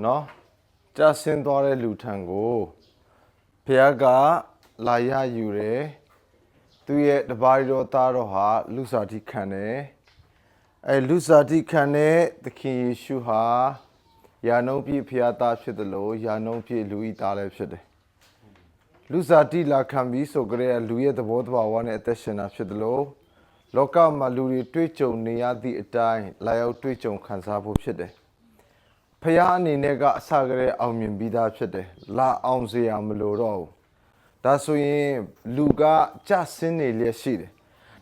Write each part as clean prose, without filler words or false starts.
နော်ကြာဆင်းသွားတဲ့လူထံကိုဘုရားကလာရယူတယ်သူရဲ့တပါးတော်သားတော်ဟာလူစားတိခံတယ်လူစားတိခံတဲ့သခင်ယေရှုဟာယာနုံပြည့်ဖျားသားဖြစ်တယ်လို့ယာနုံပြည့်လူဤသားလည်းဖြစ်တယ်လူစားတိလာခံပြီးဆိုကြတဲ့လူရဲ့သဘောတဘာဝနဲ့အသက်ရှင်တာဖြစ်တယ်လို့လောကမှာလူတွေတွေ့ကြုံနေရသည့်အတိုင်းလာရောက်တွေ့ကြုံခံစားဖို့ဖြစ်တယ်ဖျားအနေနဲ့ကအစကတည်းအောင်မြင်ပြီးသားဖြစ်တယ်လာအောင်စေရမလို့တော့ဒါဆိုရင်လူကကြဆင်းနေလျက်ရှိတယ်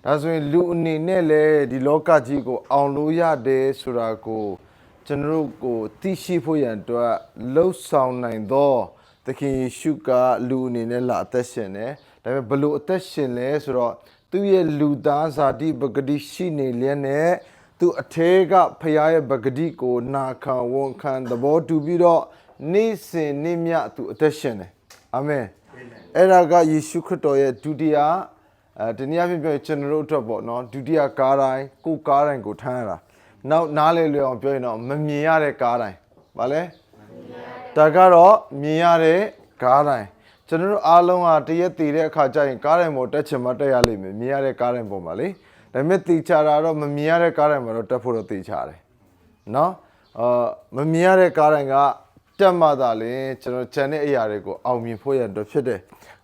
ဒါဆိုရင်လူအနေနဲ့လည်းဒီလောကကြီးကိုအောင်လို့ရတယ်ဆိုတာကိုကျွန်တော်တို့ကိုသိရှိဖို့ရန်အတွက်လှုပ်ဆောင်နိုင်သောသခင်ယေရှုကလူအနေနဲ့လာအသက်ရှင်တယ်ဒါပေမဲ့ဘလို့အသက်ရှင်လဲဆိုတော့သူ့ရဲ့လူသားဇာတိပဂတိရှိနေလျက်နဲ့သူအထဲကဖခင်ရဲ့ပဂတိကိုနာခံဝန်ခံသဘောတူပြီးတော့နေ့စဉ်နေ့မြသူအသက်ရှင်တယ်အာမင်အဲ့ဒါကယေရှုခရစ်တော်ရဲ့ဒုတိယတနည်းအားဖြင့်ပြောရင်ကျွန်တော်တို့အတွက်ပေါ့နော်ဒုတိယကားတိုင်းကိုကားတိုင်းကိုထမ်းရတာနောက်နားလေလွယ်အောင်ပြောရင်တော့မမြင်ရတဲ့ကားတိုင်းဗာလဲဒါကတော့မြင်ရတဲ့ကားတိုင်းကျွန်တော်တို့အားလုံးကတရက်တည်တဲ့အခါကျရင်ကားတိုင်းပေါ်တက်ချင်မှတက်ရလိမ့်မယ်မြင်ရတဲ့ကားတိုင်းပေါ်မှာလေဒါပေမဲ့တည်ချတာတော့မမြင်ရတဲ့ကားတိုင်းမှာတော့တက်ဖို့တော့တည်ချတယ်နော်မမြင်ရတဲ့ကားတိုင်းကတက်မှသာလေကျွန်တော်ခြံတဲ့အရာတွေကိုအောင်မြင်ဖို့ရတော့ဖြစ်တယ်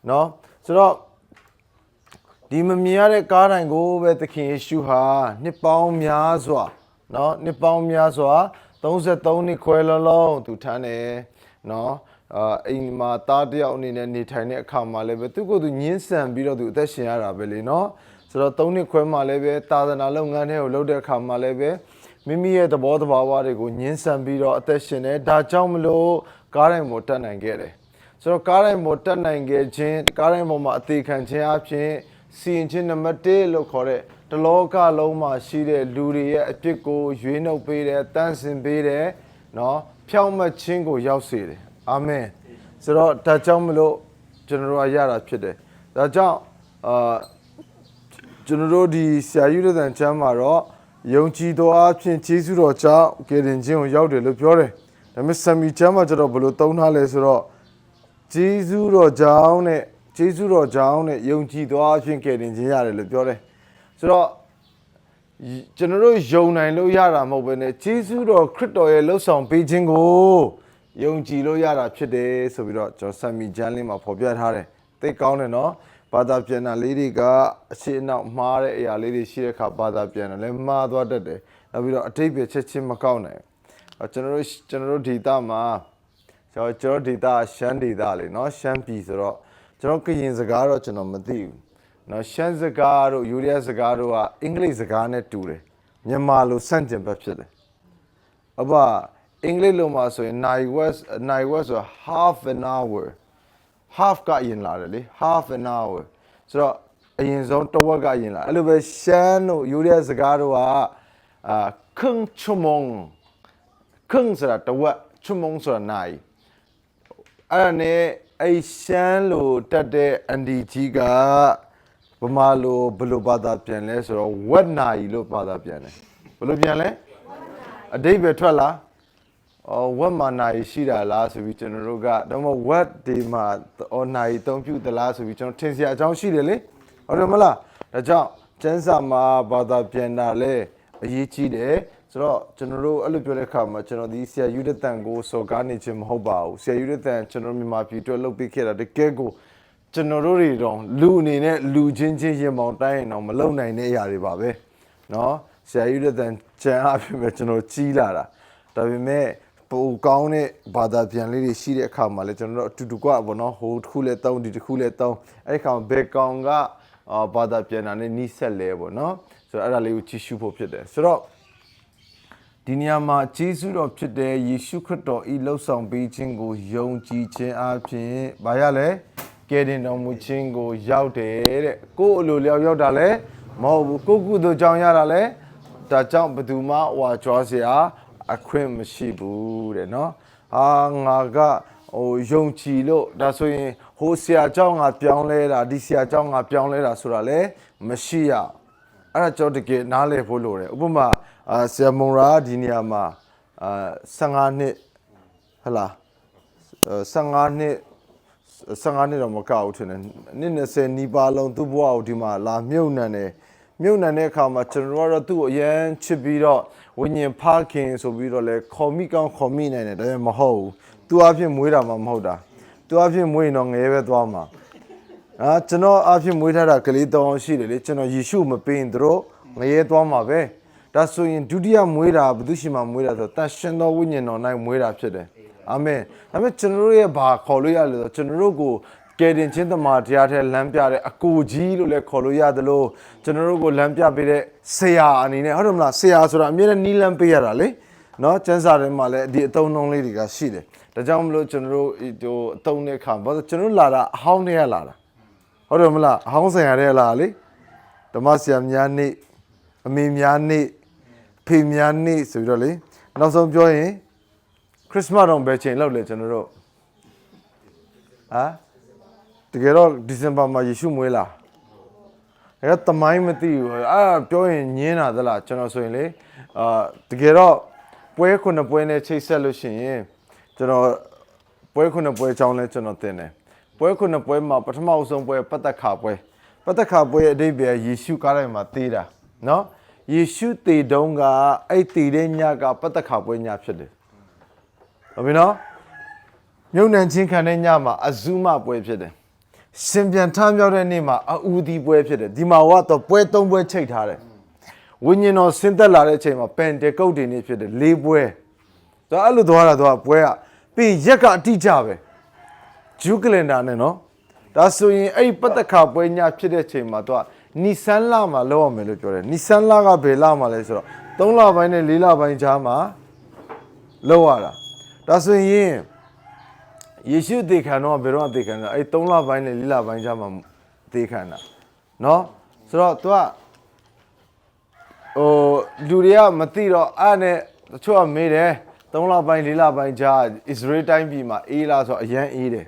နော်ဆိုတော့ဒီမမြင်ရတဲ့ကားတိုင်းကိုပဲသခင်ယေရှုဟာနှစ်ပေါင်းများစွာနော်နှစ်ပေါင်းများစွာ33နှစ်ခွဲလုံးသူထမ်းတယ်နော်အိမ်မှာသားတယောက်အနေနဲ့နေထိုင်တဲ့အခါမှာလည်းပဲသူကိုယ်သူညှင်းဆန်ပြီးတော့သူအသက်ရှင်ရတာပဲလေနော်ဆိုတော့3နှစ်ခွဲမှလည်းပဲသာသနာလုပ်ငန်းတွေကိုလုပ်တဲ့အခါမှာလည်းပဲမိမိရဲ့သဘောတဘာဝတွေကိုညှင်းဆန်ပြီးတော့အသက်ရှင်တယ်ဒါကြောင့်မလို့ကားတိုင်းပေါ်တက်နိုင်ခဲ့တယ်ဆိုတော့ကားတိုင်းပေါ်တက်နိုင်ခဲ့ခြင်းကားတိုင်းပေါ်မှာအသေးခံခြင်းအပြင်စီရင်ခြင်းနံပါတ်1လို့ခေါ်တဲ့တလောကလုံးမှာရှိတဲ့လူတွေရဲ့အပြစ်ကိုရွေးနှုတ်ပေးတယ်တန်းစင်ပေးတယ်နော်ဖြောင့်မတ်ခြင်းကိုရောက်စေတယ်အာမင်ဆိုတော့ဒါကြောင့်မလို့ကျွန်တော်တို့ရတာဖြစ်တယ်ဒါကြောင့်ကျွန်တော်တို့ဒီဆရာယူတဲ့တန်ချမ်းမှာတော့ယုံကြည်သောအဖြစ်ယေရှုတော်ကြောင့်ကယ်တင်ခြင်းကိုရောက်တယ်လို့ပြောတယ်ဒါပေမဲ့ဆမ်မီချမ်းမှာကျတော့ဘယ်လိုသုံးထားလဲဆိုတော့ယေရှုတော်ကြောင့်နဲ့ယေရှုတော်ကြောင့်နဲ့ယုံကြည်သောအဖြစ်ကယ်တင်ခြင်းရတယ်လို့ပြောတယ်ဆိုတော့ကျွန်တော်တို့ယုံနိုင်လို့ရတာမဟုတ်ဘဲနဲ့ယေရှုတော်ခရစ်တော်ရဲ့လှုပ်ဆောင်ပေးခြင်းကိုယုံကြည်လို့ရတာဖြစ်တယ်ဆိုပြီးတော့ကျွန်တော်ဆမ်မီချမ်းလေးမှာဖော်ပြထားတယ်သိကောင်းတယ်နော်ဘာသာပြန်တာလေးတွေကအရှိအနောက်မှားတဲ့အရာလေးတွေရှိတဲ့အခါဘာသာပြန်တယ်လည်းမှားသွားတတ်တယ်နောက်ပြီးတော့အတိတ်ပဲချက်ချင်းမကောက်နိုင်ကျွန်တော်တို့ဒေတာမှာကျွန်တော်ဒေတာရှမ်းဒေတာလေနော်ရှမ်းပြည်ဆိုတော့ကျွန်တော်ကရင်စကားတော့ကျွန်တော်မသိဘူးနော်ရှမ်းစကားတို့ယူရီးယားစကားတို့ကအင်္ဂလိပ်စကားနဲ့တူတယ်မြန်မာလိုဆန့်ကျင်ဘက်ဖြစ်တယ်အဘအင်္ဂလိပ်လိုမှာဆိုရင်နိုင်ဝက်ဆို half an hour half ကရင်လာတယ်လေ half an hour ဆိုတော့အရင်ဆုံးတစ်ဝက်ကရင်လာအဲ့လိုပဲရှမ်းတို့ယူရီးယားစကားတို့ကခန့်ชั่วโมงခန့်ဆိုတာတစ်ဝက်ชั่วโมงဆိုတာနိုင်အဲ့ဒါနဲ့အဲ့ရှမ်းလိုတက်တဲ့အန်ဒီကြီးကဗမာလိုဘယ်လိုဘာသာပြန်လဲဆိုတော့ဝက်နိုင်လို့ဘာသာပြန်တယ်ဘယ်လိုပြန်လဲအဓိပ္ပာယ်ထွက်လာဝက်မာနိုင်ရှိတာလားဆိုပြီးကျွန်တော်တို့ကတော့ဝက်ဒီမှာနိုင်အသုံးပြုသလားဆိုပြီးကျွန်တော်ထင်စရာအကြောင်းရှိတယ်လေဟုတ်တယ်မလားဒါကြောင့်ကျမ်းစာမှာဘာသာပြန်တာလဲအရေးကြီးတယ်ဆိုတော့ကျွန်တော်တို့အဲ့လိုပြောတဲ့အခါမှာကျွန်တော်ဒီဆရာယူတဲ့တန်ကိုစော်ကားနေခြင်းမဟုတ်ပါဘူးဆရာယူတဲ့တန်ကျွန်တော်မြန်မာပြည်အတွက်လုပ်ပေးခဲ့တာတကယ်ကိုကျွန်တော်တို့တွေတော့လူအနေနဲ့လူချင်းရင်မောင်တိုင်းရင်တော့မလုံနိုင်တဲ့အရာတွေပါပဲเนาะဆရာယူတဲ့တန်ကျန်အဖြစ်ပဲကျွန်တော်ကြီးလာတာဒါပေမဲ့ပိုကောင်းတဲ့ဘာသာပြန်လေးတွေရှိတဲ့အခါမှာလည်းကျွန်တော်တို့အတူတူကပေါ့နော်ဟိုတစ်ခုလဲတုံးဒီတစ်ခုလဲတုံးအဲ့ဒီခါဘယ်ကောင်ကဘာသာပြန်တာနဲ့နီးစက်လဲပေါ့နော်ဆိုတော့အဲ့ဒါလေးကိုကြည့်ရှုဖို့ဖြစ်တယ်ဆိုတော့ဒီနေရာမှာယေရှုတော်ဖြစ်တဲ့ယေရှုခရစ်တော်ဤလှုပ်ဆောင်ပေးခြင်းကိုယုံကြည်ခြင်းအပြင်ဘာရလဲကယ်တင်တော်မူခြင်းကိုရောက်တယ်တဲ့ကိုယ်အလိုလျောက်ရောက်တာလဲမဟုတ်ဘူးကိုကုသိုလ်ကြောင့်ရတာလဲဒါကြောင့်ဘယ်သူမှဟွာကြွားစရာအခွင့်မရှိဘူးတဲ့နော်ငါကယုံကြည်လို့ဒါဆိုရင်ဟိုဆရာเจ้าငါပြောင်းလဲတာဒီဆရာเจ้าငါပြောင်းလဲတာဆိုတာလဲမရှိရအဲ့ဒါကြောင့်တကယ်နားလည်ဖို့လိုတယ်ဥပမာဆရာမုံရာဒီနေရာမှာ15နှစ် ဟလာ15နှစ်တော့မကောက်ဘူးထင်တယ်နှစ်20နီးပါးလုံးသူ့ဘဝကိုဒီမှာလာမြုပ်နှံတယ်မြုပ်နှံတဲ့အခါမှာကျွန်တော်တို့သူ့ကိုအရန်ချစ်ပြီးတော့ဝိညာဉ်ဖခင်ဆိုပြီးတော့လဲခေါ်မိကောင်းခေါ်မိနိုင်တယ်ဒါပေမဲ့မဟုတ်ဘူးသူအဖြစ်မွေးတာမှမဟုတ်တာသူအဖြစ်မွေးရင်တော့ငရဲပဲသွားမှာကျွန်တော်အဖြစ်မွေးထားတာကလေးတောင်းရှိတယ်လေကျွန်တော်ယေရှုမပေးရင်တို့ငရဲသွားမှာပဲဒါဆိုရင်ဒုတိယမွေးတာဘုသူရှင်မှာမွေးတာဆိုတန်ရှင်သောဝိညာဉ်တော်၌မွေးတာဖြစ်တယ်အာမင်ဒါပေမဲ့ကျွန်တော်တို့ရဲ့ဘာခေါ်လို့ရလဲဆိုကျွန်တော်တို့ကိုကယ်တင်ခြင်းသမားတရားထဲလမ်းပြတဲ့အကိုကြီးလို့လည်းခေါ်လို့ရတယ်လို့ကျွန်တော်တို့ကိုလမ်းပြပေးတဲ့ဆရာအနေနဲ့ဟုတ်တယ်မလားဆရာဆိုတာအမြဲတမ်းနီးလမ်းပေးရတာလေနော်ကျမ်းစာထဲမှာလည်းဒီအသုံးနှုန်းလေးတွေကရှိတယ်ဒါကြောင့်မလို့ကျွန်တော်တို့ဟိုအသုံးတဲ့အခါဘာလို့ကျွန်တော်လာတာအဟောင်းတွေကလာတာဟုတ်တယ်မလားအဟောင်းဆရာတွေကလာလေဓမ္မဆရာများနေ့အမေများနေ့ဖေများနေ့ဆိုပြီးတော့လေနောက်ဆုံးပြောရင်ခရစ်စမတ်တော့ဘယ်ချိန်လောက်လဲကျွန်တော်တို့တကယ်တော့ဒီဇင်ဘာမှာယေရှုမွေးလာဒါကတမိုင်းမသိဘူးပြောရင်ညင်းတာသလားကျွန်တော်ဆိုရင်လေတကယ်တော့ပွဲခုနှစ်ပွဲနဲ့ချိတ်ဆက်လို့ရှိရင်ကျွန်တော်ပွဲခုနှစ်ပွဲအကြောင်းလဲကျွန်တော်သင်တယ်ပွဲခုနှစ်ပွဲမှာပထမအဆုံးပွဲပတ်သက်ခါပွဲရဲ့အဓိပ္ပာယ်ယေရှုကားတိုင်းမှာသေတာနော်ယေရှုသေတုန်းကအဲ့သေတဲ့ညကပတ်သက်ခါပွဲညဖြစ်တယ်ဟုတ်ပြီနော်မြုပ်နှံခြင်းခံတဲ့ညမှာအဇုမပွဲဖြစ်တယ်ရှင်ပြန်ထမြောက်တဲ့နေ့မှာအူဒီပွဲဖြစ်တယ်ဒီမှာတော့ပွဲ၃ပွဲချိတ်ထားတယ်ဝိညာဉ်တော်ဆင်းသက်လာတဲ့အချိန်မှာပန်တေကုတ်တွေနေ့ဖြစ်တယ်၄ပွဲဒါအဲ့လိုသွားတာတော့ပွဲကပြီးရက်ကအတိကြပဲဂျူးကလန်ဒါနဲ့နော်ဒါဆိုရင်အဲ့ပတ်သက်ခါပွဲညဖြစ်တဲ့ချိန်မှာတော့နီဆန်လာမှာလောက်ရမယ်လို့ပြောတယ်နီဆန်လာကဘယ်လာမှာလဲဆိုတော့3လပိုင်းနဲ့4လပိုင်းကြားမှာလောက်ရတာဒါဆိုရင်ယေရှုသေခံတော့ဘယ်တော့သေခံတာအဲ့3လပိုင်းနဲ့4လပိုင်းကြားမှာသေခံတာနော်ဆိုတော့ तू ကလူတွေကမသိတော့အဲ့နဲ့တချို့ကမေးတယ်3လပိုင်း4လပိုင်းကြားအစ္စရေးတိုင်းပြည်မှာအေးလားဆိုတော့အရန်အေးတယ်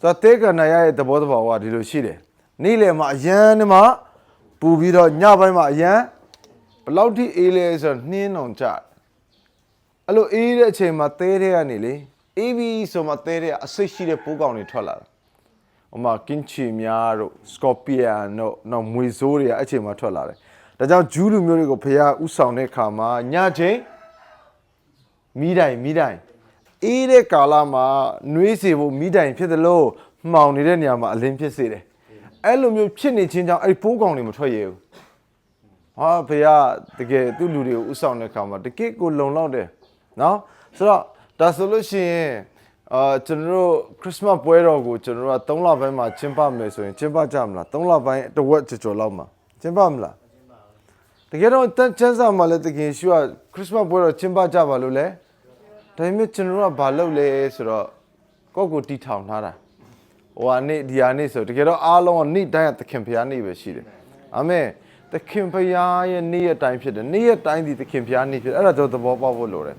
ဆိုတော့သေခံရရဲ့သဘောတဘာဝဒီလိုရှိတယ်နေ့လယ်မှာအရန်နဲ့မှပူပြီးတော့ညပိုင်းမှာအရန်ဘလောက်ထိအေးလဲဆိုတော့နှင်းအောင်ကြအဲ့လိုအေးတဲ့အချိန်မှာသဲတဲ့ကနေလေအေးပြီးဆိုမှသဲတဲ့အဆိတ်ရှိတဲ့ပိုးကောင်တွေထွက်လာတာဟိုမှာကင်းချီများတို့စကော်ပီယန်တို့နောက်မွေဆိုးတွေအဲ့ချိန်မှာထွက်လာတယ်ဒါကြောင့်ဂျူးလူမျိုးတွေကိုဖျားဥဆောင်တဲ့ခါမှာညချိန်မိတိုင်အေးတဲ့ကာလမှာနှွေးစေဖို့မိတိုင်ဖြစ်တယ်လို့မှောင်နေတဲ့နေရာမှာအလင်းဖြစ်စေတယ်အဲ့လိုမျိုးဖြစ်နေခြင်းကြောင့်အဲ့ပိုးကောင်တွေမထွက်ရဘူးဟာဖျားတကယ်သူ့လူတွေကိုဥဆောင်တဲ့ခါမှာတကယ်ကိုလုံလောက်တယ်နော်ဆိုတော့ဒါဆိုလို့ရှိရင်ကျွန်တော်တို့ခရစ်စမတ်ပွဲတော်ကိုကျွန်တော်တို့က3လပိုင်းမှာကျင်းပမယ်ဆိုရင်ကျင်းပကြမလား3လပိုင်းတဝက်ကျော်လောက်မှာကျင်းပမလားတကယ်တော့ကျန်းစာမှာလည်းတကယ်ရှိကခရစ်စမတ်ပွဲတော်ကျင်းပကြပါလို့လဲဒါပေမဲ့ကျွန်တော်တို့ကဘာလုပ်လဲဆိုတော့ကိုယ့်ကိုတီထောင်ထားတာဟိုနေ့ဒီဟာနေ့ဆိုတကယ်တော့အားလုံးကနေ့တိုင်းသခင်ဖျားနေ့ပဲရှိတယ်အာမင်သခင်ဖျားရဲ့နေ့ရက်တိုင်းဖြစ်တယ်နေ့ရက်တိုင်းဒီသခင်ဖျားနေ့ဖြစ်အဲ့ဒါတော့သဘောပေါက်ဖို့လိုတယ်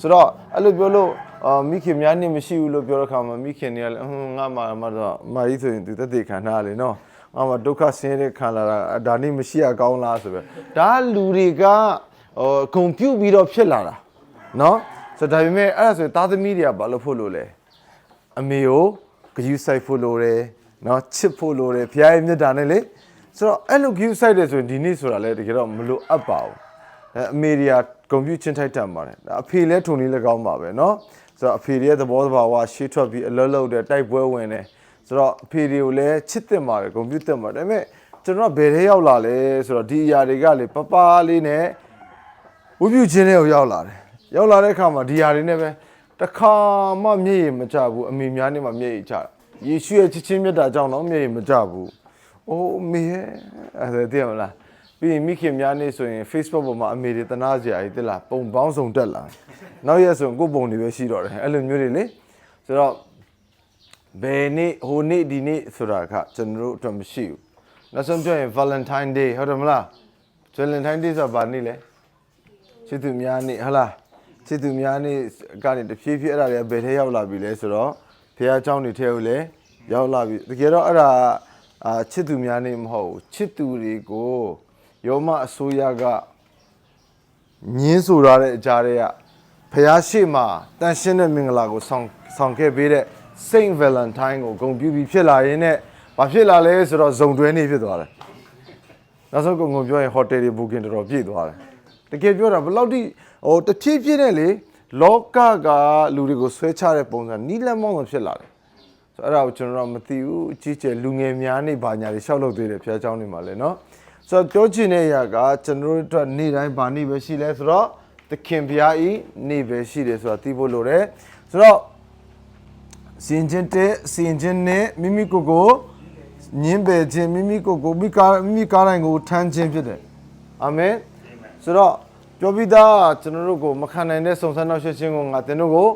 ဆိုတော့အဲ့လိုပြောလို့မိခင်များနေမရှိဘူးလို့ပြောတဲ့ခါမှာမိခင်တွေကလည်းငါမှတော့မာကြီးဆိုရင်သူသက်သေခံထားလေနော်ငါမှဒုက္ခဆင်းရဲခံလာတာဒါနေ့မရှိရကောင်းလားဆိုပဲဒါလူတွေကဂုံပြုတ်ပြီးတော့ဖြစ်လာတာနော်ဆိုတော့ဒါပေမဲ့အဲ့ဒါဆိုရင်သားသမီးတွေကဘာလို့ဖို့လို့လဲအမေကိုဂရုစိုက်ဖို့လိုတယ်နော်ချစ်ဖို့လိုတယ်ဖခင်ရဲ့မြတ်တာနဲ့လေဆိုတော့အဲ့လိုဂရုစိုက်တယ်ဆိုရင်ဒီနေ့ဆိုတာလည်းတကယ်တော့မလိုအပ်ပါဘူးအမေတွေကကွန်ပျူတာချင်းထိုက်တတ်ပါတယ်အဖေလည်းထုံလေးလည်းကောင်းပါပဲเนาะဆိုတော့အဖေရဲ့သဘောတဘာဝရှေ့ထွက်ပြီးအလုံးလုံးတဲ့တိုက်ပွဲဝင်တယ်ဆိုတော့အဖေတွေကိုလည်းချစ်တင်ပါတယ်ကွန်ပျူတာမှာဒါပေမဲ့ကျွန်တော်ကဘယ်ထဲရောက်လာလဲဆိုတော့ဒီအရာတွေကလေပပလေးနဲ့ဝိပုချင်းတွေကိုရောက်လာတယ်ရောက်လာတဲ့အခါမှာဒီအရာတွေနဲ့ပဲတခါမှမျက်ရည်မကျဘူးအမေများနဲ့မှမျက်ရည်ကျတယ်ယေရှုရဲ့ချစ်ချင်းမြတ်တာကြောင့်တော့မျက်ရည်မကျဘူးအိုးအမေရဲ့အဲ့ဒါသိရမလားပြီးရင်မိခင်များနေဆိုရင် Facebook ပေါ်မှာအမေတွေတနာစရာကြီးတက်လာပုံပေါင်းစုံတက်လာနောက်ရက်ဆိုရင်ကိုယ်ပုံတွေပဲရှိတော့တယ်အဲ့လိုမျိုးတွေလေဆိုတော့ဘယ်နေ့ဟိုနေ့ဒီနေ့ဆိုတာကကျွန်တော်တို့အတွက်မရှိဘူးနောက်ဆုံးပြောရင် Valentine Day ဟုတ်တယ်မလား Valentine Day ဆိုတာဘာနေ့လဲချစ်သူများနေ့ဟုတ်လားချစ်သူများနေ့ကနေတဖြည်းဖြည်းအဲ့ဒါတွေကဘယ်ထဲရောက်လာပြီလဲဆိုတော့ဖခင်เจ้าနေထဲကိုလည်းရောက်လာပြီတကယ်တော့အဲ့ဒါချစ်သူများနေ့မဟုတ်ဘူးချစ်သူတွေကိုယောမအစိုးရကညင်းဆိုရတဲ့အကြားတွေကဖ ရားရှိမှာတန်ရှင်းတဲ့မင်္ဂလာကိုဆောင်ခဲ့ပေးတဲ့ Saint Valentine ကိုဂုဏ်ပြုပြီးဖြစ်လာရင်းနဲ့ဘာဖြစ်လာလဲဆိုတော့ဇုံတွဲနေဖြစ်သွားတယ်နောက်ဆုံးကိုငုံပြောရင်ဟိုတယ်တွေ booking တော်တော်ပြည့်သွားတယ်တကယ်ပြောတာဘယ်လောက်ထိဟိုတဖြည်းဖြည်းနဲ့လေလောကကလူတွေကိုဆွဲချတဲ့ပုံစံနီးလန်းမောင်းလို့ဖြစ်လာတယ်ဆိုတော့အဲ့ဒါကိုကျွန်တော်တို့မသိဘူးအကြီးကျယ်လူငယ်များနေဘာညာတွေရှောက်လုပ်သေးတယ်ဖျားเจ้าနေမှာလေနော်ဆိုတော့ပြောချင်တဲ့အရာကကျွန်တော်တို့အတွက်နေ့တိုင်းဘာနေ့ပဲရှိလဲဆိုတော့သခင်ဘုရားဤနေ့ပဲရှိတယ်ဆိုတာသိဖို့လိုတယ်ဆိုတော့စင်ချင်းနဲ့မိမိကိုယ်ကိုညင်းပယ်ခြင်းမိမိကိုယ်ကိုမိကားတိုင်းကိုထမ်းခြင်းဖြစ်တယ်အာမင်ဆိုတော့ပြောပြီးသားကျွန်တော်တို့ကိုမခံနိုင်တဲ့စုံစမ်းနောက်ဆက်ခြင်းကိုငါတင်တို့ကို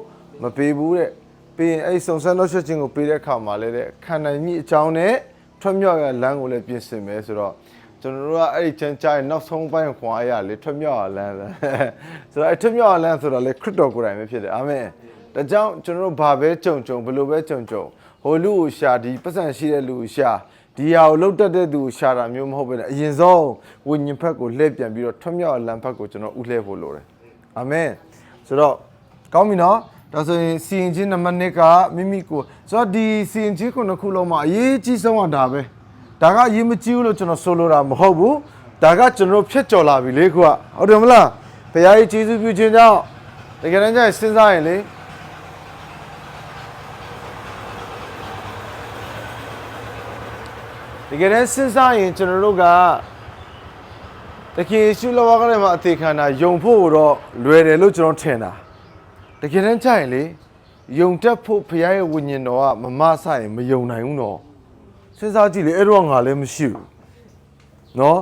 မပေးဘူးတဲ့ပြီးရင်အဲ့စုံစမ်းနောက်ဆက်ခြင်းကိုပေးတဲ့အခါမှာလည်းတဲ့ခံနိုင်မိအကြောင်းနဲ့ထွက်မြောက်ရလမ်းကိုလည်းပြင်ဆင်မယ်ဆိုတော့ကျွန်တော်တို့ကအဲ့ဒီချမ်းချရဲ့နောက်ဆုံးပိုင်းခွန်အားရလေထွက်မြောက်ရလမ်းဆိုတော့အဲ့ထွက်မြောက်ရလမ်းဆိုတော့လေခရစ်တော်ကိုယ်တိုင်ပဲဖြစ်တယ်အာမင်ဒါကြောင့်ကျွန်တော်တို့ဘာပဲကြုံဘယ်လိုပဲကြုံဟိုလူကိုရှာဒီပတ်စံရှိတဲ့လူကိုရှာဒီဟာကိုလှုပ်တတ်တဲ့သူကိုရှာတာမျိုးမဟုတ်ဘဲနဲ့အရင်ဆုံးဝိညာဉ်ဘက်ကိုလှည့်ပြန်ပြီးတော့ထွတ်မြောက်အလံဘက်ကိုကျွန်တော်ဥလှည့်ဖို့လိုတယ်အာမင်ဆိုတော့ကောင်းပြီနော်ဒါဆိုရင်စီရင်ချင်းနံပါတ်1ကမိမိကိုဆိုတော့ဒီစီရင်ချင်းခုနှစ်ခုလုံးမှာအရေးကြီးဆုံးကဒါပဲဒါကအရေးမကြီးဘူးလို့ကျွန်တော်ဆိုလိုတာမဟုတ်ဘူးဒါကကျွန်တော်ဖြတ်ကျော်လာပြီလေခုကဟုတ်တယ်မလားဘုရားကြီးကျေးဇူးပြုခြင်းကြောင့်တကယ်တမ်းကျရင်စဉ်းစားရင်လေတကယ်တမ်းစဉ်းစားရင်ကျွန်တော်တို့ကတကယ်ရှုလောကထဲမှာအသေးခံတာယုံဖို့တော့လွယ်တယ်လို့ကျွန်တော်ထင်တာတကယ်တမ်းကြရင်လေယုံတတ်ဖို့ဘုရားရဲ့ဝိညာဉ်တော်ကမမဆရင်မယုံနိုင်ဘူးတော့စဉ်းစားကြည့်လေအဲ့တော့ငါလည်းမရှိဘူးနော်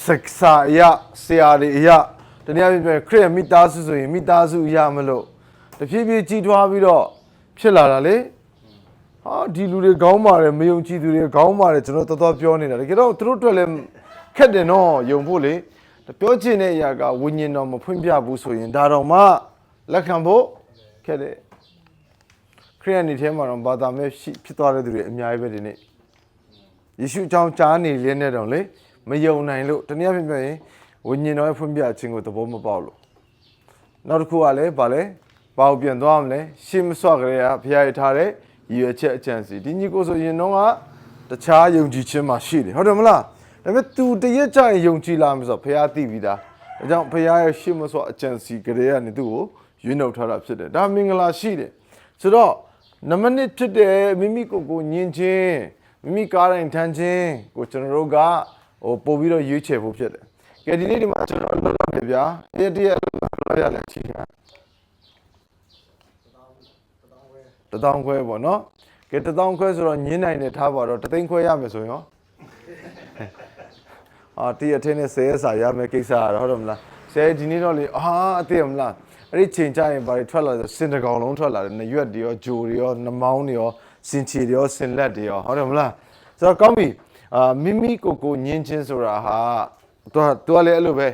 ဆက်စာရဆရာတွေအရာတနည်းအားဖြင့်ခရစ်မိသားစုဆိုရင်မိသားစုအရာမလို့တဖြည်းဖြည်းကြီးထွားပြီးတော့ဖြစ်လာတာလေဟာဒီလူတွေခေါင်းမာတယ်မယုံကြည်သူတွေခေါင်းမာတယ်ကျွန်တော်တော်တော်ပြောနေတာတကယ်တော့သူတို့အတွက်လည်းခက်တယ်နော်ယုံဖို့လေပြောချင်တဲ့အရာကဝိညာဉ်တော်မဖွင့်ပြဘူးဆိုရင်ဒါတော့မှလက်ခံဖို့ခက်တယ်ခရစ်ယာန်နေထဲမှာတော့ဘာသာမဲ့ဖြစ်သွားတဲ့သူတွေအများကြီးပဲဒီနေ့ယေရှုအကြောင်းကြားနေလင်းနေတော့လေမယုံနိုင်လို့တနည်းအားဖြင့်ပြောရင်ဝိညာဉ်တော်ရဲ့ဖွင့်ပြခြင်းကိုသဘောမပေါက်လို့နောက်တစ်ခုကလည်းဗာလဲဘာကိုပြန်သွားမလဲရှေးမစွကြရဘုရားရထားတဲ့ရည်ရွယ်ချက်အကြံစီဒီညီကိုဆိုရင်တော့ကတခြားယုံကြည်ခြင်းမှာရှိတယ်ဟုတ်တယ်မလားဒါပေမဲ့ तू တရက်ကြရင်ယုံကြည်လာမယ်ဆိုတော့ဘုရားသိပြီးသားဒါကြောင့်ဘုရားရဲ့ရှေးမစွအကြံစီကြရကနေသူ့ကိုရွေးနှုတ်ထားတာဖြစ်တယ်ဒါမင်္ဂလာရှိတယ်ဆိုတော့နံပါတ်1ဖြစ်တဲ့မိမိကိုညင်ခြင်းမိမိကားတိုင်းထမ်းခြင်းကိုကျွန်တော်တို့ကပို့ပြီးတော့ရွေးချယ်ဖို့ဖြစ်တယ်ကဲဒီနေ့ဒီမှာကျွန်တော်လုပ်တော့ပြဗျာတရက်လောက်ရလဲချီတာ1000ခွဲပေါ့နော်ကဲ1000ခွဲဆိုတော့ညင်းနိုင်တယ်ထားပါတော့3သိန်းခွဲရမယ်ဆိုရင်ရောတီးအထင်းနဲ့ဆဲစာရမယ်ကိစ္စရတော့ဟုတ်တယ်မလားဆဲဒီနေ့တော့လေအသိရမလားအဲ့ဒီချိန်ကြရင်ဘာတွေထွက်လာလဲစင်တကောင်လုံးထွက်လာတယ်နရွက်တွေရောဂျိုတွေရောနှမောင်းတွေရောစင်ချီတွေရောစင်လက်တွေရောဟုတ်တယ်မလားဆိုတော့ကောင်းပြီမိမိကိုညင်းချင်းဆိုတာဟာသူကလည်းအဲ့လိုပဲ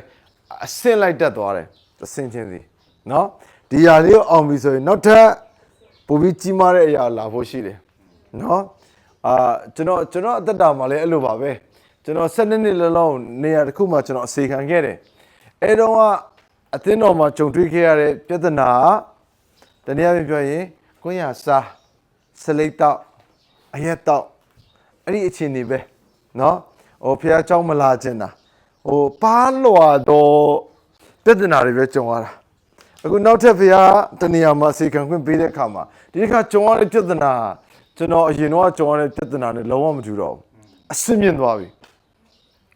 အဆင့်လိုက်တက်သွားတယ်အဆင့်ချင်းစီနော်ဒီຢာလေးကိုအောင်ပြီဆိုရင်နောက်ထပ်ပိုပြီးကြီးမားတဲ့အရာလာဖို့ရှိတယ်နော်ကျွန်တော်အသက်တာမှာလည်းအဲ့လိုပါပဲကျွန်တော်12နှစ်လုံးနေရာတစ်ခုမှာကျွန်တော်အစီခံခဲ့တယ်အဲ့တော့ကအသင်းတော်မှာကြုံတွေ့ခဲ့ရတဲ့ပြဿနာတနည်းအားဖြင့်ပြောရင်ကိုရစားစလိတ်တော့အရက်တော့အဲ့ဒီအခြေအနေပဲနော်ဖះเจ้าမလာခြင်းတာပါလွာတော့ပြဿနာတွေပဲကြုံရတာအခုနောက်ထပ်ဖះတနေရာမှာအစီခံခွင့်ပေးတဲ့အခါမှာဒီတစ်ခါကြုံရတဲ့ပြဿနာကျွန်တော်အရင်တော့ကြုံရတဲ့ပြဿနာနဲ့လုံးဝမတူတော့ဘူးအဆင့်မြင့်သွားပြီ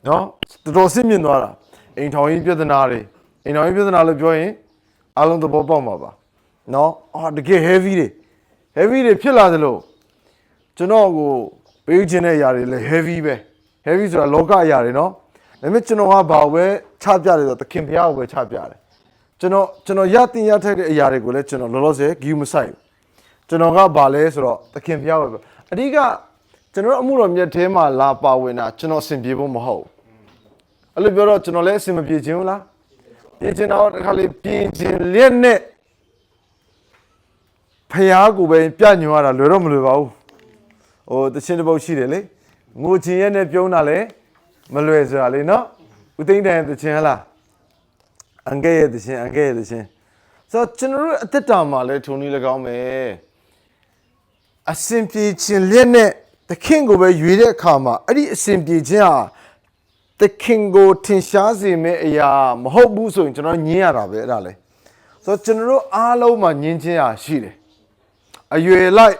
နော်တော်တော်ဆင့်မြင့်သွားတာအိမ်ထောင်ကြီးပြဿနာတွေအိမ်ထောင်ကြီးပြဿနာလို့ပြောရင်အားလုံးသဘောပေါက်မှာပါနော်တကယ် heavy တွေဖြစ်လာသလိုကျွန်တော်ကိုပေးခြင်းတဲ့ຢာတွေလည်း heavy ပဲ heavy ဆိုတာလောကအရာတွေနော်ဒါပေမဲ့ကျွန်တော်ကဘာပဲချပြတယ်ဆိုသခင်ဘုရားကိုပဲချပြတယ်ကျွန်တော်ရတင်ရထိုက်တဲ့အရာတွေကိုလည်းကျွန်တော်လောလောဆယ်ဂီယူမဆိုင်ဘူးကျွန်တော်ကဘာလဲဆိုတော့သခင်ဘုရားပဲအဓိကကျွန်တော်အမှုတော်မြတ်ထဲမှာလာပါဝင်တာကျွန်တော်အဆင်ပြေဖို့မဟုတ်အဲ့လိုပြောတော့ကျွန်တော်လည်းအဆင်မပြေခြင်းဘူးလားပြေခြင်းတော့တစ်ခါလေးပြေခြင်းလက်နဲ့ဘုရားကိုပဲပြညွှန်ရတာလွယ်တော့မလွယ်ပါဘူးတခြင်းတစ်ပုတ်ရှိတယ်လေငိုခြင်းရဲ့နဲ့ပြုံးတာလေမလွယ်ဆိုတာလေနော်ဦးသိန်းတန်တခြင်းဟလားအန်ကဲရဲ့တခြင်း ဆိုတော့ကျွန်တော်တို့အသက်တာမှာလဲထုံနေ၎င်းမယ်အစင်ပြေခြင်းလက်နဲ့သခင်ကိုပဲရွေတဲ့အခါမှာအဲ့ဒီအစင်ပြေခြင်းဟာသခင်ကိုထင်ရှားစေမယ့်အရာမဟုတ်ဘူးဆိုရင်ကျွန်တော်ညင်းရတာပဲအဲ့ဒါလေဆိုတော့ကျွန်တော်တို့အားလုံးမှာညင်းခြင်းဟာရှိတယ်အရွယ်လိုက်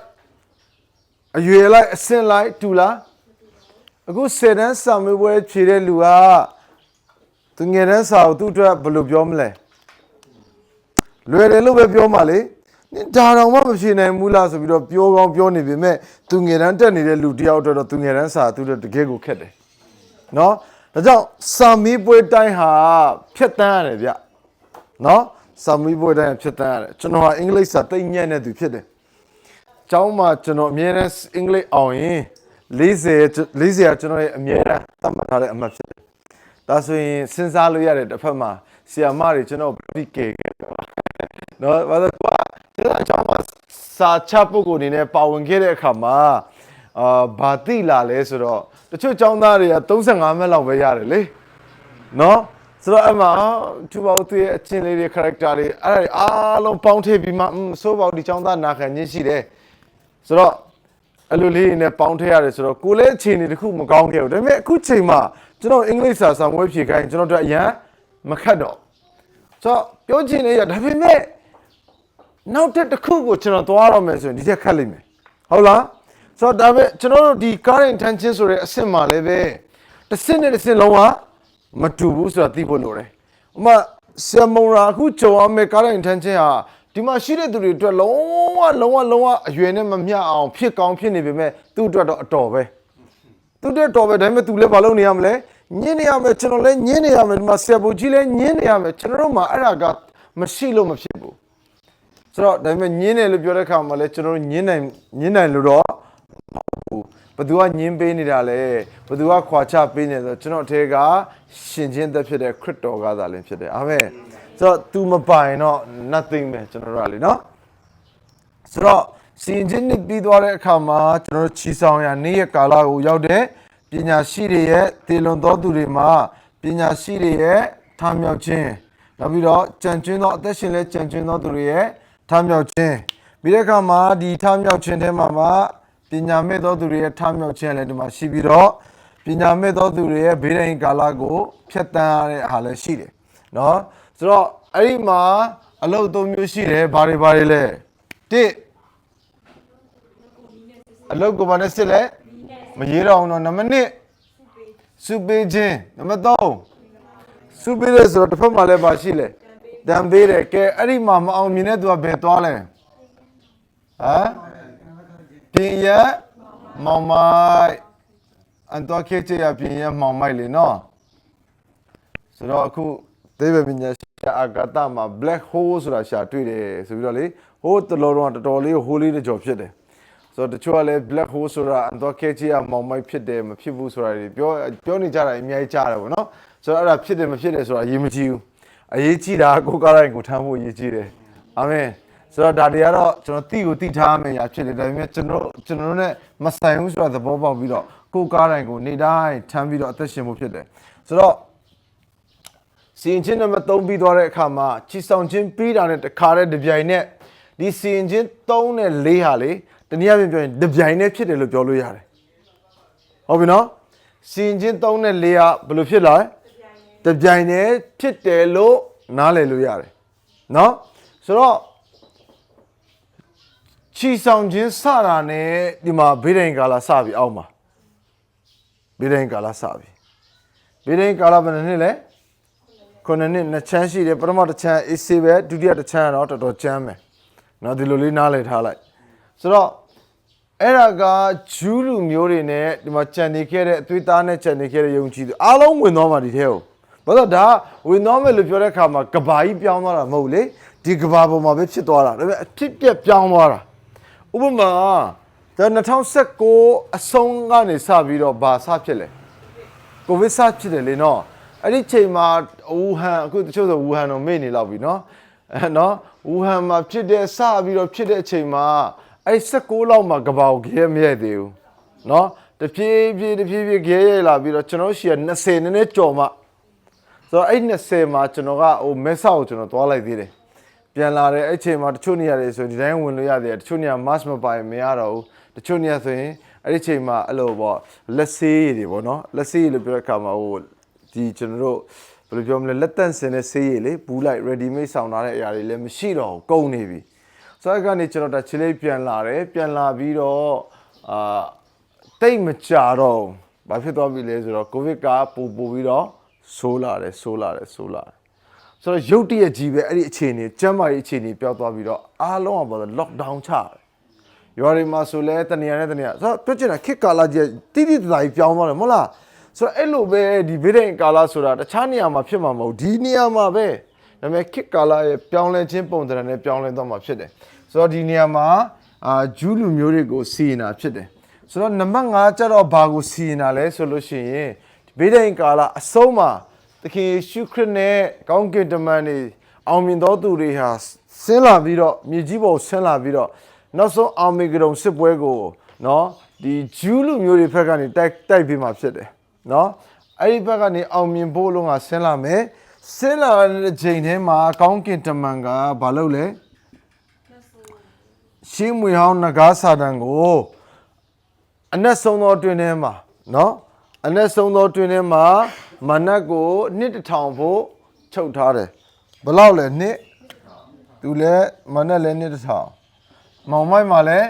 အစင်လိုက်တူလားအခုစေတန်းစာမေးပွဲဖြေတဲ့လူကသူငယ်တန်းစာကိုသူ့အတွက်ဘယ်လိုပြောမလဲလွယ်တယ်လို့ပဲပြောမှလေဒါတော့မှမဖြေနိုင်ဘူးလားဆိုပြီးတော့ပြောကောင်းပြောနေပေမဲ့သူငယ်တန်းတက်နေတဲ့လူတယောက်အတွက်တော့သူငယ်တန်းစာသူတို့တကယ်ကိုခက်တယ်နော်ဒါကြောင့်စာမေးပွဲတိုင်းဟာဖြတ်တန်းရတယ်ဗျနော်စာမေးပွဲတိုင်းဖြတ်တန်းရတယ်ကျွန်တော်ဟာအင်္ဂလိပ်စာသိညံ့တဲ့သူဖြစ်တယ်ကျောင်းမှာကျွန်တော်အမြဲတမ်းအင်္ဂလိပ်အောင်ရင်40ကျွန်တော်ရဲ့အမြဲတမ်းသတ်မှတ်ထားတဲ့အမှတ်ဖြစ်တယ်ဒါဆိုရင်စဉ်းစားလို့ရတဲ့တစ်ဖက်မှာဆီယာမတွေကျွန်တော်ပြီးကဲနော်ဘာလို့ကျွန်တော်အကြောင်းမှာစာချပုဂ္ဂိုလ်အနေနဲ့ပါဝင်ခဲ့တဲ့အခါမှာဘာသိလာလဲဆိုတော့တချို့ကျောင်းသားတွေက35မိနစ်လောက်ပဲရတယ်လေနော်ဆိုတော့အမှသူ့ဘောက်သူ့ရဲ့အချင်းလေးတွေ character တွေအဲ့ဒါအားလုံးပေါင်းထည့်ပြီးမှစိုးပေါက်ဒီကျောင်းသားနာခံခြင်းရှိတယ်ဆိုတော့အဲ့လိုလေးနဲ့ပေါင်းထည့်ရတယ်ဆိုတော့ကိုလည်းအခြေအနေတစ်ခုမကောင်းခဲ့ဘူးဒါပေမဲ့အခုချိန်မှာကျွန်တော်အင်္ဂလိပ်စာစာမွေးဖြေခိုင်းကျွန်တော်တို့အရန်မခတ်တော့ဆိုတော့ပြောချင်နေရဒါပေမဲ့နောက်တစ်ခုကိုကျွန်တော်သွားရမယ်ဆိုရင်ဒီထက်ခက်လိမ့်မယ်ဟုတ်လားဆိုတော့ဒါပေမဲ့ကျွန်တော်တို့ဒီ current intention ဆိုတဲ့အဆင့်မှာလည်းပဲတစ်ဆင့်နဲ့တစ်ဆင့်လုံးဝမတူဘူးဆိုတာသိဖို့လိုတယ်ဥပမာဆရာမုံရာအခုကြုံရမယ့် current intention ဟာဒီမှာရှိတဲ့သူတွေအတွက်လုံးဝအရွယ်နဲ့မမျှအောင်ဖြစ်ကောင်းဖြစ်နေပေမဲ့သူ့အတွက်တော့အတော်ပဲသူ့အတွက်တော်ပဲဒါပေမဲ့သူလည်းမလုပ်နေရမလဲညင်းနေရမယ်ကျွန်တော်လည်းညင်းနေရမယ်ဒီမှာဆရာဘုကြီးလည်းညင်းနေရမယ်ကျွန်တော်တို့မှာအဲ့ဒါကမရှိလို့မဖြစ်ဘူးဆိုတော့ဒါပေမဲ့ညင်းတယ်လို့ပြောတဲ့အခါမှာလည်းကျွန်တော်တို့ညင်းနိုင်လို့တော့ဘသူကညင်းပေးနေတာလဲဘသူကခွာချပေးနေဆိုကျွန်တော်အထဲကရှင်ချင်းသက်ဖြစ်တဲ့ခရစ်တော်ကသာလင်းဖြစ်တယ်အာမင်ဆိုတော့ तू မပိုင်တော့ nothing ပဲကျွန်တော်တို့ကလေနော်ဆိုတော့စီရင်ချင်းနှစ်ပြီးသွားတဲ့အခါမှာကျွန်တော်တို့ချီဆောင်ရနေ့ရက်ကာလကိုရောက်တဲ့ပညာရှိတွေရဲ့တည်လွန်သောသူတွေမှာပညာရှိတွေရဲ့ထားမြောက်ခြင်းနောက်ပြီးတော့ကြံကျွင်းသောအသက်ရှင်လဲကြံကျွင်းသောသူတွေရဲ့ထားမြောက်ခြင်းပြီးတဲ့အခါမှာဒီထားမြောက်ခြင်းထဲမှာပညာမဲ့သောသူတွေရဲ့ထားမြောက်ခြင်းလည်းဒီမှာရှိပြီးတော့ပညာမဲ့သောသူတွေရဲ့ဘေးဒဏ်ကာလကိုဖျက်ဆီးရတဲ့အားလည်းရှိတယ်နော်ဆိုတော့အဲ့ဒီမှာအလုပ်သုံးမျိုးရှိတယ်ဘာတွေလဲတစ်အလုပ်ကိုဘာနဲ့စစ်လဲမရေးတော့အောင်တော့နံပါတ်1စုပေးခြင်းနံပါတ်3စုပေးတယ်ဆိုတော့တစ်ဖက်မှာလည်းပါရှိလဲတံပေးတယ်ကဲအဲ့ဒီမှာမအောင်မြင်တဲ့သူကဘယ်သွားလဲဟမ်ပြင်ရမောင်မိုက်အန်တော့ခေချေရပြင်ရမောင်မိုက်လေနော်ဆိုတော့အခုသေဘပညာရှာအာဂတမှာ black hole ဆိုတာရှာတွေ့တယ်ဆိုပြီးတော့လေဟိုတလောတော့တော်တော်လေးဟိုးလေးတကြော်ဖြစ်တယ်ဆိုတော့တချို့ကလည်း black hole ဆိုတာအန်တော့ခေချေရမောင်မိုက်ဖြစ်တယ်မဖြစ်ဘူးဆိုတာတွေပြောနေကြတာအများကြီးကြားတယ်ပေါ့နော်ဆိုတော့အဲ့ဒါဖြစ်တယ်မဖြစ်တယ်ဆိုတာအရေးမကြီးဘူးအရေးကြီးတာကိုကားတိုင်းကိုထမ်းဖို့အရေးကြီးတယ်အာမင်ဆိုတော့ဒါတွေကတော့ကျွန်တော်သိထားမယ်ညာဖြစ်တယ်ဒါပေမဲ့ကျွန်တော်နဲ့မဆိုင်ဘူးဆိုတာသဘောပေါက်ပြီးတော့ကိုကားတိုင်းကိုနေတိုင်းထမ်းပြီးတော့အသက်ရှင်ဖို့ဖြစ်တယ်ဆိုတော့စီရင်ချင်းနံပါတ်3ပြီးသွားတဲ့အခါမှာချီဆောင်ချင်းပြီးတာနဲ့တခါတည်းတပြိုင်နဲ့ဒီစီရင်ချင်း3နဲ့4ဟာလေတနည်းအားဖြင့်ပြောရင်တပြိုင်နဲ့ဖြစ်တယ်လို့ပြောလို့ရတယ်ဟုတ်ပြီနော်စီရင်ချင်း3နဲ့4ကဘယ်လိုဖြစ်လာလဲတပြိုင်နဲ့ဖြစ်တယ်လို့နားလည်လို့ရတယ်နော်ဆိုတော့ချီဆောင်ခြင်းစတာနဲ့ဒီမှာဘေးဒဏ်ကာလစပြီအောက်မှာဘေးဒဏ်ကာလစပြီဘေးဒဏ်ကာလဘယ်နှစ်လဲခုနှစ်နှစ်ချမ်းရှိတယ်ပထမတစ်ချမ်းအေးဆေးပဲဒုတိယတစ်ချမ်းတော့တော်တော်ချမ်းမယ်နော်ဒီလိုလေးနားလည်ထားလိုက်ဆိုတော့အဲ့ဒါကဂျူးလူမျိုးတွေနဲ့ဒီမှာကြံနေခဲ့တဲ့အသွေးသားနဲ့ကြံနေခဲ့တဲ့ယုံကြည်သူအားလုံးဝင်သွားမှာဒီထဲကိုဘာလို့ဒါဝင်သွားမယ်လို့ပြောတဲ့အခါမှာကဘာကြီးပြောင်းသွားတာမဟုတ်လေဒီကဘာပေါ်မှာပဲဖြစ်သွားတာဒါပေမဲ့အဖြစ်ပြက်ပြောင်းသွားတာဥပမာဒါ2019အဆုံးကနေစပြီးတော့ဘာစဖြစ်လဲကိုဗစ်စဖြစ်တယ်လေနော်အဲ့ဒီချိန်မှာဝူဟန်အခုတချို့ဆိုဝူဟန်တော့မေ့နေလောက်ပြီနော်နော်ဝူဟန်မှာဖြစ်တဲ့စပြီးတော့ဖြစ်တဲ့အချိန်မှာအဲ့16လောက်မှာကဘာကိုခဲမရိုက်သေးဘူးနော်တဖြည်းဖြည်းခဲရိုက်လာပြီးတော့ကျွန်တော်ရှိရ20နည်းနည်းကြော်မှဆိုတော့အဲ့20မှာကျွန်တော်ကမဲဆောက်ကိုကျွန်တော်သွားလိုက်သေးတယ် ပြန်လာတယ်အဲ့ချိန်မှာတချို့နေရာတွေဆိုဒီတိုင်းဝင်လို့ရတယ်တချို့နေရာ mask မပိုင်မရတော့ဘူးတချို့နေရာဆိုရင်အဲ့ဒီချိန်မှာအဲ့လိုပေါ့လက်ဆေးရည်တွေပေါ့နော်လက်ဆေးရည်လို့ပြောတဲ့အခါမှာဟိုဒီကျွန်တော်တို့ဘယ်လိုပြောမလဲလက်တန့်စင်တဲ့ဆေးရည်လေဘူးလိုက် ready made ဆောင်ထားတဲ့အရာတွေလည်းမရှိတော့ဘူးကုန်နေပြီဆိုတော့အဲ့ကနေကျွန်တော်ဒါချစ်လေးပြန်လာတယ်ပြန်လာပြီးတော့တိတ်မကြတော့ဘာဖြစ်သွားပြီလဲဆိုတော့ကိုဗစ်ကပိုပြီးတော့ဆိုးလာတယ်ဆိုတော့ရုတ်တရက်ကြီးပဲအဲ့ဒီအခြေအနေကျန်းမာရေးအခြေအနေပျောက်သွားပြီးတော့အားလုံးကပေါ့ lockdown ချတယ်ရွာတွေမှာဆိုလဲတနေရာနဲ့တနေရာဆိုတော့ပြောချင်တာခေတ်ကာလကြီးတိတိတသာကြီးပြောင်းသွားတယ်မဟုတ်လားဆိုတော့အဲ့လိုပဲဒီဗိဒိန်ကာလဆိုတာတခြားနေရာမှာဖြစ်မှာမဟုတ်ဒီနေရာမှာပဲဒါပေမဲ့ခေတ်ကာလရဲ့ပြောင်းလဲခြင်းပုံသဏ္ဍာန်နဲ့ပြောင်းလဲသွားမှာဖြစ်တယ်ဆိုတော့ဒီနေရာမှာဂျူးလူမျိုးတွေကိုစီရင်တာဖြစ်တယ်ဆိုတော့နံပါတ်5ကျတော့ဘာကိုစီရင်တာလဲဆိုလို့ရှိရင်ဗိဒိန်ကာလအဆုံးမှာသခင်ယေရှုခရစ်နဲ့ကောင်းကင်တမန်တွေအောင်မြင်သောသူတွေဟာဆင်းလာပြီးတော့မြေကြီးပေါ်ဆင်းလာပြီးတော့နောက်ဆုံးအာမေဂဒုံစစ်ပွဲကိုနော်ဒီဂျူးလူမျိုးတွေဘက်ကနေတိုက်ပြီးမှဖြစ်တယ်နော်အဲ့ဒီဘက်ကနေအောင်မြင်ဖို့လုံးကဆင်းလာမယ်ဆင်းလာတဲ့ချိန်ထဲမှာကောင်းကင်တမန်ကဘာလုပ်လဲရှင်းမွေဟောင်းနဂါစာတန်ကိုအနက်ဆုံးသောတွင်ထဲမှာနော်အနက်ဆုံးသောတွင်ထဲမှာမနတ်ကို1000ဖို့ချုပ်ထားတယ်ဘယ်လောက်လဲနှစ်သူလည်းမနတ်လည်း1000မောင်မိုက်မှာလည်း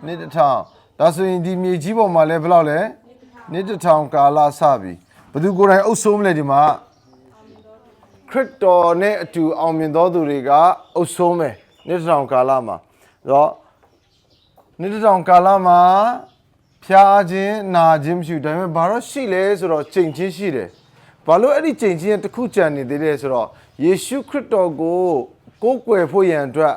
1000ဒါဆိုရင်ဒီမြေကြီးပေါ်မှာလည်းဘယ်လောက်လဲ1000ကာလစပြီဘသူကိုယ်တိုင်အုပ်ဆိုးမလဲဒီမှာခရစ်တော်နဲ့အတူအောင်မြင်သောသူတွေကအုပ်ဆိုးမယ်1000ကာလမှာတော့1000ကာလမှာဖျားခြင်းနာခြင်းမရှိဘူးဒါပေမဲ့ဘာလို့ရှိလဲဆိုတော့ချိန်ချင်းရှိတယ်ဘာလို့အဲ့ဒီချိန်ချင်းတစ်ခုကြံနေသေးတယ်ဆိုတော့ယေရှုခရစ်တော်ကိုကိုးကွယ်ဖို့ရန်အတွက်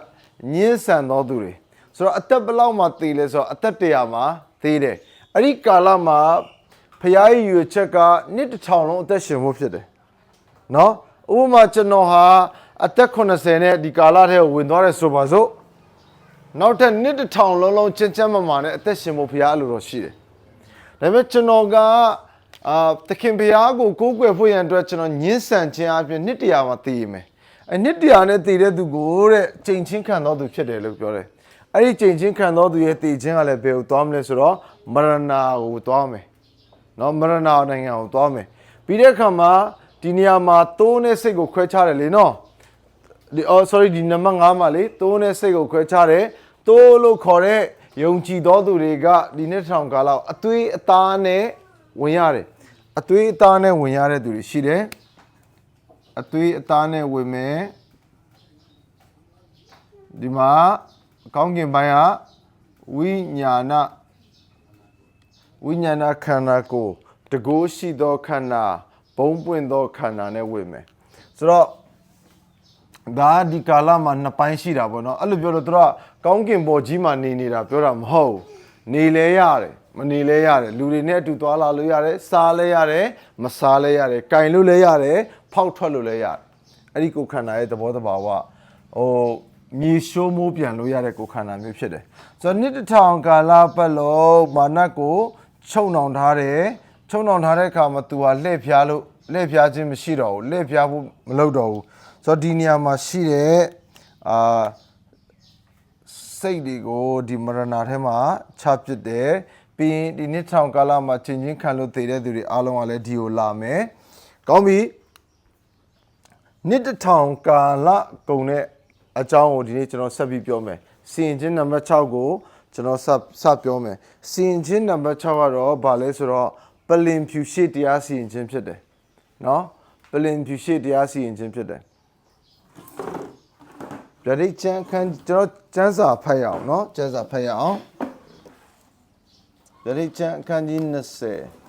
ညှင်းဆန်တော်သူတွေဆိုတော့အသက်ဘယ်လောက်မှသေလဲဆိုတော့အသက်100မှာသေတယ်အဲ့ဒီကာလမှာဖျားရည်ရွယ်ချက်က1000လုံးအသက်ရှင်ဖို့ဖြစ်တယ်နော်ဥပမာကျွန်တော်ဟာအသက်80နဲ့ဒီကာလထဲကိုဝင်သွားတယ်ဆိုပါစို့နောက်ထပ်1000လုံးချမ်းမမာနဲ့အသက်ရှင်ဖို့ဖျားအလိုတော်ရှိတယ်ဒါပေမဲ့ကျွန်တော်ကသခင်ဘုရားကိုကိုးကွယ်ဖို့ရန်အတွက်ကျွန်တော်ညှင်းဆန်ခြင်းအပြင်100မှာတည်ရမယ်100နဲ့တည်တဲ့သူကိုတဲ့ချိန်ချင်းခံတော်သူဖြစ်တယ်လို့ပြောတယ်အဲ့ဒီချိန်ချင်းခံတော်သူရဲ့တည်ခြင်းကလည်းဘယ်ကိုသွားမလဲဆိုတော့မရဏကိုသွားမယ်နော်မရဏနိုင်ငံကိုသွားမယ်ပြီးတဲ့အခါမှာဒီနေရာမှာသိုးနဲ့စိတ်ကိုခွဲခြားတယ်လေနော်sorry ဒီနံပါတ်5မှာလေသိုးနဲ့စိတ်ကိုခွဲခြားတယ်သိုးလို့ခေါ်တဲ့ယုံကြည်တော်သူတွေကဒီ1000ကာလအသွေးအသားနဲ့ဝင်ရတယ်အသွေးအသားနဲ့ဝင်ရတဲ့သူတွေရှိတယ်အသွေးအသားနဲ့ဝင်မယ်ဒီမှာကောင်းကင်ဘိုင်းကဝိညာဏခန္ဓာကိုတကိုးရှိသောခန္ဓာဘုံပွင့်သောခန္ဓာနဲ့ဝင်မယ်ဆိုတော့ဒါဒီကာလမှာနှစ်ပိုင်းရှိတာပေါ့နော်အဲ့လိုပြောလို့သူတို့ကကောင်းကင်ဘော်ကြီးမှာနေတာပြောတာမဟုတ်နေလဲရတယ်မနေလဲရတယ်လူတွေနဲ့အတူသွားလာလို့ရတယ်စားလဲရတယ်မစားလဲရတယ်ကင်လို့လဲရတယ်ဖောက်ထွက်လို့လဲရတယ်အဲ့ဒီကိုခန္ဓာရဲ့သဘောတဘာဝမြေရှိုးမိုးပြန်လို့ရတဲ့ကိုခန္ဓာမျိုးဖြစ်တယ်ဆိုတော့1000ကာလပတ်လုံးမာနကိုချုပ်နှောင်ထားတယ်ချုပ်နှောင်ထားတဲ့အခါမှာ तू ဟာလှည့်ဖျားခြင်းမရှိတော့ဘူးလှည့်ဖျားဖို့မလုပ်တော့ဘူးဆိုတော့ဒီနေရာမှာရှိတဲ့စိတ်တွေကိုဒီမရဏထဲမှာချပစ်တယ်ပြီးရင်ဒီ1000ကာလမှာချင်းချင်းခံလို့တည်တဲ့သူတွေအားလုံးကလည်းဒီကိုလာမယ်ကောင်းပြီ1000ကာလကုန်တဲ့အကြောင်းကိုဒီနေ့ကျွန်တော်ဆက်ပြီးပြောမယ်စီရင်ချင်းနံပါတ်6ကိုကျွန်တော်စပြောမယ်စီရင်ချင်းနံပါတ်6ကတော့ဘာလဲဆိုတော့ပလင်ဖြူရှေ့တရားစီရင်ခြင်းဖြစ်တယ်နော်ပလင်ဖြူရှေ့တရားစီရင်ခြင်းဖြစ်တယ်ဗျာဒိတ်ချမ်းခန်းကျွန်တော်ကျမ်းစာဖတ်ရအောင်နော်ကျမ်းစာဖတ်ရအောင်ဗျာဒိတ်ချမ်းခန်းကြီး2017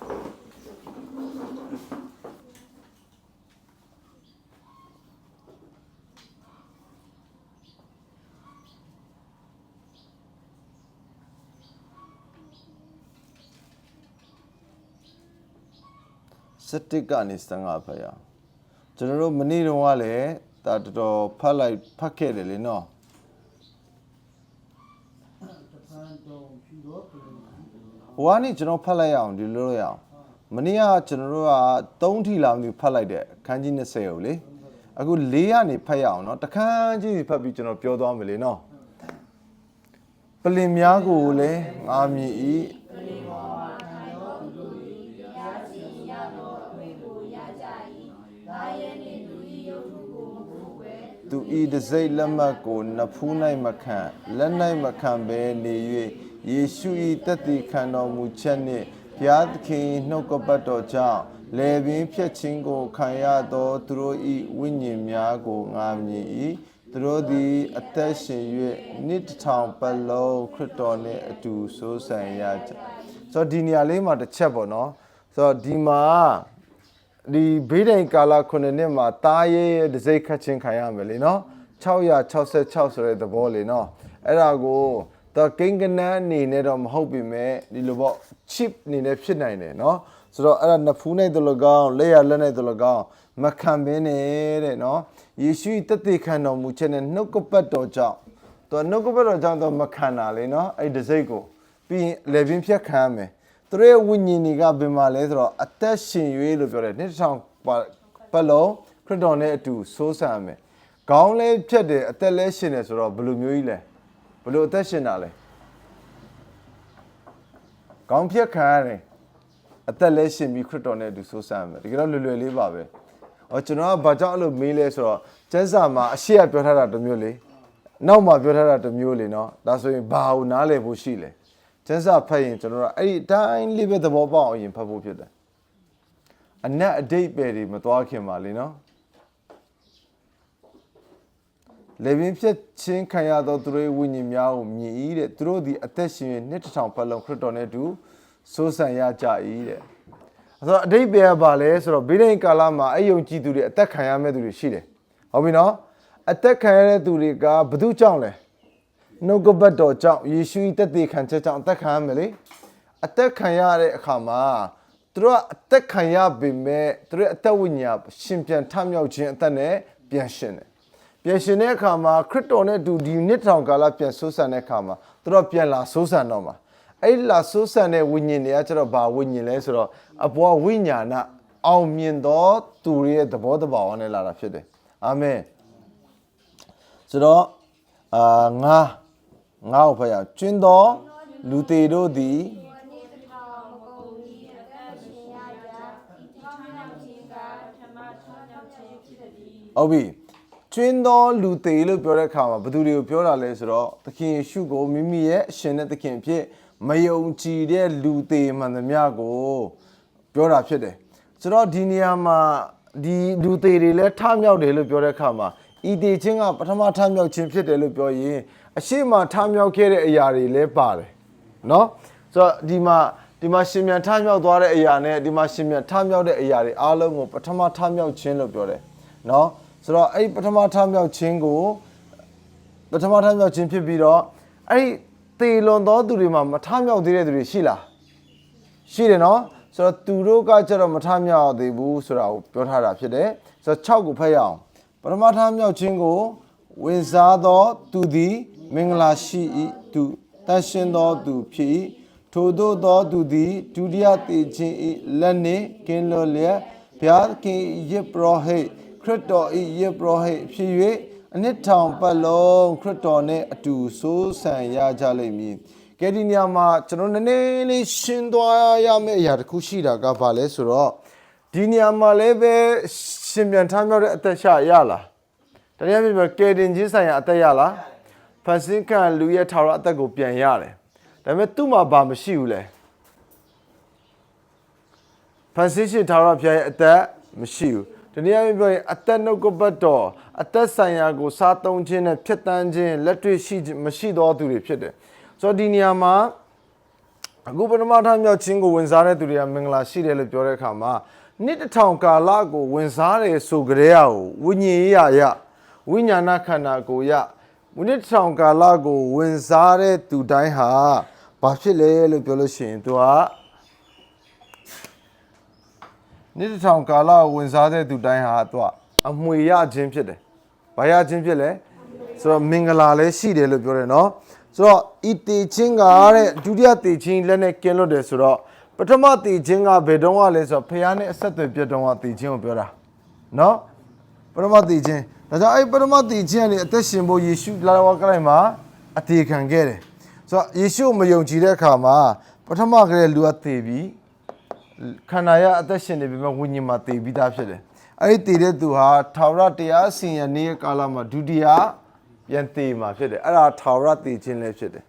ကနေ15ဖတ်ရအောင်ကျွန်တော်တို့မနေ့တုန်းကလည်းဒါတော်တော်ဖတ်ခဲ့တယ်လေနော်ဟိုကနေကျွန်တော်ဖတ်လိုက်ရအောင်ဒီလိုရအောင်မနေ့ကကျွန်တော်တို့က3ထီလာမျိုးဖတ်လိုက်တဲ့ခန်းကြီး20ကိုလေ အခု၄ကနေဖတ်ရအောင်เนาะတခန်းကြီးဖတ်ပြီးကျွန်တော်ပြောသွားမယ်လေเนาะပလင်များကိုလည်းငါမြည်၏သူဤတစိတ်လက်မှတ်ကိုနဖူး၌မခံလက်၌မခံဘဲနေ၍ယေရှု၏တသက်ခံတော်မူချက်နှင့်ဘုရားသခင်နှုတ်ကပတ်တော်ကြောင့်လေပင်ဖြတ်ခြင်းကိုခံရသောသူတို့၏ဝိညာဉ်များကိုငါမြင်၏သူတို့သည်အသက်ရှင်၍နှစ်ထောင်ပတ်လုံးခရစ်တော်နှင့်အတူဆိုးဆန်ရကြဆိုတော့ဒီနေရာလေးမှာတစ်ချက်ပေါ့နော်ဆိုတော့ဒီမှာဒီဘေးဒိန်ကာလ9နှစ်မှာတားရဲတစိတ်ခတ်ချင်းခံရမယ်လေနော်666ဆိုတဲ့သဘောလေနော်အဲ့ဒါကိုတော့ကိန်းကနန်းအနေနဲ့တော့မဟုတ်ပြီမဲ့ဒီလိုပေါ့ chip အနေနဲ့ဖြစ်နိုင်တယ်နော်ဆိုတော့အဲ့ဒါနဖူးနဲ့တလကောင်းလက်ရလက်နဲ့တလကောင်းမခံဘင်းနေတဲ့နော်ယေရှုတသက်ခံတော်မူခြင်းနဲ့နှုတ်ကပတ်တော်ကြောင့်သူနှုတ်ကပတ်တော်ကြောင့်တော့မခံတာလေနော်အဲ့ဒီစိတ်ကိုပြီးရင်လေပင်ဖြတ်ခံရမယ်သူရဲ့ဝိညာဉ်တွေကဘယ်မှာလဲဆိုတော့အသက်ရှင်၍လို့ပြောတယ်နှစ်ထောင်ပတ်လုံးခရစ်တော်နဲ့အတူဆိုးဆန်မယ်ခေါင်းလဲဖြတ်တယ်အသက်လဲရှင်တယ်ဆိုတော့ဘယ်လိုမျိုးကြီးလဲဘယ်လိုအသက်ရှင်တာလဲခေါင်းဖြတ်ခံရတယ်အသက်လဲရှင်ပြီးခရစ်တော်နဲ့အတူဆိုးဆန်မယ်တကယ်တော့လွယ်လွယ်လေးပါပဲကျွန်တော်ကဘာကြောင့်အဲ့လိုမေးလဲဆိုတော့ကျမ်းစာမှာအရှိရပြောထားတာတစ်မျိုးလေနောက်မှာပြောထားတာတစ်မျိုးလေနော်ဒါဆိုရင်ဘာကိုနားလည်ဖို့ရှိလဲကျမ်းစာဖတ်ရင်ကျွန်တော်တို့အဲ့ဒီတိုင်းလေးပဲသဘောပေါက်အောင်ရင်ဖတ်ဖို့ဖြစ်တယ်အနက်အတိတ်ပဲတွေမသွားခင်ပါလေနော်လေပင်ဖြတ်ချင်းခံရသောသူတို့ဝိညာဉ်များကိုမြည်၏တဲ့သူတို့ဒီအသက်ရှင်နှစ်ထောင်ပတ်လုံးခရစ်တော်နဲ့အတူဆိုးဆန်ရကြ၏တဲ့ဆိုတော့အတိတ်ပဲကဘာလဲဆိုတော့ဘေးဒိန်ကာလမှာအယုံကြည်သူတွေအသက်ခံရမဲ့သူတွေရှိတယ်ဟုတ်ပြီနော်အသက်ခံရတဲ့သူတွေကဘယ်သူကြောင့်လဲနှုတ်ကပတ်တော်ကြောင့်ယေရှု၏တသက်ခံချက်ကြောင့်အသက်ခံရမယ်လေအသက်ခံရတဲ့အခါမှာသူတို့ကအသက်ခံရပေမဲ့သူတို့အသက်ဝိညာဉ်ရှင်ပြန်ထမြောက်ခြင်းအသက်နဲ့ပြန်ရှင်တယ်ပြန်ရှင်တဲ့အခါမှာခရစ်တော်နဲ့အတူဒီနှစ်ထောင်ကာလပြန်ဆိုးဆန်တဲ့အခါမှာသူတို့ပြန်လာဆိုးဆန်တော့မှာအဲ့လာဆိုးဆန်တဲ့ဝိညာဉ်တွေကကျတော့ဘာဝိညာဉ်လဲဆိုတော့အဘောဝိညာဏအောင်မြင်သောသူရဲ့သဘောတဘာဝနဲ့လာတာဖြစ်တယ်အာမင်ဆိုတော့ငါ့ကိုဖတ်ရကျွင်းသောလူသေးတို့သည်ဟုတ်ပြီကျွင်းသောလူသေးလို့ပြောတဲ့အခါမှာဘယ်သူတွေကိုပြောတာလဲဆိုတော့သခင်ယေရှုကိုမိမိရဲ့အရှင်နဲ့သခင်ဖြစ်မယုံကြည်တဲ့လူသေးမှန်သမျှကိုပြောတာဖြစ်တယ်ဆိုတော့ဒီနေရာမှာဒီလူသေးတွေလည်းထမြောက်တယ်လို့ပြောတဲ့အခါမှာဤတည်ခြင်းကပထမထမြောက်ခြင်းဖြစ်တယ်လို့ပြောရင်အရှိမထမြောက်ခဲ့တဲ့အရာတွေလည်းပါတယ်နော်ဆိုတော့ဒီမှာရှင်မြန်ထမြောက်သွားတဲ့အရာနဲ့ဒီမှာရှင်မြန်ထမြောက်တဲ့အရာတွေအားလုံးကိုပထမထမြောက်ခြင်းလို့ပြောတယ်နော်ဆိုတော့အဲ့ပထမထမြောက်ခြင်းကိုပထမထမြောက်ခြင်းဖြစ်ပြီးတော့အဲ့သေလွန်သောသူတွေမှာမထမြောက်သေးတဲ့သူတွေရှိလားရှိတယ်နော်ဆိုတော့သူတို့ကကျတော့မထမြောက်သေးဘူးဆိုတာကိုပြောထားတာဖြစ်တယ်ဆိုတော့6ကိုဖတ်ရအောင်ပထမထမြောက်ခြင်းကိုဝင်စားသောသူသည်မင်္ဂလာရှိ၏သူတန်ရှင်းသောသူဖြစ်၏ထိုသို့သောသူသည်ဒုတိယသေခြင်း၏လက်နှင့်ကင်းလွတ်လျက်ဘုရားခင်ယစ်ပရောဟိတ်ခရစ်တော်၏ယစ်ပရောဟိတ်ဖြစ်၍အနှစ်ထောင်ပတ်လုံးခရစ်တော်နှင့်အတူဆိုးဆန်ရကြလိမ့်မည်ကဲဒီနေရာမှာကျွန်တော်နည်းနည်းလေးရှင်းသွားရမယ့်အရာတစ်ခုရှိတာကဘာလဲဆိုတော့ဒီနေရာမှာလည်းပဲရှင်ပြန်ထမြောက်တဲ့အသက်ရှရလားတရားပြပြကယ်တင်ခြင်းဆိုင်ရာအသက်ရလားဖန်ဆင်းခံလူရဲ့ထာဝရအသက်ကိုပြန်ရတယ်ဒါပေမဲ့သူ့မှာဘာမရှိဘူးလဲဖန်ဆင်းရှင်ထာဝရဘုရားရဲ့အသက်မရှိဘူးဒီနေရာမှာပြောရင်အသက်နှုတ်ကပတ်တော်အသက်ဆိုင်ရာကိုစားသုံးခြင်းနဲ့ဖြတ်တန်းခြင်းလက်တွေ့ရှိမရှိသောသူတွေဖြစ်တယ်ဆိုတော့ဒီနေရာမှာအခုပထမထမြောက်ခြင်းကိုဝင်စားတဲ့သူတွေကမင်္ဂလာရှိတယ်လို့ပြောတဲ့အခါမှာနှစ်တစ်ထောင်ကာလကိုဝင်စားတယ်ဆိုကြတဲ့ဟာကိုဝိညာဉ်ရေးရဝိညာဏခန္ဓာကိုယ်ရနှစ်တစ်ထောင်ကာလကိုဝင်စားတဲ့သူတိုင်းဟာဘာဖြစ်လဲလို့ပြောလို့ရှိရင်သူကနှစ်တစ်ထောင်ကာလဝင်စားတဲ့သူတိုင်းဟာသူကအမွေရခြင်းဖြစ်တယ်။ဘာရခြင်းဖြစ်လဲဆိုတော့မင်္ဂလာလည်းရှိတယ်လို့ပြောတယ်နော်။ဆိုတော့ဤတည်ခြင်းကတဲ့ဒုတိယတည်ခြင်းလက်နဲ့ကင်းလွတ်တယ်ဆိုတော့ပထမတည်ခြင်းကဘယ်တော့မှလဲဆိုတော့ဖခင်နဲ့အဆက်အသွယ်ပြတ်တော့တည်ခြင်းကိုပြောတာနော် ပရမတ်တည်ခြင်းဒါကြောင့်အဲ့ပရမတ်တည်ခြင်းကနေအသက်ရှင်ဖို့ယေရှုလာဝကလိုက်မှာအသေးခံခဲ့တယ်ဆိုတော့ယေရှုမယုံကြည်တဲ့အခါမှာပထမကလေးလူအသေးပြီးခန္ဓာရအသက်ရှင်နေပြီမဲ့ဝိညာဉ်မှာတည်ပြီးသားဖြစ်တယ်အဲ့ဒီတည်တဲ့သူဟာထာဝရတရားစင်ရနေ့ကာလမှာဒုတိယပြန်တည်မှာဖြစ်တယ်အဲ့ဒါထာဝရတည်ခြင်းလည်းဖြစ်တယ်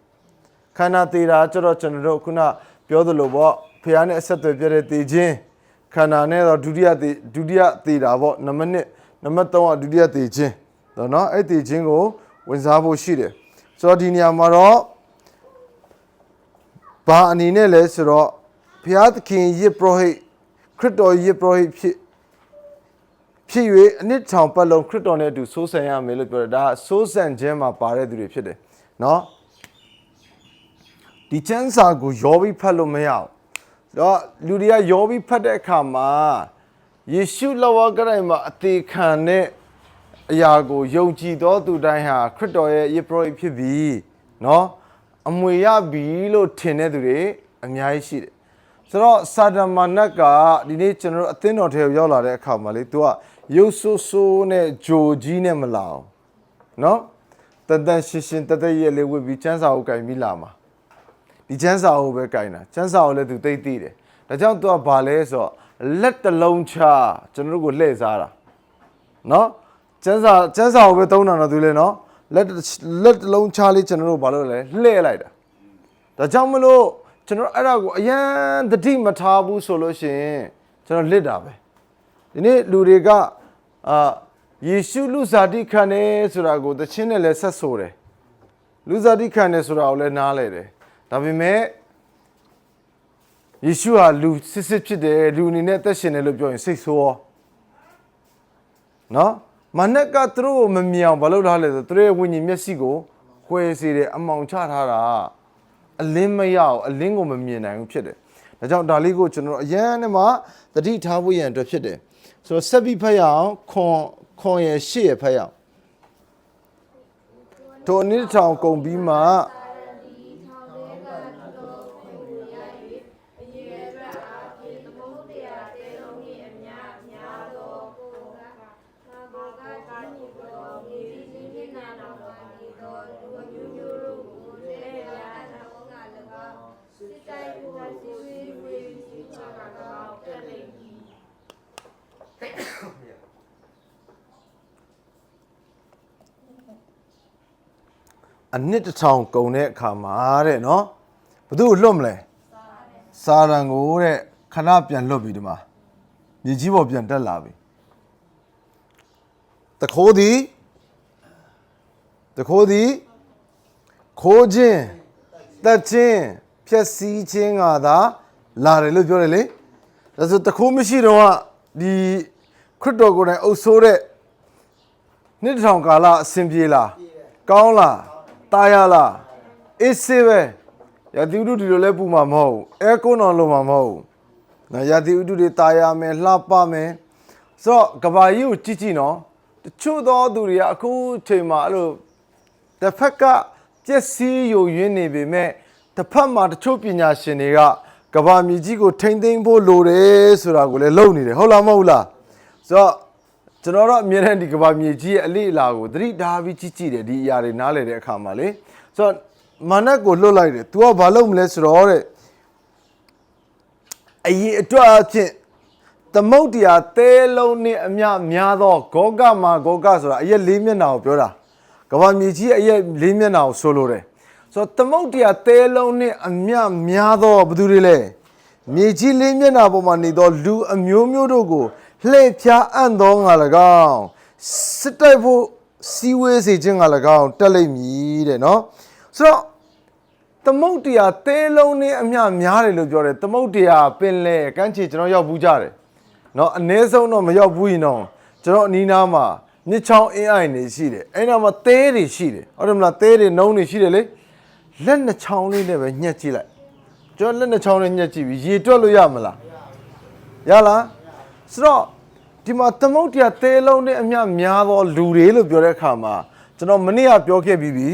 ခန္ဓာတည်တာကျတော့ကျွန်တော်တို့ခုနပြောသလိုပေါ့ဖခင်နဲ့အဆက်အသွယ်ပြတဲ့တည်ခြင်းခန္ဓာနဲ့တော့ဒုတိယတည်တာပေါ့နံပါတ်1နံပါတ်3ကဒုတိယတည်ခြင်းเนาะအဲ့တည်ခြင်းကိုဝင်စားဖို့ရှိတယ်ဆိုတော့ဒီနေရာမှာတော့ဘာအနေနဲ့လဲဆိုတော့ဘုရားသခင်ယစ်ပရောဟိတ်ခရစ်တော်ယစ်ပရောဟိတ်ဖြစ်၍အနှစ်ထောင်ပတ်လုံးခရစ်တော်နဲ့အတူစိုးစံရမယ်လို့ပြောတယ်ဒါစိုးစံခြင်းမှာပါတဲ့သူတွေဖြစ်တယ်เนาะဒီချမ်းစာကိုယောပြီးဖတ်လို့မရအောင်တော့လူတွေကယောပြီးဖတ်တဲ့အခါမှာယေရှုလက်ဝါးကတိုင်မှာအသေးခံတဲ့အရာကိုယုံကြည်သောသူတိုင်းဟာခရစ်တော်ရဲ့ယစ်ပရောဟိတ်ဖြစ်ပြီးเนาะအမွေရပြီလို့ထင်တဲ့သူတွေအများကြီးရှိတယ်ဆိုတော့စာဒမာနတ်ကဒီနေ့ကျွန်တော်တို့အသင်းတော်ထဲကိုရောက်လာတဲ့အခါမှာလေ तू ကရုပ်ဆိုးဆိုးနဲ့ဂျိုကြီးနဲ့မလာအောင်เนาะတန်ရှင်းရှင်းတရဲ့လေးဝတ်ပြီးကျမ်းစာကိုကင်ပြီးလာမှာဒီကျမ်းစာကိုပဲကင်တာကျမ်းစာကိုလည်း तू သိတယ်ဒါကြောင့် तू ကဘာလဲဆိုတော့လက်တလုံးချကျွန်တော်တို့ကိုလှည့်စားတာเนาะကျမ်းစာကိုပဲသုံးတာတော့ तू လေเนาะလက်တလုံးချလေးကျွန်တော်တို့ဘာလို့လဲလှည့်လိုက်တာဒါကြောင့်မလို့ကျွန်တော်အဲ့ဒါကိုအရန်တတိမထားဘူးဆိုလို့ရှိရင်ကျွန်တော်လစ်တာပဲဒီနေ့လူတွေကယေရှုလူစားတိခံတယ်ဆိုတာကိုသချင်းနဲ့လည်းဆက်ဆိုတယ်လူစားတိခံတယ်ဆိုတာကိုလည်းနားလဲတယ်ဒါပေမဲ့ယေရှုဟာလူစစ်ဖြစ်တယ်လူအနေနဲ့သက်ရှင်တယ်လို့ပြောရင်စိတ်ဆိုးရောနော်မနက်ကသူတို့မမြင်အောင်ဘာလုပ်ထားလဲဆိုသူတို့ရဲ့ဝိညာဉ်မျက်စိကိုခွဲစေတယ်အမောင်ချထားတာအလင်းမရအောင်အလင်းကိုမမြင်နိုင်ဘူးဖြစ်တယ်ဒါကြောင့်ဒါလေးကိုကျွန်တော်အရန်နဲ့မှတတိထားဖို့ရန်အတွက်ဖြစ်တယ်ဆိုတော့ဆက်ပြီးဖတ်ရအောင်ခွန်ရဲ့ရှေ့ရဖတ်ရအောင်ထိုအနည်းထောင်ကုန်ပြီးမှအနှစ်တစ်ထောင်ကုန်တဲ့အခါမှာတဲ့နော်ဘသူ့ကိုလွတ်မလဲစာရန်ကိုတဲ့ခဏပြန်လွတ်ပြီဒီမှာမြေကြီးပေါ်ပြန်တက်လာပြီတခိုးသည်ခိုးခြင်းတက်ခြင်းဖြက်စီးခြင်းကသာလာတယ်လို့ပြောတယ်လေဒါဆိုတခိုးမရှိတော့ကဒီခရစ်တော်ကိုယ်တိုင်အုပ်ဆိုးတဲ့နှစ်တစ်ထောင်ကာလအဆင်ပြေလားကောင်းလားတာယာလားအေးစေးပဲရာသီဥတုဒီလိုလဲပူမှာမဟုတ်အဲကုန်းတော်လုံးမှာမဟုတ်နော်ရာသီဥတုတွေတာယာမယ်လှပမယ်ဆိုတော့ကဘာကြီးကိုကြည့်နော်တချို့သောသူတွေကအခုချိန်မှာအဲ့လိုတစ်ဖက်ကပျက်စီးယိုယွင်းနေပေမဲ့တစ်ဖက်မှာတချို့ပညာရှင်တွေကကဘာမြေကြီးကိုထိမ့်သိမ်းဖို့လိုတယ်ဆိုတာကိုလည်းလုပ်နေတယ်ဟုတ်လားမဟုတ်လားဆိုတော့ကျွန်တော်တို့အမြဲတမ်းဒီကဘာမြေကြီးရဲ့အလေးအလာကိုသတိထားပြီးကြည့်တယ်ဒီအရာတွေနားလည်တဲ့အခါမှာလေဆိုတော့မာနက်ကိုလွတ်လိုက်တယ် तू ကဘာလုပ်မလဲဆိုတော့တဲ့အရေးအတွက်အဖြစ်သမုတ်တရားတဲလုံးနဲ့အမြများသောဂောဂမှာဂောဂဆိုတာအရက်၄မျက်နှာကိုပြောတာကဘာမြေကြီးရဲ့အရက်၄မျက်နှာကိုဆိုလိုတယ်ဆိုတော့သမုတ်တရားတဲလုံးနဲ့အမြများသောဘယ်သူတွေလဲမြေကြီး၄မျက်နှာပေါ်မှာနေသောလူအမျိုးမျိုးတို့ကိုလှည့်ဖြားအံ့သောငါ၎င်းစစ်တိုက်ဖို့စီဝေးစေခြင်းငါ၎င်းတက်လိမ့်မည်တဲ့နော်ဆိုတော့သမုတ်တရားတဲလုံးနဲ့အမြများတယ်လို့ပြောတယ်သမုတ်တရားပင်လေကမ်းခြေကျွန်တော်ရောက်ဘူးကြတယ်နော်အနည်းဆုံးတော့မရောက်ဘူးရင်တော့ကျွန်တော်အနီးနားမှာမြစ်ချောင်းအင်းအိုင်နေရှိတယ်အဲ့နာမှာသဲတွေရှိတယ်ဟုတ်တယ်မလားသဲတွေနှုံးတွေရှိတယ်လေလက်နှစ်ချောင်းလေးနဲ့ပဲညှက်ကြည့်လိုက်ကျွန်တော်လက်နှစ်ချောင်းနဲ့ညှက်ကြည့်ပြီးရေတွက်လို့ရမလားရလားဆိုတော့ဒီမှာသမုတ်တရားတဲလုံးနဲ့အမြများသောလူတွေလို့ပြောတဲ့အခါမှာကျွန်တော်မနေ့ကပြောခဲ့ပြီးပြီ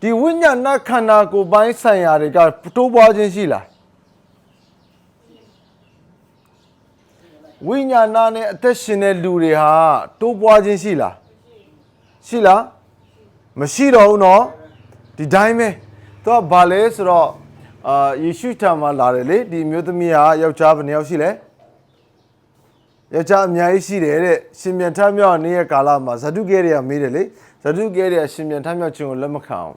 ဒီဝိညာဏခန္ဓာကိုယ်ပိုင်းဆိုင်ရာတွေကတိုးပွားခြင်းရှိလား ဝိညာဏနဲ့အသက်ရှင်တဲ့လူတွေဟာတိုးပွားခြင်းရှိလားရှိလားမရှိတော့ဘူးနော်ဒီတိုင်းပဲသူကဘာလဲဆိုတော့ယေရှုထံမှာလာတယ်လေဒီမျိုးသမီးဟာယောက်ျားဘယ်နှယောက်ရှိလဲယောက်ျားအများကြီးရှိတယ်တဲ့ရှင်ပြန်ထမြောက်နေ့ရဲ့ကာလမှာဇဒုကဲတွေကမေးတယ်လေဇဒုကဲတွေကရှင်ပြန်ထမြောက်ခြင်းကိုလက်မခံအောင်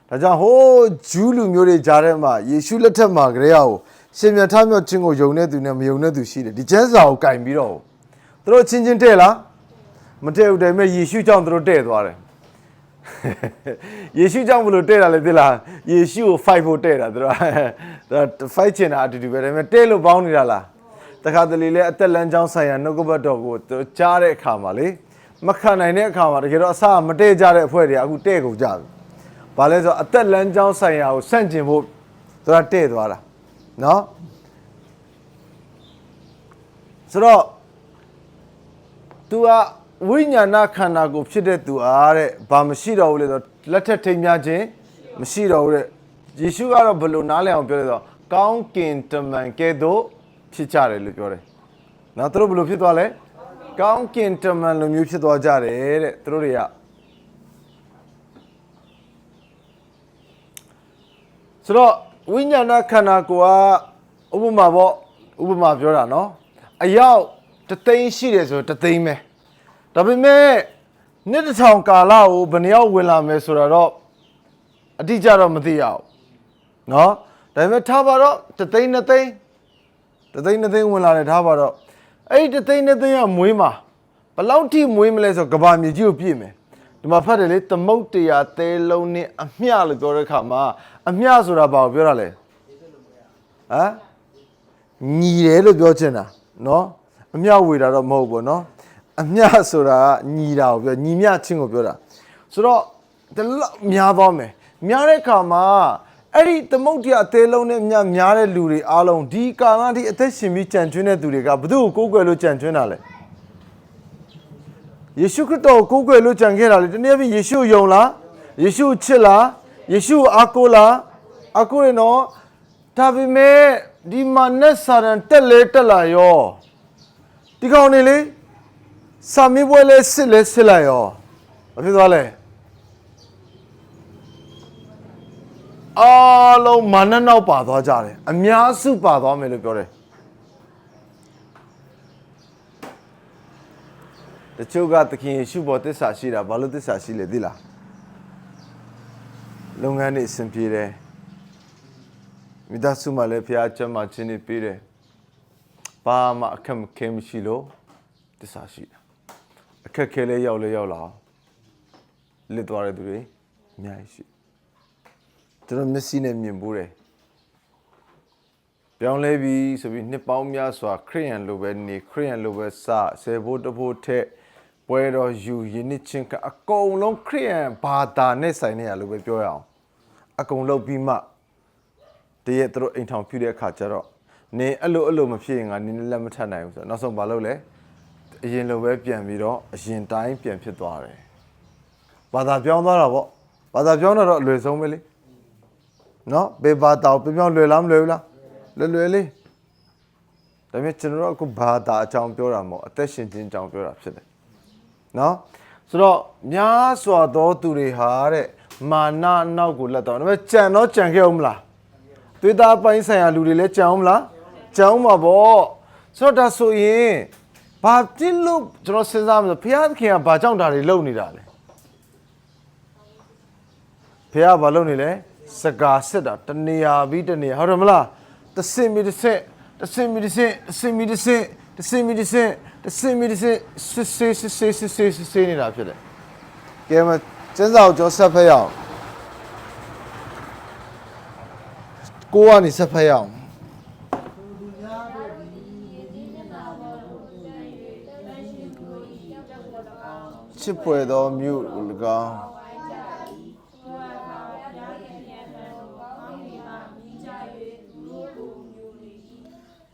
ဒါကြောင့်ဟိုးဂျူးလူမျိုးတွေကြားထဲမှာယေရှုလက်ထက်မှာကြတဲ့အောင်ရှင်ပြန်ထမြောက်ခြင်းကိုယုံတဲ့သူနဲ့မယုံတဲ့သူရှိတယ်ဒီကျမ်းစာကိုကင်ပြီးတော့သူတို့ချင်းချင်းတဲ့လားမတဲ့ဘူးတယ်မဲ့ယေရှုကြောင့်သူတို့တဲ့သွားတယ်ယေရှုကြောင့်ဘလို့တဲ့တာလဲသိလားယေရှုကို fight ဖို့တဲ့တာသူတို့ fight ချင်တာအတူတူပဲဒါပေမဲ့တဲ့လို့ပေါင်းနေတာလားတခါတလေလဲအသက်လမ်းကြောင်းဆိုင်ရာနှုတ်ကပတ်တော်ကိုသူကြားတဲ့အခါမှာလေမခံနိုင်တဲ့အခါမှာတကယ်တော့အစမတဲ့ကြတဲ့အဖွဲ့တွေအခုတဲ့ကုန်ကြပြီဘာလဲဆိုတော့အသက်လမ်းကြောင်းဆိုင်ရာကိုဆန့်ကျင်ဖို့သူကတဲ့သွားတာနော်ဆိုတော့ तू ကဝိညာဏခန္ဓာကိုဖြစ်တဲ့သူအားတဲ့ဘာမရှိတော့ဘူးလေဆိုလက်ထက်ထိမ်းများခြင်းမရှိတော့ဘူးတဲ့ယေရှုကတော့ဘယ်လိုနားလည်အောင်ပြောလဲဆိုတော့ကောင်းကင်တမန်ကဲ့သို့ဖြစ်ကြတယ်လို့ပြောတယ်နော်သူတို့ဘယ်လိုဖြစ်သွားလဲကောင်းကင်တမန်လိုမျိုးဖြစ်သွားကြတယ်တဲ့သူတို့တွေကဆိုတော့ဝိညာဏခန္ဓာကိုယ်ကဥပမာပေါ့ဥပမာပြောတာနော်အယောက်တသိန်းရှိတယ်ဆိုတသိန်းပဲဒါပေမဲ့နှစ်တစ်ထောင်ကာလကိုဘယ်နှယောက်ဝင်လာမယ်ဆိုတာတော့အတိအကျတော့မသိရဘူးเนาะဒါပေမဲ့ထားပါတော့တသိန်းနှစ်သိန်းဝင်လာတယ်ထားပါတော့အဲ့ဒီတသိန်းနှစ်သိန်းကမွေးမှာဘယ်လောက်ထိမွေးမလဲဆိုကဘာမြေကြီးကိုပြည့်မယ်ဒီမှာဖတ်တယ်လေသမုတ်တရားသဲလုံးနဲ့အမျှလို့ပြောတဲ့အခါမှာအမျှဆိုတာဘာကိုပြောတာလဲဟမ်ညီတယ်လို့ပြောချင်တာเนาะအမျှဝေတာတော့မဟုတ်ဘူးเนาะအမျှဆိုတာညီတာကိုပြောညီမျှချင်းကိုပြောတာဆိုတော့ဒီလောက်များသွားမယ်များတဲ့အခါမှာအဲ့ဒီသမုတ်တရားအသေးလုံးနဲ့များတဲ့လူတွေအားလုံးဒီကာလထိအသက်ရှင်ပြီးကြံ့ကျွင်းတဲ့သူတွေကဘု து ကိုကိုးကွယ်လို့ကြံ့ကျွင်းတာလဲယေရှုခရစ်တော်ကိုကိုးကွယ်လို့ကြံခဲ့တာလေတနည်းအားဖြင့်ယေရှုယုံလားယေရှုချစ်လားယေရှုအားကိုးလားအားကိုးရင်တော့ဒါပေမဲ့ဒီမှာနဲ့စာရန်တက်လာရောဒီကောင်နေလေစာမေးပွဲလဲစစ်လိုက်ရောဘာဖြစ်သွားလဲအားလုံးမာနနောက်ပါသွားကြတယ်အများစုပါသွားမယ်လို့ပြောတယ်တချို့ကသခင်ယေရှုပေါ်သစ္စာရှိတာဘာလို့သစ္စာရှိလဲသိလားလုပ်ငန်းတွေအဆင်ပြေတယ်မိသားစုမှာလည်းဖခင်ကျမ်းမာခြင်းတွေပေးတယ်ဘာမှအခက်မခဲမရှိလို့သစ္စာရှိတာအခက်ခဲလေးရောက်လာလစ်သွားတဲ့သူတွေအများကြီးရှိသူတို့မျက်စိနဲ့မြင်ဖို့တယ်ပြောင်းလဲပြီဆိုပြီးနှစ်ပေါင်းများစွာခရိယန်လိုပဲနေခရိယန်လိုပဲစဆယ်ဖို့တဖို့ထက်ပွဲတော်ယူယဉ်နှစ်ချင်းကအကုန်လုံးခရိယန်ဘာသာနဲ့ဆိုင်နေရလို့ပဲပြောရအောင်အကုန်လုံးပြီးမှတရက်သူတို့အိမ်ထောင်ပြုတဲ့အခါကျတော့နေအဲ့လိုမဖြစ်ရင်ငါနင်းလက်မထပ်နိုင်ဘူးဆိုတော့နောက်ဆုံးမလုပ်လဲအရင်လိုပဲပြန်ပြီးတော့အရင်တိုင်းပြန်ဖြစ်သွားတယ်ဘာသာပြောင်းသွားတာပေါ့ဘာသာပြောင်းတော့အလွယ်ဆုံးပဲလေနော်ဘေဘာတာကိုပြောင်းလွယ်လားမလွယ်ဘူးလားလွယ်လေးဒါပေမဲ့ကျွန်တော်တို့အခုဘာသာအကြောင်းပြောတာမဟုတ်အသက်ရှင်ခြင်းအကြောင်းပြောတာဖြစ်တယ်နော်ဆိုတော့များစွာသောသူတွေဟာတဲ့မာနနောက်ကိုလက်တော့ဒါပေမဲ့ကြံခဲ့အောင်မလားသွေးသားပိုင်းဆိုင်ရာလူတွေလည်းကြံအောင်မလားကြံအောင်ပါဗောဆိုတော့ဒါဆိုရင်ဘာပြစ်လို့ကျွန်တော်စဉ်းစားမှာဆိုဘုရားသခင်ကဘာကြောင့်ဒါတွေလုပ်နေတာလဲဘုရားဘာလုပ်နေလဲစကားစစ်တာတနေရာပြီးတနေရာဟုတ်တယ်မလားတဆင်မီတဆင့်စစ်နေတာဖြစ်တယ်ကဲမကျန်းစာကိုကြောဆက်ဖက်ရအောင်ကိုကနေဆက်ဖက်ရအောင်ချစ်ပွေသောမြို့၎င်း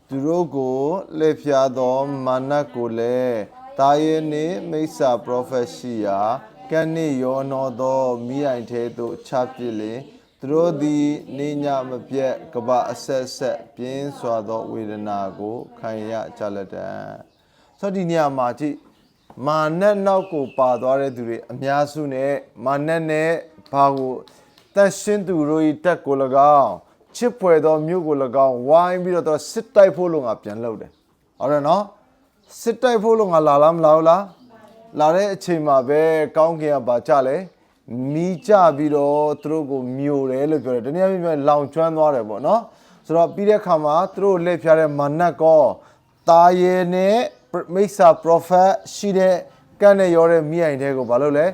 သူတို့ကိုလက်ဖြာသောမာနကိုလည်းတာယေနှင့်မိစ္ဆာပရောဖက်ရှိရာကန်းနှင့်ရောနောသောမိအိုင်ထဲသို့ချပစ်လင် သူတို့သည်နေညမပြတ်ကပအဆက်ဆက်ပြင်းစွာသောဝေဒနာကိုခံရကြလက်တံဆိုဒီနေရာမှာကြည့်မာနက်နောက်ကိုပါသွားတဲ့သူတွေအများစုနဲ့မာနက်နဲ့ဘာကိုတန်ရှင်းသူတို့ဤတက်ကို၎င်းချစ်ဖွယ်သောမြို့ကို၎င်းဝိုင်းပြီးတော့စစ်တိုက်ဖို့လို့ငါပြန်လုပ်တယ်ဟုတ်တယ်နော်စစ်တိုက်ဖို့လို့ငါလာလားမလာဘူးလားလာတဲ့အချိန်မှာပဲကောင်းကင်ကပါကြလဲမီးကြပြီးတော့သူတို့ကိုမြို့တယ်လို့ပြောတယ်တနည်းအားဖြင့်လောင်ကျွမ်းသွားတယ်ပေါ့နော်ဆိုတော့ပြီးတဲ့အခါမှာသူတို့လက်ဖြားတဲ့မာနက်ကောတာရဲနဲ့မိစ္ဆာ prophet ရှိတဲ့ကန့်နဲ့ရောတဲ့မိအိုင်တဲ့ကိုဘာလို့လဲ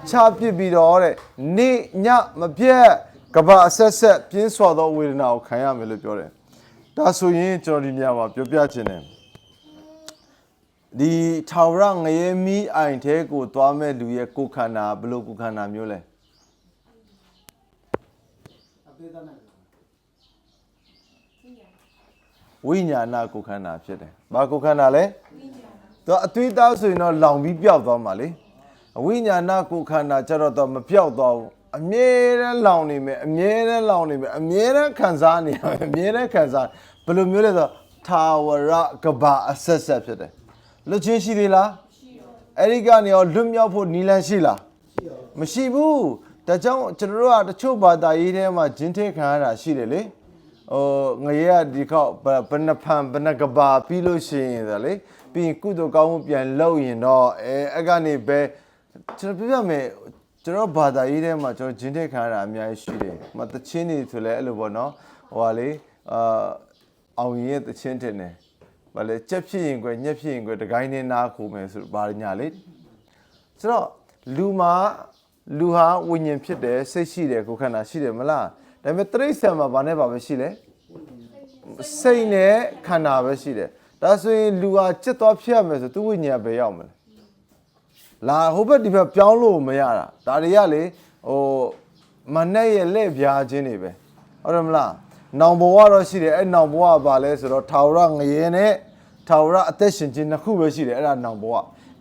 ချပစ်ပြီးတော့တဲ့နေညမပြတ်ကဘာအဆက်ဆက်ပြင်းစွာသောဝေဒနာကိုခံရမယ်လို့ပြောတယ်ဒါဆိုရင်ကျွန်တော်ဒီနေရာမှာပြောပြချင်တယ်ဒီထာဝရငရဲမီးအိုင်တဲ့ကိုသွားမဲ့လူရဲ့ကိုယ်ခန္ဓာဘယ်လိုကိုယ်ခန္ဓာမျိုးလဲဝိညာဏကိုယ်ခန္ဓာဖြစ်တယ်။ဘာကိုယ်ခန္ဓာလဲ။သူအသွေးသားဆိုရင်တော့လောင်ပြီးပျောက်သွားမှာလေ။ဝိညာဏကိုယ်ခန္ဓာကျတော့မပျောက်သွားဘူး။အမြဲတမ်းလောင်နေမယ်။အမြဲတမ်းလောင်နေမယ်။အမြဲတမ်းခံစားနေရမယ်။အမြဲတမ်းခံစားဘယ်လိုမျိုးလဲဆိုတော့ထာဝရကဘာအဆက်ဆက်ဖြစ်တယ်။လွတ်ချင်းရှိသေးလား။ရှိပါဘူး။အဲ့ဒီကနေရောလွတ်မြောက်ဖို့နီလန်ရှိလား။မရှိဘူး။ဒါကြောင့်ကျွန်တော်တို့ကတချို့ဘာသာရေးထဲမှာဂျင်းထဲခံရတာရှိတယ်လေ။ငရဲကဒီခေါက်ဘဏ္ဍဖန်ဘဏ္ဍကဘာပြီးလို့ရှိရင်ဒါလေပြီးရင်ကုသိုလ်ကောင်းမှုပြန်လုပ်ရင်တော့အဲ့ကနေပဲကျွန်တော်ပြပြမယ်ကျွန်တော်ဘာသာရေးထဲမှာကျွန်တော်ဂျင်းတဲ့ခံရတာအများကြီးရှိတယ်။မတချင်းနေဆိုလဲအဲ့လိုပေါ့နော်ဟိုဟာလေအောင်ရင်ရဲ့တချင်းတင်တယ်။ဘာလဲကြက်ဖြစ်ရင်ကွယ်ညက်ဖြစ်ရင်ကွယ်တကိုင်းနဲ့နားခိုမယ်ဆိုဘာညာလေဆိုတော့လူဟာဝိညာဉ်ဖြစ်တယ်စိတ်ရှိတယ်ကိုယ်ခန္ဓာရှိတယ်မလားဒါပေမဲ့တိရစ္ဆာန်မှာဘာနဲ့ပါပဲရှိလဲစိတ်နဲ့ခန္ဓာပဲရှိတယ်ဒါဆိုရင်လူဟာจิตသွားဖြစ်ရမယ်ဆိုသူဝိညာဉ်ပဲရောက်မလဲလာဟိုဘက်ဒီဘက်ပြောင်းလို့မရတာဒါတွေကလေမနဲ့ရဲ့လက်ပြားခြင်းတွေပဲဟုတ်တယ်မလားနောင်ဘဝတော့ရှိတယ်အဲ့နောင်ဘဝကဘာလဲဆိုတော့ထာဝရငရဲနဲ့ထာဝရအသက်ရှင်ခြင်းနှစ်ခုပဲရှိတယ်အဲ့ဒါနောင်ဘဝ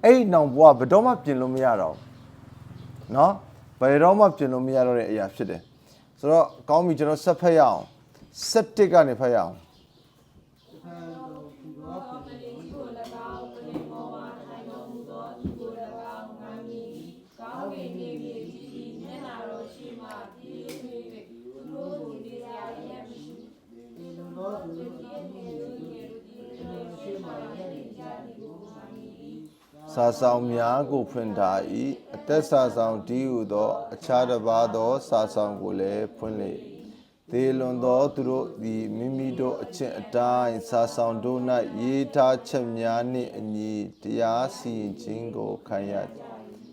အဲ့နောင်ဘဝဘယ်တော့မှပြင်လို့မရတော့ဘူးเนาะဘယ်တော့မှပြင်လို့မရတော့တဲ့အရာဖြစ်တယ်ဆိုတော့ကောင်းပြီကျွန်တော်ဆက်ဖက်ရအောင်7ကနေဖက်ရအောင်စာဆောင်များကိုဖွင့်ထား၏အသက်စာဆောင်တည်ဟူသောအခြားတစ်ပါးသောစာဆောင်ကိုလည်းဖွင့်လေသေလွန်သောသူတို့သည်မိမိတို့အချင်းအတိုင်းစာဆောင်တို့၌ရေးထားချက်များနှင့်အညီတရားစီရင်ခြင်းကိုခံရ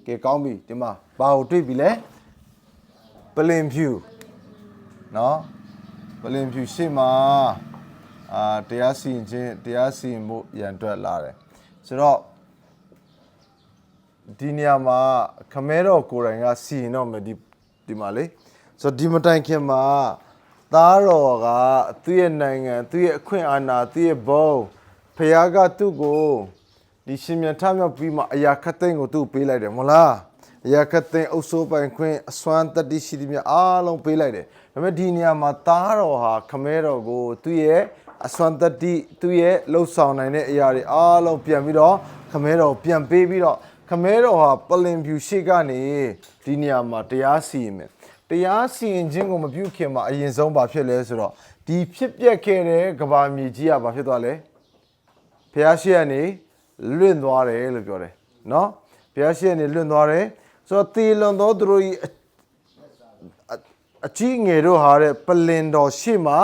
ကဲကောင်းပြီဒီမှာဘာကိုတွေ့ပြီလဲပလင်ဖြူเนาะပလင်ဖြူရှေ့မှာတရားစီရင်မှုရန်တွက်လာတယ်ဆိုတော့ဒီနေရာမှာခမဲတော်ကိုယ်တိုင်ကစီရင်တော့မယ်ဒီမှာလေဆိုတော့ဒီမတိုင်ခင်မှာသားတော်ကသူ့ရဲ့နိုင်ငံသူ့ရဲ့အခွင့်အာဏာသူ့ရဲ့ဘုံဖခင်ကသူ့ကိုဒီရှင်မြန်ထမြောက်ပြီးမှအရာခတ်သိမ်းကိုသူ့ပေးလိုက်တယ်မဟုတ်လားအရာခတ်သိမ်းအုပ်စိုးပိုင်ခွင့်အစွမ်းတတ္တိရှိသည်များအားလုံးပေးလိုက်တယ်ဒါပေမဲ့ဒီနေရာမှာသားတော်ဟာခမဲတော်ကိုသူ့ရဲ့အစွမ်းတတ္တိသူ့ရဲ့လှုပ်ဆောင်နိုင်တဲ့အရာတွေအားလုံးပြန်ပြီးတော့ခမဲတော်ပြန်ပေးပြီးတော့ခမဲတော်ဟာပလင်ဖြူရှိကနေဒီနေရာမှာတရားစီရင်မယ်တရားစီရင်ခြင်းကိုမပြုခင်မှာအရင်ဆုံးဘာဖြစ်လဲဆိုတော့ဒီဖြစ်ပျက်ခဲ့တဲ့ကဘာမြေကြီးကဘာဖြစ်သွားလဲဘုရားရှိခိုးကနေလွင့်သွားတယ်လို့ပြောတယ်နော်ဘုရားရှိခိုးကနေလွင့်သွားတယ်ဆိုတော့သေလွန်သောသူတို့အကြီးငယ်တို့ဟာတဲ့ပလင်တော်ရှေ့မှာ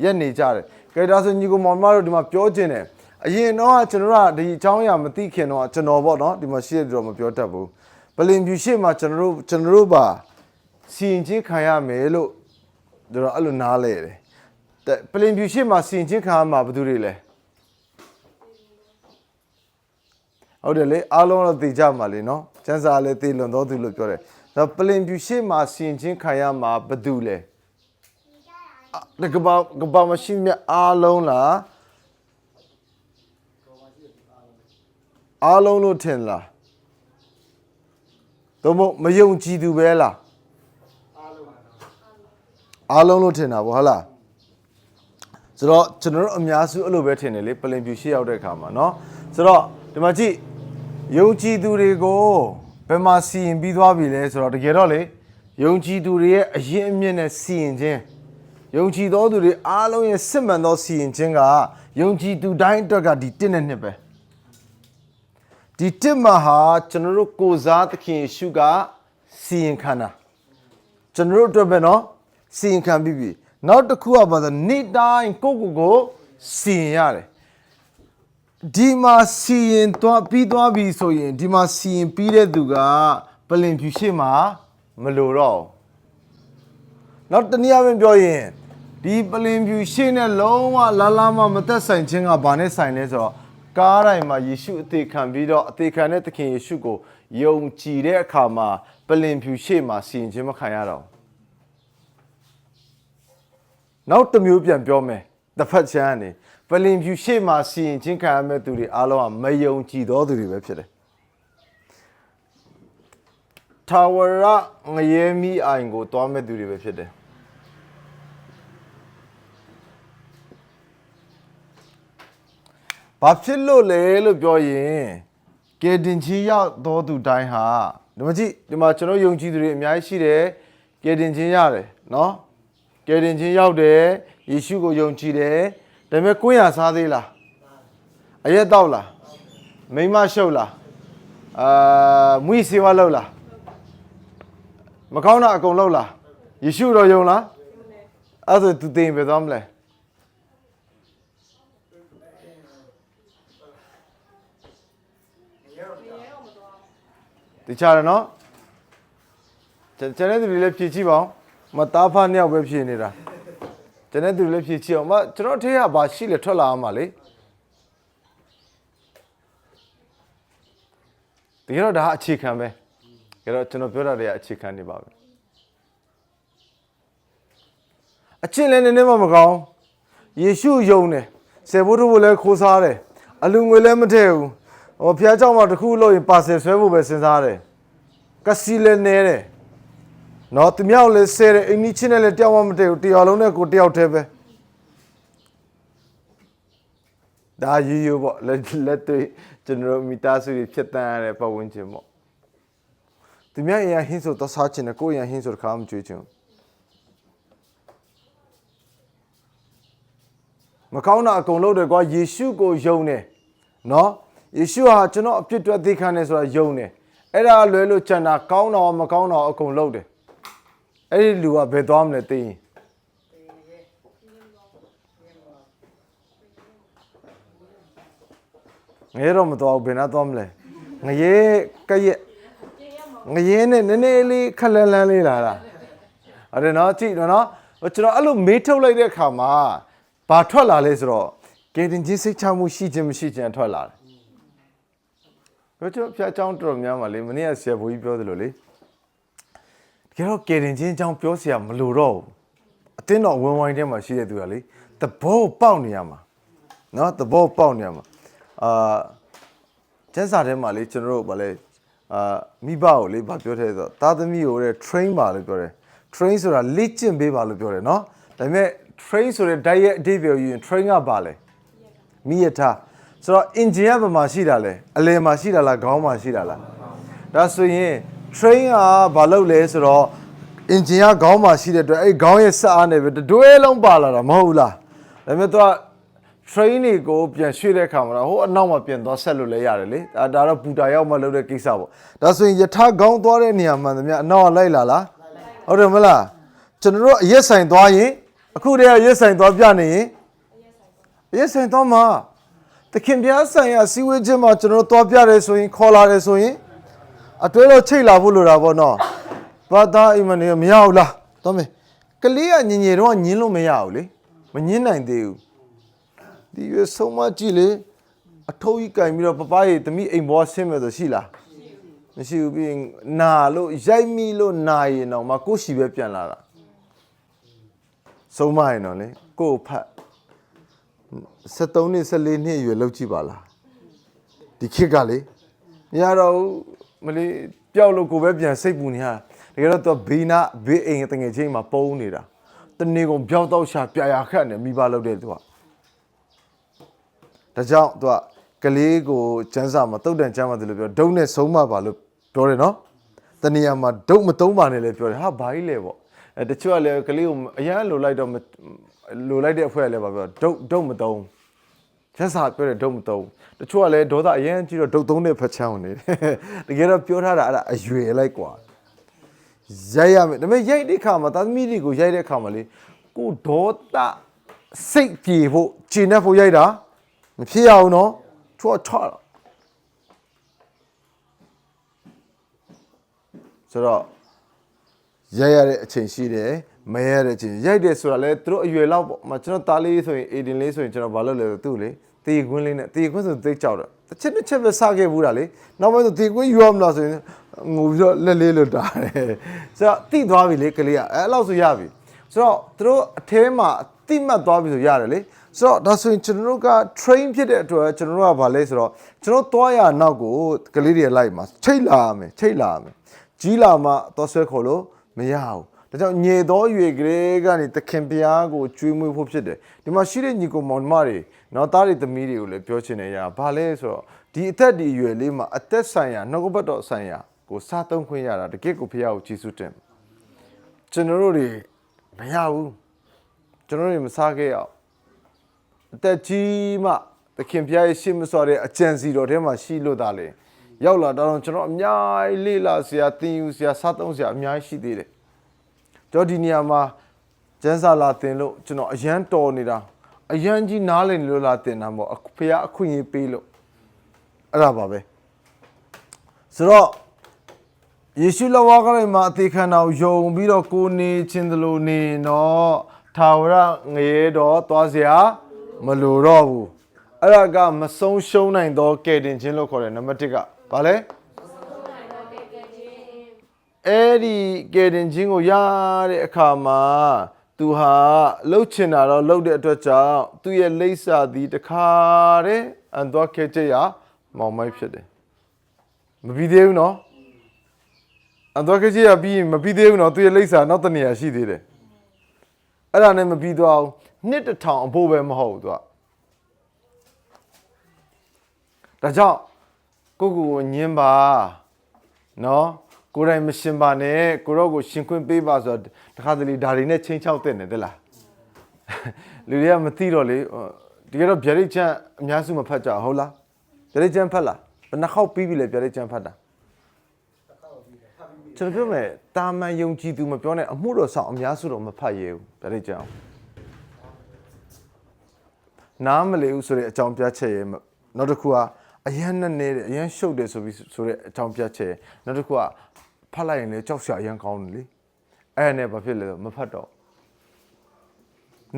ရက်နေကြတယ်ကဲဒါဆိုညီကိုမောင်မတို့ဒီမှာပြောခြင်းတယ်အရင်တော့ကျွန်တော်ကဒီအကြောင်းအရာမသိခင်တော့ကျွန်တော်ပေါ့နော်ဒီမှာရှိတဲ့သူတော့မပြောတတ်ဘူးပလင်ဖြူရှေ့မှာကျွန်တော်တို့ပါစီရင်ချင်းခံရမယ်လို့ကျွန်တော်အဲ့လိုနားလဲတယ်ပလင်ဖြူရှေ့မှာစီရင်ချင်းခံရမှာဘယ်သူတွေလဲဟုတ်တယ်လေအားလုံးတော့သိကြမှာလေနော်ကျန်းစာလည်းသိလွန်တော်သူလို့ပြောတယ်ဒါပလင်ဖြူရှေ့မှာစီရင်ချင်းခံရမှာဘယ်သူလဲဒီကဘာမရှိမြအားလုံးလားအားလုံးလို့ထင်လားသို့မဟုတ်မယုံကြည်သူပဲလား အားလုံးလို့ထင်တာပေါ့ဟုတ်လားဆိုတော့ကျွန်တော်တို့အများစုအဲ့လိုပဲထင်တယ်လေပလင်ဖြူရှေ့ရောက်တဲ့အခါမှာเนาะဆိုတော့ဒီမှာကြည့်ယုံကြည်သူတွေကိုဘယ်မှာစီရင်ပြီးသွားပြီလဲဆိုတော့တကယ်တော့လေယုံကြည်သူတွေရဲ့အရင်အမြင့်နဲ့စီရင်ခြင်းယုံကြည်သောသူတွေအားလုံးရဲ့စစ်မှန်သောစီရင်ခြင်းကယုံကြည်သူတိုင်းအတွက်ကဒီတစ်နဲ့နှစ်ပဲဒီတစ်မှာဟာကျွန်တော်တို့ကိုစားသခင်ယေရှုကစီရင်ခံတာကျွန်တော်တို့အတွက်ပဲเนาะစီရင်ခံပြီးပြီနောက်တစ်ခုကဘာလဲနေ့တိုင်းကိုစီရင်ရတယ်ဒီမှာစီရင်သွားပြီဆိုရင်ဒီမှာစီရင်ပြီးတဲ့သူကပလင်ဖြူရှေ့မှာမလိုတော့နောက်တနည်းအားဖြင့်ပြောရင်ဒီပလင်ဖြူရှေ့နဲ့လုံးဝလာမမသက်ဆိုင်ခြင်းကဘာနဲ့ဆိုင်လဲဆိုတော့ကားတိုင်းမှာယေရှုအသေးခံပြီးတော့အသေးခံတဲ့သခင်ယေရှုကိုယုံကြည်တဲ့အခါမှာပလင်ဖြူရှေ့မှာစီရင်ခြင်းမခံရတော့နောက်တစ်မျိုးပြန်ပြောမယ်တစ်ဖက်ချမ်းကနေပလင်ဖြူရှေ့မှာစီရင်ခြင်းခံရမဲ့သူတွေအားလုံးကမယုံကြည်သောသူတွေပဲဖြစ်တယ်ထာဝရငရဲမိအိုင်ကိုတွားမဲ့သူတွေပဲဖြစ်တယ်ဘာဖြစ်လို့လဲလို့ပြောရင်ကယ်တင်ခြင်းရောက်သောသူတိုင်းဟာဒီမှာကြည့်ဒီမှာကျွန်တော်ယုံကြည်သူတွေအများကြီးရှိတယ်ကယ်တင်ခြင်းရတယ်နော်ကယ်တင်ခြင်းရောက်တယ်ယေရှုကိုယုံကြည်တယ်ဒါပေမဲ့ကိုယ်ရစားသေးလားအရက်တောက်လားမိမရှုပ်လားမွေးစေဝါလောက်လားမကောင်းတာအကုန်လောက်လားယေရှုတော်ယုံလားအဲ့ဒါသူသိရင်ပဲသွားမလဲတခြားရနော်ကျွန်တော်တို့လည်းဖြည့်ကြည့်ပါဦးမသားဖားနှစ်ယောက်ပဲဖြည့်နေတာကျွန်တော်တို့လည်းဖြည့်ကြည့်အောင်မကျွန်တော်ထေးကဘာရှိလဲထွက်လာအောင်ပါလေတကယ်တော့ဒါအခြေခံပဲတကယ်တော့ကျွန်တော်ပြောတာတွေကအခြေခံနေပါပဲအချင်းလည်းနည်းနည်းမကောင်းယေရှုယုံတယ်ဆေဘုဒ္ဓဘုလည်းခိုးစားတယ်အလူငွေလည်းမထည့်ဘူးဟိုဖျားเจ้าမှာတခုလို့ရင်ပါဆယ်ဆွဲဖို့ပဲစဉ်းစားတယ်ကစီလည်းနေတယ်နော်တမြောက်လည်းဆဲတယ်အိမ်ကြီးချင်းနဲ့လည်းတယောက်မှမတည့်ဘူးတယောက်လုံးနဲ့ကိုတယောက်တည်းပဲဒါရိုးရိုးပေါ့လက်တွေ့ကျွန်တော်မိသားစုတွေဖြစ်တန်းရတဲ့ပတ်ဝန်းကျင်ပေါ့တမြောက်အရင်ဟင်းဆိုတော့စားချင်တယ်ကိုယ်အရင်ဟင်းဆိုတခါမှမကြွေးချင်မကောင်းတာအကုန်လုပ်တယ်ကွာယေရှုကိုယုံတယ်နော်ယေရှုဟာကျွန်တော်အပြစ်တွေသိခံတယ်ဆိုတာယုံတယ်အဲ့ဒါလွဲလို့ကျန်တာကောင်းတော့မကောင်းတော့အကုန်လုပ်တယ်အဲ့ဒီလူကဘယ်သွားမလဲသိရင်ငရဲတော့မသွားဘူးဘယ်နာသွားမလဲငရဲကရက်ငရဲနဲ့နည်းနည်းလေးခက်လန်းလန်းလေးလာတာအဲ့ဒါနော်ကြည့်နော်ကျွန်တော်အဲ့လိုမေးထုတ်လိုက်တဲ့အခါမှာဘာထွက်လာလဲဆိုတော့ကယ်တင်ခြင်းစိတ်ချမှုရှိခြင်းမရှိခြင်းထွက်လာတယ်ကျွန်တော်ဖျားเจ้าတော်များမှာလေမနေ့ကဆရာဘိုးကြီးပြောသလိုလေတကယ်တော့ကယ်တင်ခြင်းအကြောင်းပြောစရာမလိုတော့ဘူးအတင်းတော်ဝင်းဝိုင်းထဲမှာရှိတဲ့သူကလေသဘောပေါက်နေရမှာနော်သဘောပေါက်နေရမှာကျန်းစာထဲမှာလေကျွန်တော်တို့ဗာလေမိဘကိုလေဗာပြောတဲ့ဆိုသားသမီးကိုတဲ့ train ပါလို့ပြောတယ် train ဆိုတာလေ့ကျင့်ပေးပါလို့ပြောတယ်နော်ဒါပေမဲ့ train ဆိုတဲ့ဓာတ်ရဲ့အဓိပ္ပာယ်ယူရင် train ကပါလေမိရထားဆိုတော့ engine ကဘာမှရှိတာလဲအလယ်မှာရှိတာလားခေါင်းမှာရှိတာလားဒါဆိုရင် train ကဘာလုပ်လဲဆိုတော့ engine ကခေါင်းမှာရှိတဲ့အတွက်အဲ့ခေါင်းရဲ့စက်အားနဲ့ပဲတွဲလုံးပါလာတာမဟုတ်ဘူးလားဒါပေမဲ့သူက train ကိုပြန်ရွှေ့တဲ့အခါမှာတော့ဟိုအနောက်မှာပြန်သွားဆက်လို့လည်းရတယ်လေဒါတော့ဘူတာရောက်မှလုပ်တဲ့ကိစ္စပေါ့ဒါဆိုရင်ယထာခေါင်းသွားတဲ့နေရာမှန်သမျှအနောက်ကလိုက်လာလားဟုတ်တယ်မလားကျွန်တော်တို့အရက်ဆိုင်သွားရင်အခုတည်းကရက်ဆိုင်သွားပြနေရင်အရက်ဆိုင်သွားမှာတခင်ပြားဆိုင်ရာစီဝေးချင်းမှာကျွန်တော်တို့သွားပြတယ်ဆိုရင်ခေါ်လာတယ်ဆိုရင်အတွဲတော့ချိတ်လာဖို့လိုတာပေါ့နော်ဘာသာအိမ်မနေမရဘူးလားသွားမယ်ကလေးကညင်ညင်တော့ညင်းလို့မရဘူးလေမညင်းနိုင်သေးဘူးဒီရဆုံးမကြည့်လေအထိုးကြီးကင်ပြီးတော့ပပရေတမိအိမ်ဘောဆင်းမယ်ဆိုရှိလားမရှိဘူးပြီးနာလို့ရိုက်မိလို့နာရင်တော့မကိုရှိပဲပြန်လာတာဆုံးမရင်တော့လေကိုဖတ်73နှစ်14နှစ်အရွယ်လောက်ကြည့်ပါလားဒီခေတ်ကလေမရတော့မလေးပျောက်လို့ကိုပဲပြန်စိတ်ပူနေရတကယ်တော့သူဘေးနာဘေးအိမ်တငယ်ချင်းမှာပုံနေတာ တနေ့ကုန်ပြောက်တော့ရှာပြရာခတ်နေမိဘလောက်တဲ့သူကဒါကြောင့်သူကကလေးကိုကျန်းစာမှာတုတ်တန်ကျန်းပါတယ်လို့ပြောဒုံနဲ့ဆုံးမပါလို့ပြောတယ်နော်တနေရာမှာဒုံမသုံးပါနဲ့လည်းပြောတယ်ဟာဘာကြီးလဲပေါ့တချို့ကလည်းကလေးကိုအရန်လိုလိုက်တော့လိုလိုက်တဲ့အဖွဲ့ကလည်းပါပြောဒုံမသုံးကျန်းစာပြောတယ်ဒုံမသုံးတချို့ကလည်းဒေါသအရန်ကြည့်တော့ဒုံသုံးတဲ့ဖက်ချမ်းနေတယ်တကယ်တော့ပြောထားတာအဲ့ဒါအရွယ်လိုက်กว่าရိုက်ရမယ်ဒါပေမဲ့ရိုက်တဲ့ခါမှာသားသမီးတွေကိုရိုက်တဲ့ခါမှာလေကိုဒေါသစိတ်ပြေဖို့ခြေနဲ့ဖို့ရိုက်တာမဖြစ်ရအောင်နော်ထွတ်ဆိုတော့ရိုက်ရတဲ့အချိန်ရှိတယ်မရတဲ့အချိန်ရိုက်တယ်ဆိုတာလေသူတို့အရွယ်လောက်ပေါ့မကျွန်တော်သားလေးဆိုရင်အေဒင်လေးဆိုရင်ကျွန်တော်ဘာလုပ်လဲသူ့လေတေခွင်းလေးနဲ့တေခွင်းဆိုသိကြောက်တော့တစ်ချက်ပဲစားခဲ့ဘူးတာလေနောက်ပိုင်းဆိုတေခွင်းယူရမလားဆိုရင်ငိုပြီးတော့လက်လေးလွတ်တာတယ်ဆိုတော့တိသွားပြီလေကလေးကအဲ့လောက်ဆိုရပြီဆိုတော့သူတို့အထဲမှာတိမှတ်သွားပြီဆိုရတယ်လေဆိုတော့ဒါဆိုရင်ကျွန်တော်တို့က train ဖြစ်တဲ့အတွက်ကျွန်တော်တို့ကဘာလဲဆိုတော့ကျွန်တော်သွားရနောက်ကိုကလေးတွေလိုက်မှာချိတ်လာရမယ်ကြီးလာမှသွားဆွဲခေါ်လို့မရဘူးဒါကြောင့်ညေသောရွေကလေးကနေသခင်ဘုရားကိုကျွေးမွေးဖို့ဖြစ်တယ်ဒီမှာရှိတဲ့ညီကိုမောင်နှမတွေနော်သားတွေသမီးတွေကိုလည်းပြောချင်တယ်ရာဘာလဲဆိုတော့ဒီအသက်ဒီရွယ်လေးမှာအသက်ဆိုင်ရာနှုတ်ကပတ်တော်ဆိုင်ရာကိုစားသုံးခွင့်ရတာတကယ့်ကိုဘုရားကိုကျေးဇူးတင်ကျွန်တော်တို့တွေမရဘူးကျွန်တော်တို့မစားခဲ့အောင်အသက်ကြီးမှသခင်ဘုရားရဲ့ရှေ့မစွာတဲ့အကြံစီတော်ထဲမှာရှိလို့သားလေရောက်လာတော့ကျွန်တော်အများကြီးလေးလာစရာသင်ယူစရာစားသုံးစရာအများကြီးရှိသေးတယ်ကျွန်တော်ဒီနေရာမှာကျန်းစာလာတင်လို့ကျွန်တော်အရန်တော်နေတာအရန်ကြီးနားလည်နေလို့လာတင်တာပေါ့ဘုရားအခွင့်အရေးပေးလို့အဲ့ဒါပါပဲဆိုတော့ယေရှုလက်ဝါးကလေးမှာအသေးခံတော်ယုံပြီးတော့ကိုနေခြင်းသလိုနေတော့ထာဝရငရေတော်သွားစရာမလိုတော့ဘူးအဲ့ဒါကမဆုံးရှုံးနိုင်သောကယ်တင်ခြင်းလို့ခေါ်တယ်နံပါတ်1ကဘာလဲအဲ့ဒီကယ်တင်ခြင်းကိုရတဲ့အခါမှာသူဟာလှုပ်ချင်တာတော့လှုပ်တဲ့အတွက်ကြောင့်သူ့ရဲ့လိပ်စာသည်တခါတဲ့အန်သွားခဲ့ကြရမောင်မိုက်ဖြစ်တယ်မပြီးသေးဘူးနော်အန်သွားခဲ့ကြရပြီးမပြီးသေးဘူးနော်သူ့ရဲ့လိပ်စာနောက်တစ်နေရာရှိသေးတယ်အဲ့ဒါနဲ့မပြီးသွားဘူးနှစ်တစ်ထောင်အဖို့ပဲမဟုတ်ဘူးသူကဒါကြောင့်ကိုညင်းပါနော်ကိုယ်တိုင်မရှင်ပါနဲ့ကိုရောကိုရှင်ခွင့်ပေးပါဆိုတော့တခါတလေဒါတွေနဲ့ချင်းချောက်တဲ့နေတယ်လားလူတွေကမသိတော့လေတကယ်တော့ဗျာဒိတ်ချမ်းအများစုမဖတ်ကြဟုတ်လားဗျာဒိတ်ချမ်းဖတ်လားဘယ်နှခေါက်ပြီးပြီလဲဗျာဒိတ်ချမ်းဖတ်တာကျွန်တော်ပြောမယ်တာမန်ယုံကြည်သူမပြောနဲ့အမှုတော်ဆောင်အများစုတော့မဖတ်ရဘူးဗျာဒိတ်ချမ်းနားမလည်ဘူးဆိုတဲ့အကြောင်းပြချက်ရဲ့နောက်တစ်ခုကအရန်နဲ့နေတယ်အရန်ရှုပ်တယ်ဆိုတဲ့အကြောင်းပြချက်နောက်တစ်ခုကဖတ်လိုက်ရင်လည်းကြောက်စရာအရန်ကောင်းတယ်လေအဲ့နဲ့ဘာဖြစ်လဲမဖတ်တော့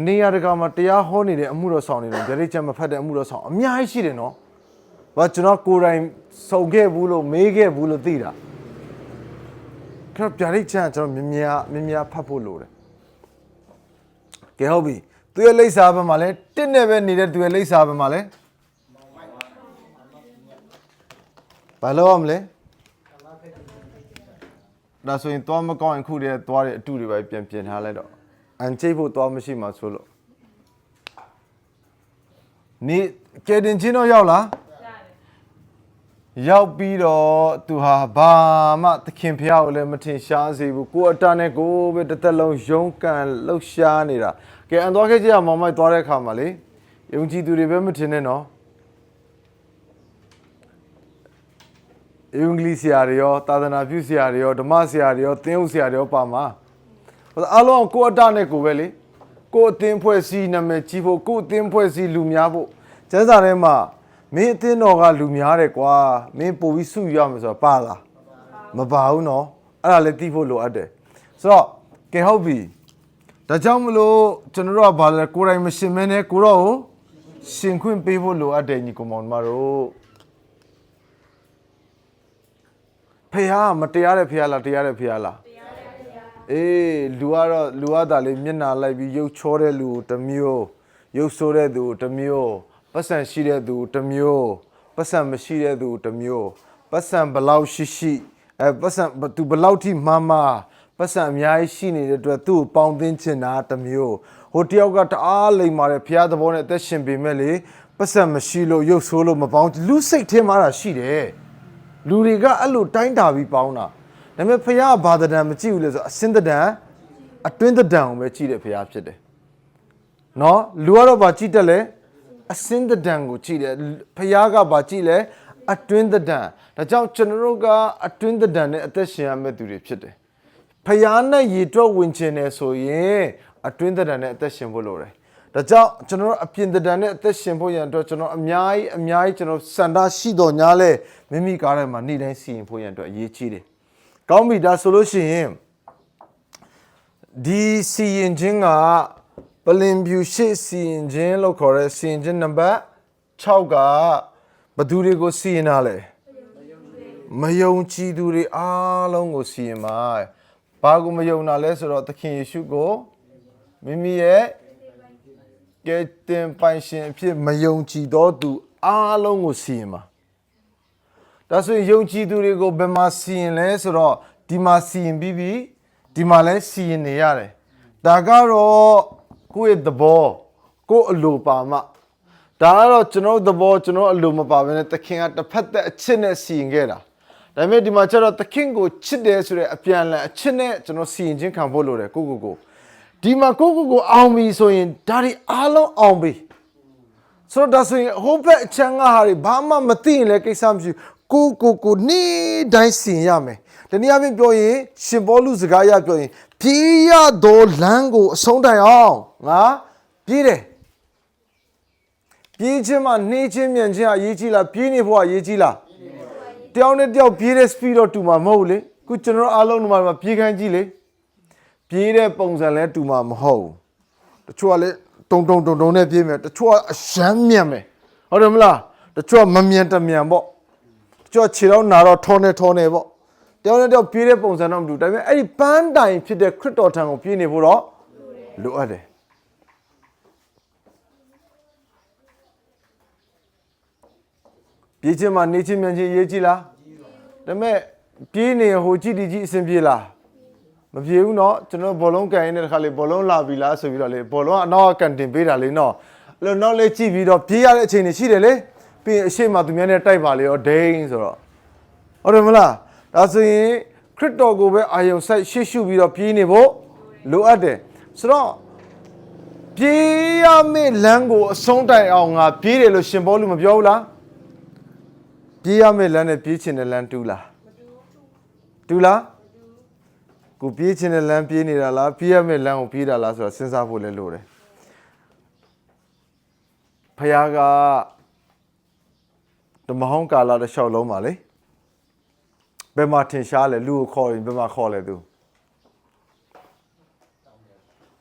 နေရာတကာမှာတရားဟောနေတဲ့အမှုတော်ဆောင်နေတယ်ဗျာဒိတ်ချမ်းမဖတ်တဲ့အမှုတော်ဆောင်အများကြီးရှိတယ်နော်ဘာကျွန်တော်ကိုယ်တိုင်စုံခဲ့ဘူးလို့မေးခဲ့ဘူးလို့သိတာကျွန်တော်ဗျာဒိတ်ချမ်းကျွန်တော်မြများဖတ်ဖို့လိုတယ်ကဲဟုတ်ပြီသူရဲ့လိပ်စာဘက်မှာလဲတစ်နဲ့ပဲနေတဲ့သူရဲ့လိပ်စာဘက်မှာလဲဘာလို့ရမလဲဒါဆိုရင်သွားမကောင်းရင်ခုတည်းသွားတဲ့အတူတွေပဲပြန်ထားလိုက်တော့အန်ချိတ်ဖို့သွားမရှိမှဆိုလို့နေကဲတင်ချင်းတော့ရောက်လားရောက်ပြီးတော့သူဟာဘာမှသခင်ဖျားကိုလည်းမထင်ရှားစေဘူးကိုအတန်းနဲ့ကိုပဲတစ်သက်လုံးရုန်းကန်လှုပ်ရှားနေတာကဲအန်သွားခဲ့ကြရမောင်မိုက်သွားတဲ့အခါမှာလေယုံကြည်သူတွေပဲမထင်နဲ့နော်အင်္ဂလိပ်ဆရာတွေရောသာသနာပြုဆရာတွေရောဓမ္မဆရာတွေရောသင်းဥဆရာတွေရောပါမှာအားလုံးကိုအတနဲ့ကိုပဲလေကိုအသင်းဖွဲ့စည်းနာမည်ကြီးဖို့ကိုအသင်းဖွဲ့စည်းလူများဖို့ကျမ်းစာထဲမှာမင်းအသင်းတော်ကလူများတယ်ကွာမင်းပို့ပြီးစုရမယ်ဆိုတော့ပါလားမပါဘူးနော်အဲ့ဒါလည်းသိဖို့လိုအပ်တယ်ဆိုတော့ကဲဟုတ်ပြီဒါကြောင့်မလို့ကျွန်တော်တို့ကဘာလဲကိုယ်တိုင်မရှင်မဲနဲ့ကိုတော့ကိုရှင်ခွင့်ပေးဖို့လိုအပ်တယ်ညီကောင်မောင်တို့ဖះမတရားတဲ့ဖះလားတရားတဲ့ဖះလားအေးလူကသာလေမျက်နာလိုက်ပြီးရုပ်ချောတဲ့လူတစ်မျိုးရုပ်ဆိုးတဲ့သူတစ်မျိုးပတ်စံရှိတဲ့သူတစ်မျိုးပတ်စံမရှိတဲ့သူတစ်မျိုးပတ်စံဘလောက်ရှိပတ်စံသူဘလောက်ထိမမပ ပတ်စံအများကြီးရှိနေတဲ့အတွက်သူ့ကိုပေါင်းသင်းချင်တာတစ်မျိုးဟိုတယောက်ကတအားလိမ်မာတဲ့ဖျားသဘောနဲ့အသက်ရှင်ပေမဲ့လေပတ်စံမရှိလို့ရုပ်ဆိုးလို့မပေါင်းလူစိတ်ထဲမှာရှိတယ်လူတွေကအဲ့လိုတိုင်းတာပြီးပေါင်းတာဒါပေမဲ့ဖျားဘာတံမကြည့်ဘူးလေဆိုအစင်းတံအတွင်းတံကိုပဲကြည့်တယ်ဖျားဖြစ်တယ်နော်လူကတော့ဗာကြည့်တယ်လေအစင်းတံကိုကြည့်တယ်ဖျားကဗာကြည့်လေအတွင်းတံဒါကြောင့်ကျွန်တော်တို့ကအတွင်းတံနဲ့အသက်ရှင်ရမယ့်သူတွေဖြစ်တယ်ဖျားနဲ့ရေတွက်ဝင်ခြင်းနဲ့ဆိုရင်အတွင်းတံနဲ့အသက်ရှင်ဖို့လိုတယ်ဒါကြောင့်ကျွန်တော်တို့အပြင်တံနဲ့အသက်ရှင်ဖို့ရန်အတွက်ကျွန်တော်အများကြီးကျွန်တော်စန္ဒရှိတော်ညာလဲမိမိကားထဲမှာနေ့တိုင်းစီရင်ဖို့ရန်အတွက်အရေးကြီးတယ်ကောင်းပြီဒါဆိုလို့ရှိရင်ဒီစီရင်ခြင်းကပလင်ဖြူရှေ့စီရင်ခြင်းလို့ခေါ်တဲ့စီရင်ခြင်းနံပါတ်6ကဘသူတွေကိုစီရင်တာလဲမယုံကြည်သူတွေအားလုံးကိုစီရင်ပါဘာကိုမယုံတာလဲဆိုတော့သခင်ယေရှုကိုမိမိရဲ့ကယ်တင်ပိုင်ရှင်အဖြစ်မယုံကြည်သောသူအားလုံးကိုစီရင်ပါဒါဆိုရင်ယုံကြည်သူတွေကိုဘယ်မှာစီရင်လဲဆိုတော့ဒီမှာစီရင်ပြီးဒီမှာလည်းစီရင်နေရတယ်ဒါကတော့ကိုယ့်ရဲ့သဘောကိုယ့်အလိုပါမှဒါကတော့ကျွန်တော်သဘောကျွန်တော်အလိုမပါဘဲနဲ့သခင်ကတစ်ဖက်သက်အချစ်နဲ့စီရင်ခဲ့တာဒါပေမဲ့ဒီမှာကျတော့သခင်ကိုချစ်တယ်ဆိုတဲ့အပြန်လည်အချစ်နဲ့ကျွန်တော်စီရင်ခြင်းခံဖို့လိုတယ်ကိုဒီမှာကိုအောင်ပြီဆိုရင်ဒါတွေအားလုံးအောင်ပြီဆိုတော့ဒါဆိုရင်ဟိုဘက်အချမ်းကဟာတွေဘာမှမသိရင်လည်းကိစ္စမရှိကိုနေ့တိုင်းစီရင်ရမယ်တနည်းအားဖြင့်ပြောရင်ရှင်ဘောလူစကားရပြောရင်ပြေးရသောလမ်းကိုအဆုံးတိုင်အောင်ငါပြေးတယ်ပြေးခြင်းမှာနှေးခြင်းမြန်ခြင်းအရေးကြီးလားပြေးနေဖို့အရေးကြီးလားတယောက်နဲ့တယောက်ပြေးတဲ့ speed တော့တူမှာမဟုတ်လေခုကျွန်တော်အားလုံးဒီမှာပြေးခိုင်းကြည့်လေပြေးတဲ့ပုံစံလဲတူမှာမဟုတ်ဘူးတချို့ကလည်းတုံနဲ့ပြေးမယ်တချို့ကအရှမ်းမြန်မယ်ဟုတ်တယ်မလားတချို့ကမမြန်တမြန်ပေါ့တချို့ခြေတော့နာတော့ထောနေပေါ့တယောက်နဲ့တယောက်ပြေးတဲ့ပုံစံတော့မတူဒါပေမဲ့အဲ့ဒီပန်းတိုင်ဖြစ်တဲ့ခရစ်တော်ထံကိုပြေးနေဖို့တော့လိုအပ်တယ်ပြေးခြင်းမှာနေခြင်းမြန်ခြင်းရေးကြည့်လားဒါပေမဲ့ပြေးနေဟိုကြည့်ဒီကြည့်အဆင်ပြေလားမပြေဘူးเนาะကျွန်တော်ဘောလုံးကန်ရင်းတဲ့ခါလေးဘောလုံးလာပြီလားဆိုပြီးတော့လေဘောလုံးကအနောက်ကကန်တင်ပေးတာလေเนาะအဲ့လိုနောက်လေးကြည့်ပြီးတော့ပြေးရတဲ့အချိန်တွေရှိတယ်လေပြီးရင်အရှိမသူများနဲ့တိုက်ပါလေရောဒိန်းဆိုတော့ဟုတ်တယ်မလားဒါဆိုရင်ခရစ်တော်ကိုပဲအာယုံစိုက်ရှေ့ရှုပြီးတော့ပြေးနေဖို့လိုအပ်တယ်ဆိုတော့ပြေးရမယ့်လမ်းကိုအဆုံးတိုင်အောင်ငါပြေးတယ်လို့ရှင်ဘောလူမပြောဘူးလားပြေးရမယ့်လမ်းနဲ့ပြေးချင်တဲ့လမ်းတူလားကိုပြေးချင်တဲ့လမ်းပြေးနေတာလားပြေးရမယ့်လမ်းကိုပြေးတာလားဆိုတော့စဉ်းစားဖို့လည်းလိုတယ်ဖခင်ကဓမ္မဟောင်းကာလတစ်လျှောက်လုံးပါလေဘယ်မှာထင်ရှားလဲလူကိုခေါ်ရင်ဘယ်မှာခေါ်လဲသူ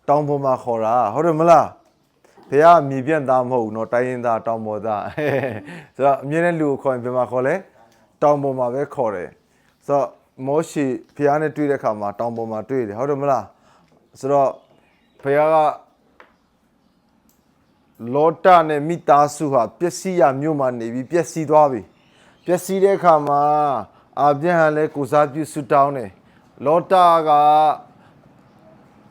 တောင်ပေါ်မှာခေါ်တာဟုတ်တယ်မလားဘုရားမြေပြန့်သားမဟုတ်ဘူးเนาะတိုင်းရင်းသားတောင်ပေါ်သားဆိုတော့အမြဲတမ်းလူကိုခေါ်ရင်ဘယ်မှာခေါ်လဲတောင်ပေါ်မှာပဲခေါ်တယ်ဆိုတော့မောရှိဘုရားနဲ့တွေ့တဲ့အခါမှာတောင်ပေါ်မှာတွေ့တယ်ဟုတ်တယ်မလားဆိုတော့ဘုရားကလောတနဲ့မိသားစုဟာပျက်စီးရမြို့မှာနေပြီးပျက်စီးသွားပြီပျက်စီးတဲ့အခါမှာအာဗြဟံလည်းကိုစားပြုဆုတောင်းတယ်လောတက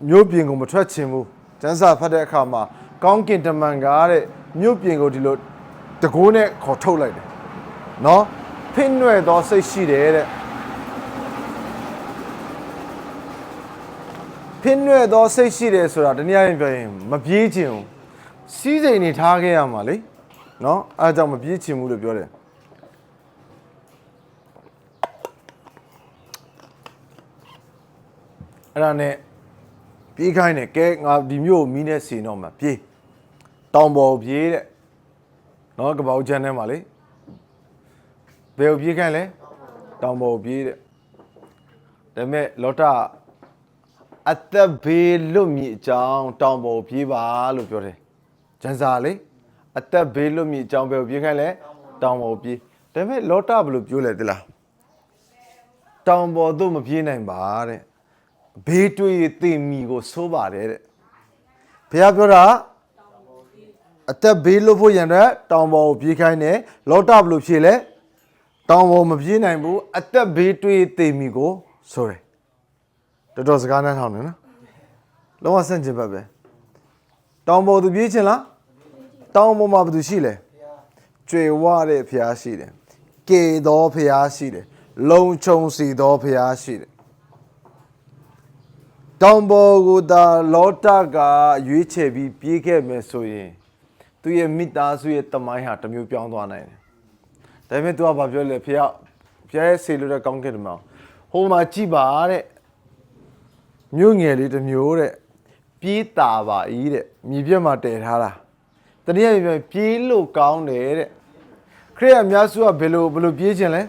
မြို့ပြင်ကိုမထွက်ချင်ဘူးကျမ်းစာဖတ်တဲ့အခါမှာကောင်းကင်တမန်ကတဲ့မြို့ပြင်ကိုဒီလိုတကိုးနဲ့ခေါ်ထုတ်လိုက်တယ်နော်ဖင်းနွယ်သောစိတ်ရှိတယ်တဲ့ဖင်းနွယ်သောစိတ်ရှိတယ်ဆိုတာတနည်းအားဖြင့်ပြောရင်မပြေးချင်ဘူးစီးစိမ်နေထားခဲ့ရမှာလေနော်အဲဒါကြောင့်မပြေးချင်ဘူးလို့ပြောတယ်အဲ့ဒါနဲ့ပြေးခိုင်းတယ်ကဲငါဒီမြို့ကိုမီးနဲ့စီတော့မှာပြေးတောင်ပေါ်ပြေးတဲ့နော်ကပောက်ချမ်းထဲမှာလေဘယ်ကိုပြေးခိုင်းလဲတောင်ပေါ်ပြေးတဲ့ဒါပေမဲ့လောတအသက်ဘေးလွတ်မြစ်အကြောင်းတောင်ပေါ်ပြေးပါလို့ပြောတယ်ကျန်စာလေအသက်ဘေးလွတ်မြစ်အကြောင်းဘယ်ကိုပြေးခိုင်းလဲတောင်ပေါ်ပြေးဒါပေမဲ့လောတဘယ်လိုပြောလဲသလားတောင်ပေါ်သို့မပြေးနိုင်ပါတဲ့ဘေးတွေ့သိမိကိုစိုးပါတယ်တဲ့ဘုရားပြောတာအသက်ဘေးလွတ်ဖို့ရန်အတွက်တောင်ပေါ်ကိုပြေးခိုင်းတယ်လောတဘယ်လိုဖြေလဲတောင်ပေါ်မပြေးနိုင်ဘူးအသက်ဘေးတွေ့သိမိကိုဆိုတယ် တော်စကားနဲ့ထောင်းနေနော်လုံးဝဆန့်ကျင်ဘက်ပဲတောင်ပေါ်သူပြေးခြင်းလားတောင်ပေါ်မှာဘယ်သူရှိလဲကြွေဝတဲ့ဖျားရှိတယ်ကေတော်ဖျားရှိတယ်လုံခြုံစီတော်ဖျားရှိတယ်တောင်ပေါ်ကိုသာလောတကရွေးချယ်ပြီးပြေးခဲ့မယ်ဆိုရင်သူရဲ့မိသားစုရဲ့တမိုင်းဟာတစ်မျိုးပြောင်းသွားနိုင်တယ်ဒါပေမဲ့ तू ကဘာပြောလဲဖျားရဲ့ဆေလို့တဲ့ကောင်းကင်တမန်ဟိုမှာကြည်ပါတဲ့မြို့ငယ်လေးတစ်မျိုးတဲ့ပြေးတာပါဤတဲ့မြေပြက်မှာတည်ထားတာတနည်းအားဖြင့်ပြေးလို့ကောင်းတယ်တဲ့ခရစ်ယာန်အများစုကဘယ်လိုပြေးခြင်းလဲ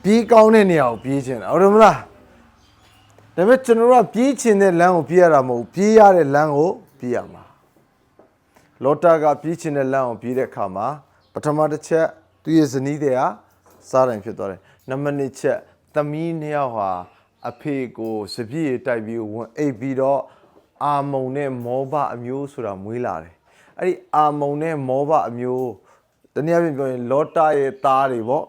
ပြေးကောင်းတဲ့နေရာကိုပြေးခြင်းဟုတ်တယ်မလားဒါပေမဲ့ကျွန်တော်တို့ကပြေးခြင်းတဲ့လမ်းကိုပြေးရတာမဟုတ်ဘူးပြေးရတဲ့လမ်းကိုပြေးရမှာလောတာကပြေးခြင်းတဲ့လမ်းကိုပြေးတဲ့အခါမှာပထမတစ်ချက်သူရဲ့ဇနီးတဲ့ဟာစားတိုင်းဖြစ်သွားတယ်နံပါတ်2ချက်သမီးနှစ်ယောက်ဟာအဖေကိုစပြည့်တိုက်ပြီးဝင်အိပ်ပြီးတော့အာမုံနဲ့မောဘအမျိုးဆိုတာမွေးလာတယ်အဲ့ဒီအာမုံနဲ့မောဘအမျိုးတနည်းအားဖြင့်ပြောရင်လောတာရဲ့သားတွေပေါ့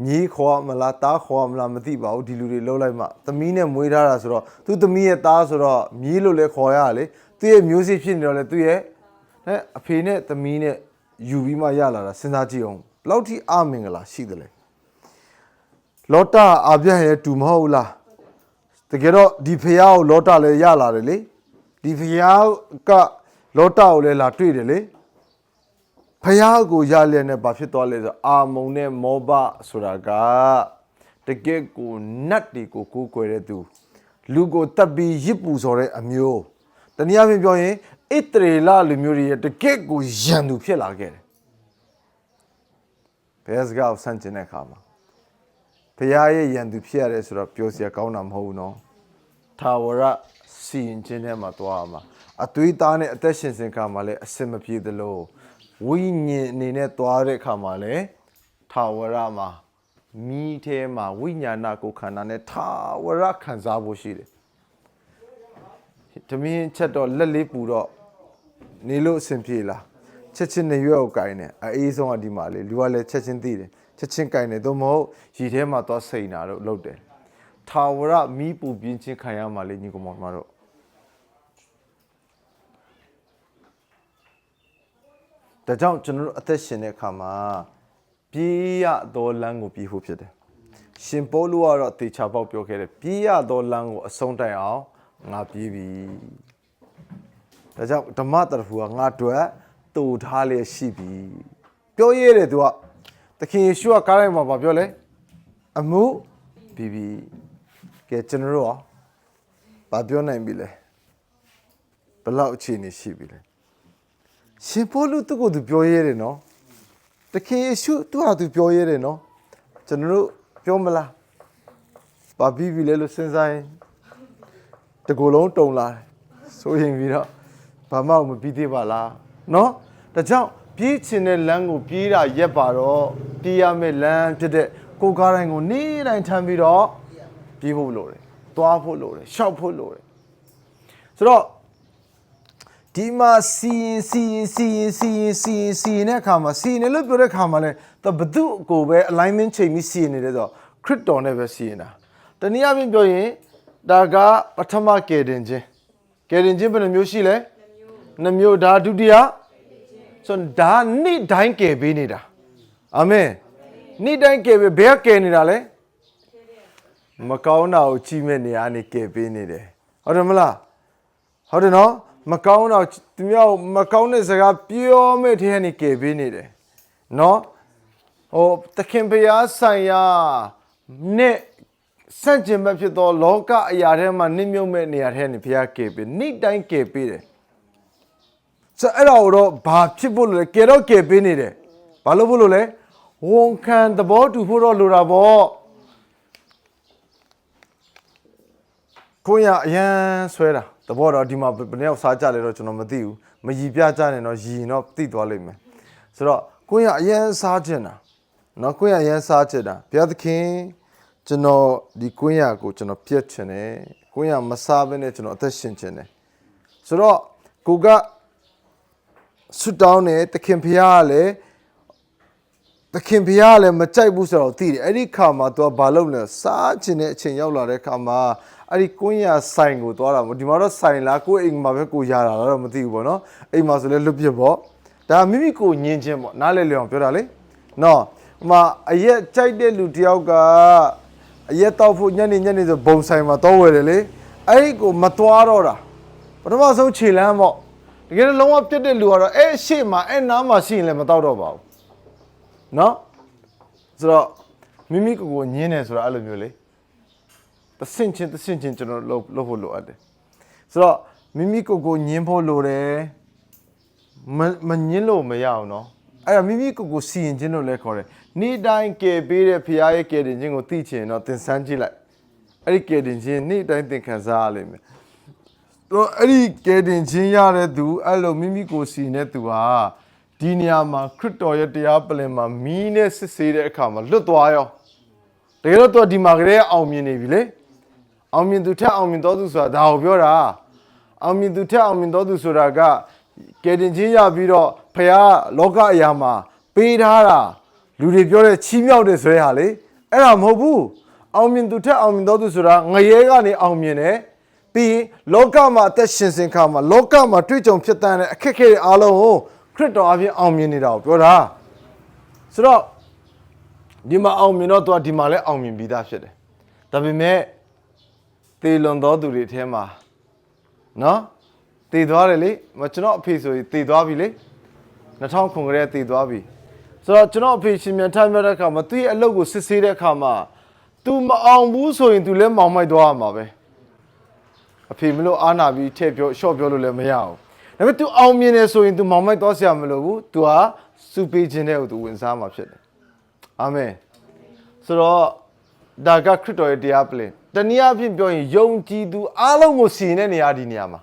မြေးခေါ်မလားသားခေါ်မလားမသိပါဘူးဒီလူတွေလှုပ်လိုက်မှသမီးနဲ့မွေးထားတာဆိုတော့သူသမီးရဲ့သားဆိုတော့မြေးလို့လည်းခေါ်ရလေသူရဲ့မျိုးစေ့ဖြစ်နေတော့လေသူရဲ့အဖေနဲ့သမီးနဲ့ယူပြီးမှရလာတာစဉ်းစားကြည့်အောင်ဘယ်လောက်ထိအမင်္ဂလာရှိတယ်လဲလောတာအာပြတ်ရဲ့တူမဟုတ်လားတကယ်တော့ဒီဖျားကိုလောတာလည်းရလာတယ်လေဒီဖျားကလောတာကိုလည်းလာတွေ့တယ်လေဖျားကိုရလျက်နဲ့ဘာဖြစ်သွားလဲဆိုအာမုံနဲ့မောဘဆိုတာကတကယ်ကိုနတ်တွေကိုကိုးကွယ်တဲ့သူလူကိုတပ်ပြီးရစ်ပူစော်တဲ့အမျိုးတနည်းအားဖြင့်ပြောရင်ဣသရေလလူမျိုးတွေရဲ့တကယ်ကိုယံသူဖြစ်လာခဲ့တယ်ဘယ်စကားကိုဆန့်ကျင်တဲ့အခါမှာဖျားရဲ့ယံသူဖြစ်ရတယ်ဆိုတော့ပြောစရာကောင်းတာမဟုတ်ဘူးနော်ထာဝရစီရင်ခြင်းထဲမှာသွားမှာအသွေးသားနဲ့အသက်ရှင်စဉ်ခါမှာလည်းအစင်မပြေသလိုဝိညာဉ်အနေနဲ့သွားတဲ့အခါမှာလည်းထာဝရမှာမိထဲမှာဝိညာဏကိုခန္ဓာနဲ့ထာဝရခံစားဖို့ရှိတယ်တမင်းချက်တော့လက်လေးပူတော့နေလို့အဆင်ပြေလားချက်ချင်းနေရွက်ကိုကင်တယ်အေးဆုံးကဒီမှာလေလူကလည်းချက်ချင်းသိတယ်ချက်ချင်းကင်တယ်သို့မဟုတ်ရည်ထဲမှာသွားစိန်တာတော့လုပ်တယ်ထာဝရမိပူပြင်းချင်းခံရမှာလေညီကောင်မတို့ဒါကြောင့်ကျွန်တော်တို့အသက်ရှင်တဲ့အခါမှာပြေးရသောလမ်းကိုပြေးဖို့ဖြစ်တယ်ရှင်ပေါလုကတော့တေချာပေါက်ပြောခဲ့တယ်ပြေးရသောလမ်းကိုအဆုံးတိုင်အောင်ငါပြေးပြီဒါကြောင့်ဓမ္မတရဖူကငါတို့တူထားလျက်ရှိပြီပြောရဲတယ်သူကသခင်ယေရှုကကားတိုင်းမှာပြောလဲအမှုပြီးပြီကဲကျွန်တော်တို့ရောဘာပြောနိုင်ပြီလဲဘယ်လောက်အခြေအနေရှိပြီလဲရှင်ပေါလုသူ့ကိုသူပြောရဲတယ်နော်သခင်ယေရှုသူ့ဟာသူပြောရဲတယ်နော်ကျွန်တော်တို့ပြောမလားဘာပြီးပြီလဲလို့စဉ်းစားရင်တကူလုံးတုံလာဆိုရင်ပြီးတော့ဘာမှမပြီးသေးပါလားနော်ဒါကြောင့်ပြေးချင်တဲ့လမ်းကိုပြေးတာရက်ပါတော့ပြေးရမယ့်လမ်းဖြစ်တဲ့ကိုကားတိုင်းကိုနေ့တိုင်းထမ်းပြီးတော့ပြေးဖို့လိုတယ်သွားဖို့လိုတယ်ရှောက်ဖို့လိုတယ်ဆိုတော့ဒီမှာစီရင်တဲ့အခါမှာစီရင်လို့ပြောတဲ့အခါမှာလဲသူဘသူ့ကိုပဲ alignment ချိန်ပြီးစီရင်နေတယ်ဆိုတော့ခရစ်တော်နဲ့ပဲစီရင်တာတနည်းအားဖြင့်ပြောရင်ဒါကပထမကယ်တင်ခြင်းဘယ်နှမျိုးရှိလဲ2မျိုးဒါဒုတိယဆိုဒါနေ့တိုင်းကယ်ပေးနေတာအာမင်နေ့တိုင်းကယ်ပေးဘယ်ကယ်နေတာလဲမကောင်းတာကိုကြီးမဲ့နေရာနေကယ်ပေးနေတယ်ဟုတ်တယ်မလားဟုတ်တယ်နော်မကောင်းတော့သူများမကောင်းတဲ့စကားပြောမဲ့တဲ့ကနေကယ်ပေးနေတယ်နော်ဟိုသခင်ဘုရားဆိုင်ရာနဲ့စန့်ကျင်ဘက်ဖြစ်သောလောကအရာထဲမှာနှိမ့်မြုပ်မဲ့နေရာထဲနေဘုရားကယ်ပေးနေ့တိုင်းကယ်ပေးတယ်ဆိုအဲ့တော့ဘာဖြစ်ဖို့လဲကယ်တော့ကယ်ပေးနေတယ်ဘာလို့ဖို့လို့လဲဝန်ခံသဘောတူဖို့တော့လိုတာပေါ့ကိုရအရန်ဆွဲတာသဘောတော့ဒီမှာဘယ်နှယောက်စားကြလဲတော့ကျွန်တော်မသိဘူးမရည်ပြကြနေတော့ရည်တော့သိသွားလိမ့်မယ်ဆိုတော့ကိုရအရန်စားချင်တာနော်ကိုရအရန်စားချင်တာဘုရားသခင်ကျွန်တော်ဒီကိုရကိုကျွန်တော်ပြတ်ချင်တယ်ကိုရမစားဘဲနဲ့ကျွန်တော်အသက်ရှင်ချင်တယ်ဆိုတော့ကိုကဆွတောင်းတယ်သခင်ဘုရားကလည်း သခင်ဘုရားလည်းမကြိုက်ဘူးဆိုတော့သိတယ်အဲ့ဒီခါမှာသူကဘာလုပ်လဲစားချင်တဲ့အချိန်ရောက်လာတဲ့ခါမှာအဲ့ဒီကွင်းရဆိုင်ကိုသွားတာဒီမှာတော့ဆိုင်လားကိုယ့်အိမ်မှာပဲကိုရတာတော့မသိဘူးပေါ့နော်အိမ်မှာဆိုလဲလွတ်ပြစ်ပေါ့ဒါမိမိကိုညင်ချင်းပေါ့နားလဲလျောင်ပြောတာလေနော်ဟိုမှာအရက်ကြိုက်တဲ့လူတယောက်ကအရက်တောက်ဖို့ညနေဆိုဘုံဆိုင်မှာတော့ဝယ်တယ်လေအဲ့ဒီကိုမသွားတော့တာပထမဆုံးခြေလမ်းပေါ့တကယ်လုံးဝပြတ်တဲ့လူကတော့အဲ့ရှေ့မှာအဲ့နားမှာရှိရင်လည်းမတော့တော့ပါဘူးနော်ဆိုတော့မိမိကိုညင်းနေဆိုတာအဲ့လိုမျိုးလေတဆင့်ချင်းကျွန်တော်လုပ်ဖို့လိုအပ်တယ်ဆိုတော့မိမိကိုညင်းဖို့လိုတယ်မညင်းလို့မရအောင်နော်အဲ့ဒါမိမိကိုစီရင်ခြင်းလို့လည်းခေါ်တယ်နေ့တိုင်းကယ်ပေးတဲ့ဖခင်ရဲ့ကယ်တင်ခြင်းကိုသိချင်တော့သင်ဆန်းကြည့်လိုက်အဲ့ဒီကယ်တင်ခြင်းနေ့တိုင်းသင်ခံစားရလိမ့်မယ်တော့အဲ့ဒီကယ်တင်ခြင်းရတဲ့သူအဲ့လိုမိမိကိုစီနေတဲ့သူဟာဒီနေရာမှာခရစ်တော်ရဲ့တရားပလင်မှာမီးနဲ့စစ်ဆေးတဲ့အခါမှာလွတ်သွားရောတကယ်တော့ဒီမှာကလေးအောင်မြင်နေပြီလေအောင်မြင်သူထက်အောင်မြင်တော်သူဆိုတာဒါကိုပြောတာအောင်မြင်သူထက်အောင်မြင်တော်သူဆိုတာကကယ်တင်ခြင်းရပြီးတော့ဖခင်လောကအရာမှာပေးထားတာလူတွေပြောတဲ့ချီးမြှောက်တဲ့ဆိုတဲ့ဟာလေအဲ့ဒါမဟုတ်ဘူးအောင်မြင်သူထက်အောင်မြင်တော်သူဆိုတာငရဲကနေအောင်မြင်တယ်ပြီးရင်လောကမှာအသက်ရှင်စဉ်ခါမှာလောကမှာတွေ့ကြုံဖြစ်တဲ့အခက်အခဲတွေအားလုံးကိုခရစ်တော်အပြင်အောင်မြင်နေတာကိုပြောတာဆိုတော့ဒီမှာအောင်မြင်တော့သူကဒီမှာလည်းအောင်မြင်ပြီးသားဖြစ်တယ်ဒါပေမဲ့သေလွန်သောသူတွေထဲမှာနော်သေသွားတယ်လေကျွန်တော်အဖေဆိုရင်သေသွားပြီလေ2000ခုကလေးသေသွားပြီဆိုတော့ကျွန်တော်အဖေရှင်မြန်ထားမြတ်တဲ့အခါမှာသူ့ရဲ့အလုပ်ကိုစစ်ဆေးတဲ့အခါမှာ तू မအောင်ဘူးဆိုရင် तू လည်းမောင်မိုက်သွားရမှာပဲအဖေမလို့အားနာပြီးထည့်ပြောရှော့ပြောလို့လည်းမရအောင်ဒါပေမဲ့ तू အောင်မြင်တယ်ဆိုရင် तू မောင်မိုက်သွားစရာမလိုဘူး तू ဟာစုပေးခြင်းတဲ့ကို तू ဝင်စားမှာဖြစ်တယ်အာမင်ဆိုတော့ဒါကခရစ်တော်ရဲ့တရားပလင်တနည်းအားဖြင့်ပြောရင်ယုံကြည်သူအားလုံးကိုစီရင်တဲ့နေရာဒီနေရာမှာ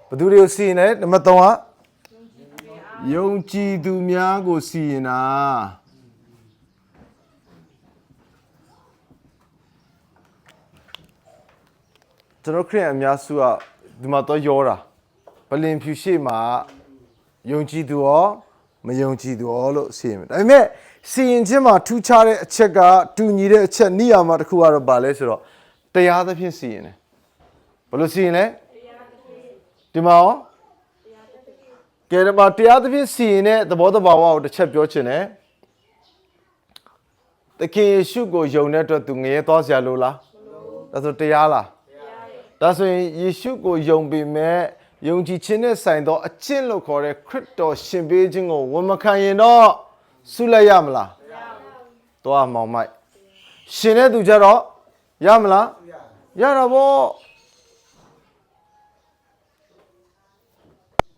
ဘယ်သူတွေကိုစီရင်လဲနံပါတ်3ကယုံကြည်သူများကိုစီရင်တာကျွန်တော်ခရစ်ယာန်အများစုကဒီမှာတော့ရောတာပလင်ဖြူရှိမှာယုံကြည်သူရောမယုံကြည်သူရောလို့စီရင်မယ်ဒါပေမဲ့စီရင်ခြင်းမှာထူးခြားတဲ့အချက်ကတူညီတဲ့အချက်နိယာမတစ်ခုကတော့ဗာလဲဆိုတော့တရားသဖြင့်စီရင်တယ်ဘယ်လိုစီရင်လဲဒီမှာရောကဲဒီမှာတရားသဖြင့်စီရင်တဲ့သဘောတဘာဝကိုတစ်ချက်ပြောချင်တယ်သခင်ယေရှုကိုယုံတဲ့အတွက်သူငရဲသွားစရာလိုလားဒါဆိုတရားလားဒါဆိုရင်ယေရှုကိုယုံပြီးမဲ့ယုံကြည်ခြင်းနဲ့ဆိုင်သောအကျင့်လို့ခေါ်တဲ့ခရစ်တော်ရှင်ပေးခြင်းကိုဝန်မခံရင်တော့ဆုလိုက်ရမလားတော့မောင်မိုက်ရှင်တဲ့သူကြတော့ရမလားရတာပေါ့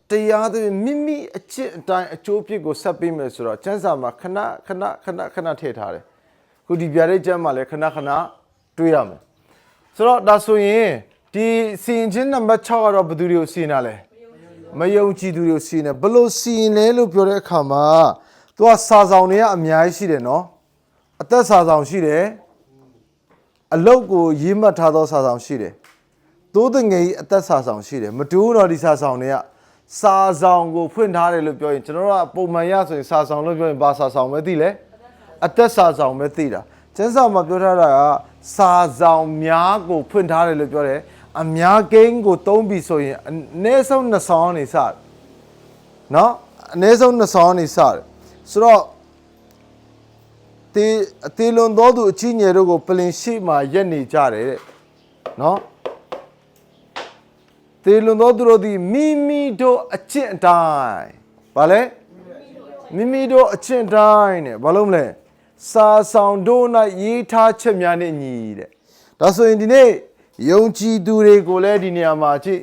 တရားသဖြင့်မိမိအကျင့်အတိုင်းအကျိုးပြစ်ကိုဆက်ပေးမယ်ဆိုတော့ကျမ်းစာမှာခဏထည့်ထားတယ်ခုဒီပြတဲ့ကျမ်းမှာလည်းခဏတွေ့ရမယ်ဆိုတော့ဒါဆိုရင်ဒီစီရင်ခြင်းနံပါတ်6ကတော့ဘယ်သူတွေကိုစီရင်တာလဲမယုံကြည်သူတွေကိုစီရင်တယ်ဘယ်လိုစီရင်လဲလို့ပြောတဲ့အခါမှာသူကစာဆောင်တွေကအများကြီးရှိတယ်နော်အသက်စာဆောင်ရှိတယ်အလုတ်ကိုရေးမှတ်ထားသောစာဆောင်ရှိတယ်သိုးတငယ်ကြီးအသက်စာဆောင်ရှိတယ်မတူးတော့ဒီစာဆောင်တွေကစာဆောင်ကိုဖွင့်ထားတယ်လို့ပြောရင်ကျွန်တော်တို့ကပုံမှန်ရဆိုရင်စာဆောင်လို့ပြောရင်ဘာစာဆောင်ပဲသိလဲအသက်စာဆောင်ပဲသိတာကျမ်းစာမှာပြောထားတာကစာဆောင်များကိုဖွင့်ထားတယ်လို့ပြောတယ်အများကိန်းကိုသုံးပြီးဆိုရင်အနည်းဆုံး2ဆောင်နေစတယ်နော်အနည်းဆုံး2ဆောင်နေစတယ်ဆိုတော့တေလွန်သောသူအချင်းငယ်တို့ကိုပလင်ရှိမှရက်နေကြတယ်တဲ့နော်တေလွန်သောသူတို့သည်မိမိတို့အကျင့်အတိုင်းဘာလဲမိမိတို့အကျင့်တိုင်းနဲ့ဘာလို့မလဲစာဆောင်တို့၌ရေးထားချက်များနဲ့ညီတဲ့ဒါဆိုရင်ဒီနေ့ယုံကြည်သူတွေကိုလည်းဒီနေရာမှာကြည့်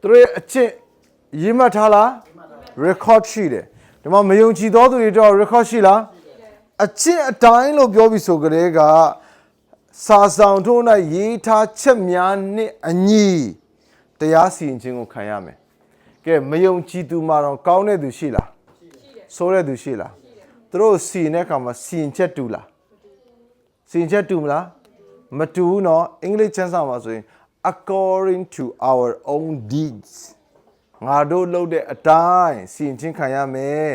သူတို့အကျင့်ရေးမှတ်ထားလား record ရှိတယ်ဒီမှာမယုံကြည်သောသူတွေတော့ record ရှိလားအကျင့်အတိုင်းလို့ပြောပြီးဆိုကြတဲ့ကစာဆောင်တို့၌ရေးထားချက်များနဲ့အညီတရားစီရင်ခြင်းကိုခံရမယ်ကဲမယုံကြည်သူမှာတော့ကောင်းတဲ့သူရှိလားဆိုးတဲ့သူရှိလားသူတို့စီရင်တဲ့အခါမှာစီရင်ချက်တူလားစီရင်ချက်တူမလားမတူဘူးเนาะအင်္ဂလိပ်ကျမ်းစာမှာဆိုရင် according to our own deeds ငါတို့လုပ်တဲ့အတိုင်းစီရင်ခြင်းခံရမယ်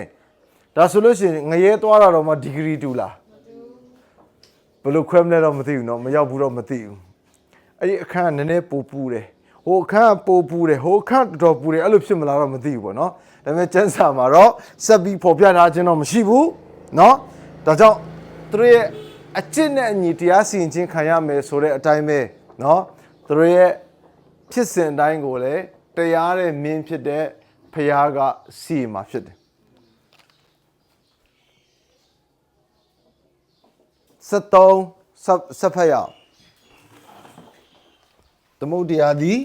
ဒါဆိုလို့ရှိရင်ငရဲသွားတာတော့မှဒီဂရီတူလားဘယ်လိုခွဲမလဲတော့မသိဘူးเนาะမရောက်ဘူးတော့မသိဘူးအဲ့ဒီအခန်းကနည်းနည်းပိုပူတယ်ဟိုအခန်းကပိုပူတယ်ဟိုအခန်းတော်ပူတယ်အဲ့လိုဖြစ်မလားတော့မသိဘူးပေါ့เนาะဒါပေမဲ့ကျမ်းစာမှာတော့ဆက်ပြီးဖော်ပြထားခြင်းတော့မရှိဘူးเนาะဒါကြောင့်သူတို့ရဲ့အကျင့်နဲ့အညီတရားစီရင်ခြင်းခံရမယ်ဆိုတဲ့အတိုင်းပဲเนาะသူတို့ရဲ့ဖြစ်စဉ်အတိုင်းကိုလည်းတရားတဲ့မင်းဖြစ်တဲ့ဖခင်ကစီရင်မှာဖြစ်တယ်73ဆက်ဖတ်ရအောင်သမုဒ္ဒရာသည်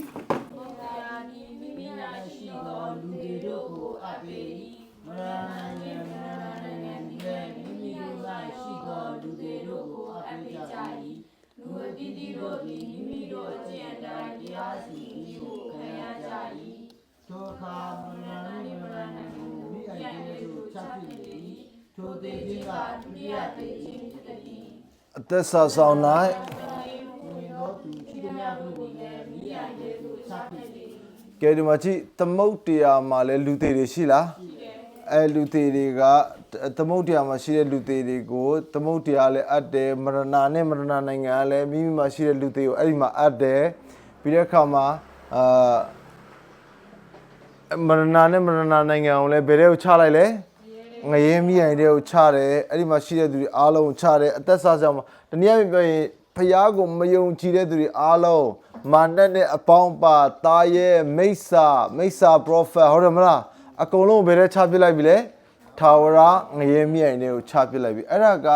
အသက်ဆာဆောင်၌ကဲဒီမှာကြည့်သမုဒ္ဒရာမှာလည်းလူသေးတွေရှိလားအဲလူသေးတွေကသမုဒ္ဒရာမှာရှိတဲ့လူသေးတွေကိုသမုဒ္ဒရာလည်းအပ်တယ်မရဏနဲ့မရဏနိုင်ငံကလည်းမိမိမှာရှိတဲ့လူသေးကိုအဲ့ဒီမှာအပ်တယ်ပြီးတဲ့အခါမှာမရဏနဲ့မရဏနိုင်ငံကိုလည်းဘယ်တဲ့ကိုချလိုက်လဲငရဲမိရိုင်တဲ့ကိုချတယ်အဲ့ဒီမှာရှိတဲ့သူတွေအားလုံးချတယ်အသက်ဆာဆောင်မှာတနည်းအားဖြင့်ပြောရင်ဖျားကိုမယုံကြည်တဲ့သူတွေအားလုံးမာနနဲ့အပေါင်းပါတာရဲ့မိစ္ဆာပရောဖက်ဟုတ်တယ်မလားအကုန်လုံးဘယ်တဲ့ချပစ်လိုက်ပြီလဲထာဝရငရဲမိရိုင်တဲ့ကိုချပစ်လိုက်ပြီအဲ့ဒါက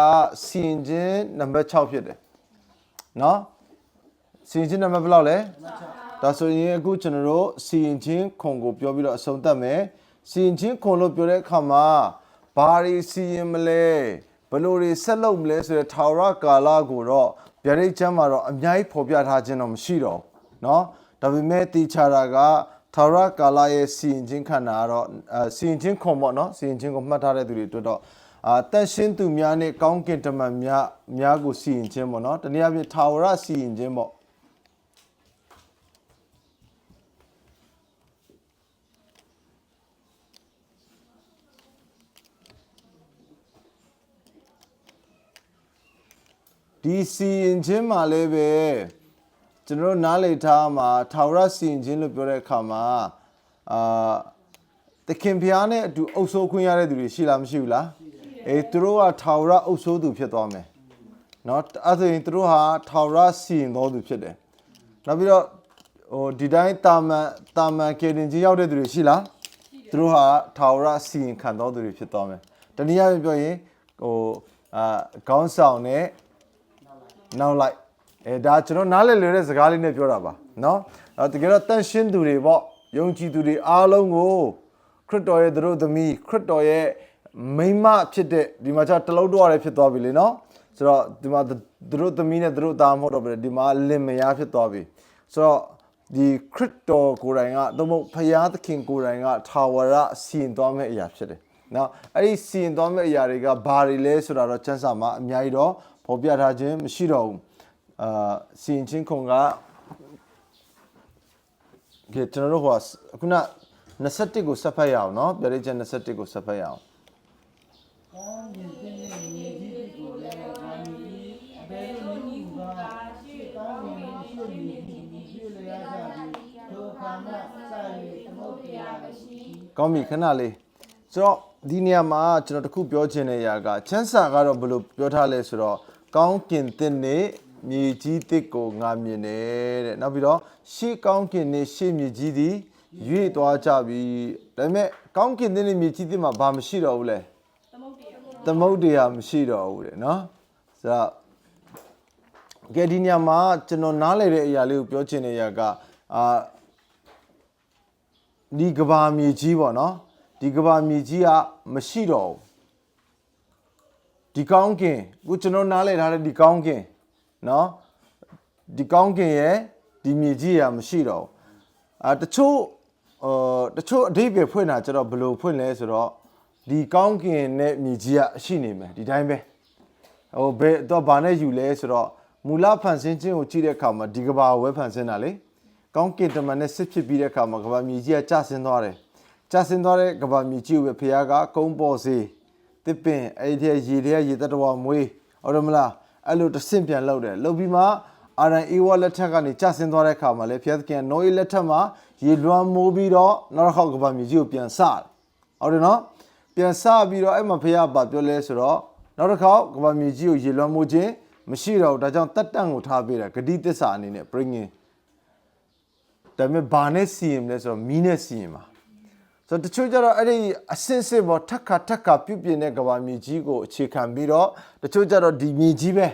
စီရင်ခြင်းနံပါတ်6ဖြစ်တယ်နော်စီရင်ခြင်းနံပါတ်ဘယ်လောက်လဲဒါဆိုရင်အခုကျွန်တော်တို့စီရင်ခြင်းခွန်ကိုပြောပြီးတော့အဆုံးသတ်မယ်စီရင်ခြင်းခွန်လို့ပြောတဲ့အခါမှာဘာတွေစီရင်မလဲဘယ်လိုတွေဆက်လုပ်မလဲဆိုတဲ့ထာဝရကာလကိုတော့ဗျာဒိတ်ကျမ်းမှာတော့အများကြီးဖော်ပြထားခြင်းတော့မရှိတော့เนาะဒါပေမဲ့တိချတာကထာဝရကာလရဲ့စီရင်ခြင်းခန္ဓာကတော့စီရင်ခြင်းခွန်ပေါ့เนาะစီရင်ခြင်းကိုမှတ်ထားတဲ့သူတွေအတွက်တော့တန်ရှင်းသူများနဲ့ကောင်းကင်တမန်များကိုစီရင်ခြင်းပေါ့เนาะတနည်းအားဖြင့်ထာဝရစီရင်ခြင်းပေါ့ဒီစီရင်ခြင်းမှာလည်းပဲကျွန်တော်နားလည်ထားမှာထာဝရစီရင်ခြင်းလို့ပြောတဲ့အခါမှာသခင်ဖျားနဲ့အတူအုပ်ဆိုးခွင့်ရတဲ့သူတွေရှိလားမရှိဘူးလားသူတို့ကထာဝရအုပ်ဆိုးသူဖြစ်သွားမယ်เนาะအဲ့ဒါရင်သူတို့ဟာထာဝရစီရင်တော်သူဖြစ်တယ်နောက်ပြီးတော့ဒီတိုင်းတာမန်ကေတင်ကြီးရောက်တဲ့သူတွေရှိလားသူတို့ဟာထာဝရစီရင်ခံတော်သူတွေဖြစ်သွားမယ်တနည်းအားဖြင့်ပြောရင်ခေါင်းဆောင်နဲ့နောက်လိုက်ဒါကျွန်တော်နားလည်လွယ်တဲ့စကားလေးနဲ့ပြောတာပါเนาะတကယ်တော့တန်ရှင်းသူတွေပေါ့ယုံကြည်သူတွေအားလုံးကိုခရစ်တော်ရဲ့သူတို့သမီးခရစ်တော်ရဲ့မိမဖြစ်တဲ့ဒီမှာကျတလုံးတော့လည်းဖြစ်သွားပြီလေเนาะဆိုတော့ဒီမှာသူတို့သမီးနဲ့သူတို့သားမဟုတ်တော့ဘူးဒီမှာလင်မယားဖြစ်သွားပြီဆိုတော့ဒီခရစ်တော်ကိုယ်တိုင်ကသို့မဟုတ်ဖခင်သခင်ကိုယ်တိုင်ကထာဝရစီရင်သွားမယ့်အရာဖြစ်တယ်เนาะအဲ့ဒီစီရင်သွားမယ့်အရာတွေကဘာတွေလဲဆိုတာတော့ကျမ်းစာမှာအများကြီးတော့ဖော်ပြထားခြင်းမရှိတော့ဘူးစီရင်ခြင်းခွန်ကကျွန်တော်တို့ကခုန21ကိုဆက်ဖတ်ရအောင်เนาะဗျာဒိတ်ကျမ်း21ကိုဆက်ဖတ်ရအောင်ကောင်းပြီခဏလေးဆိုတော့ဒီနေရာမှာကျွန်တော်တခုပြောချင်တဲ့အရာကချမ်းစာကတော့ဘယ်လိုပြောထားလဲဆိုတော့ကောင်းကင်သစ်နဲ့မြေကြီးသစ်ကိုငါမြင်တယ်တဲ့နောက်ပြီးတော့ရှေးကောင်းကင်နဲ့ရှေးမြေကြီးသည်ရွေ့သွားကြပြီဒါပေမဲ့ကောင်းကင်သစ်နဲ့မြေကြီးသစ်မှာဘာမရှိတော့ဘူးလဲသမုဒ္ဒရာမရှိတော့ဘူးတဲ့နော်ဆိုတော့ကဲဒီညမှာကျွန်တော်နားလည်တဲ့အရာလေးကိုပြောချင်တဲ့အရာကဒီကဘာမြေကြီးပေါ့နော်ဒီကဘာမြေကြီးကမရှိတော့ဘူးဒီကောင်းကင်ကိုကျွန်တော်နားလည်ထားတဲ့ဒီကောင်းကင်နော်ဒီကောင်းကင်ရဲ့ဒီမြေကြီးကမရှိတော့ဘူးတချို့အဓိပ္ပာယ်ဖွင့်တာကျတော့ဘယ်လိုဖွင့်လဲဆိုတော့ဒီကောင်းကင်နဲ့မြေကြီးကရှိနေမယ်ဒီတိုင်းပဲဘယ်တော့ဘာနဲ့ယူလဲဆိုတော့မူလဖန်ဆင်းခြင်းကိုကြည့်တဲ့အခါမှာဒီကဘာကိုဝဲဖန်ဆင်းတာလေကောင်းကင်တမန်နဲ့စစ်ဖြစ်ပြီးတဲ့အခါမှာကဘာမြေကြီးကကျဆင်းသွားတယ်ကျဆင်းသွားတဲ့ကဘာမြေကြီးကိုပဲဖခင်ကကုန်းပေါ်စေ တစ်ပင်အဲ့ဒီရေတတော်မွေးဟုတ်တယ်မလားအဲ့လိုတစ်ဆင့်ပြန်လောက်တယ်လောက်ပြီးမှအာရန်အေဝါလက်ထက်ကနေကျဆင်းသွားတဲ့ခါမှာလေဖျက်ခင်နိုးအေးလက်ထက်မှာရေလွှမ်းမိုးပြီးတော့နောက်တစ်ခေါက်ကဘာမြေကြီးကိုပြန်စတယ်ဟုတ်တယ်နော်ပြန်စပြီးတော့အဲ့မှာဖျားပါပြောလဲဆိုတော့နောက်တစ်ခေါက်ကဘာမြေကြီးကိုရေလွှမ်းမိုးခြင်းမရှိတော့ဒါကြောင့်တက်တန့်ကိုထားပေးတယ်ဂတိသစ္စာအနေနဲ့ bring in ဒါပေမဲ့ဘာနဲ့စီရင်လဲဆိုတော့မီးနဲ့စီရင်ပါဆိုတော့တချို့ကျတော့အဲ့ဒီအစင်စစ်ပေါ်ထက်ခါပြုတ်ပြင်းတဲ့ကဘာမြေကြီးကိုအခြေခံပြီးတော့တချို့ကျတော့ဒီမြေကြီးပဲ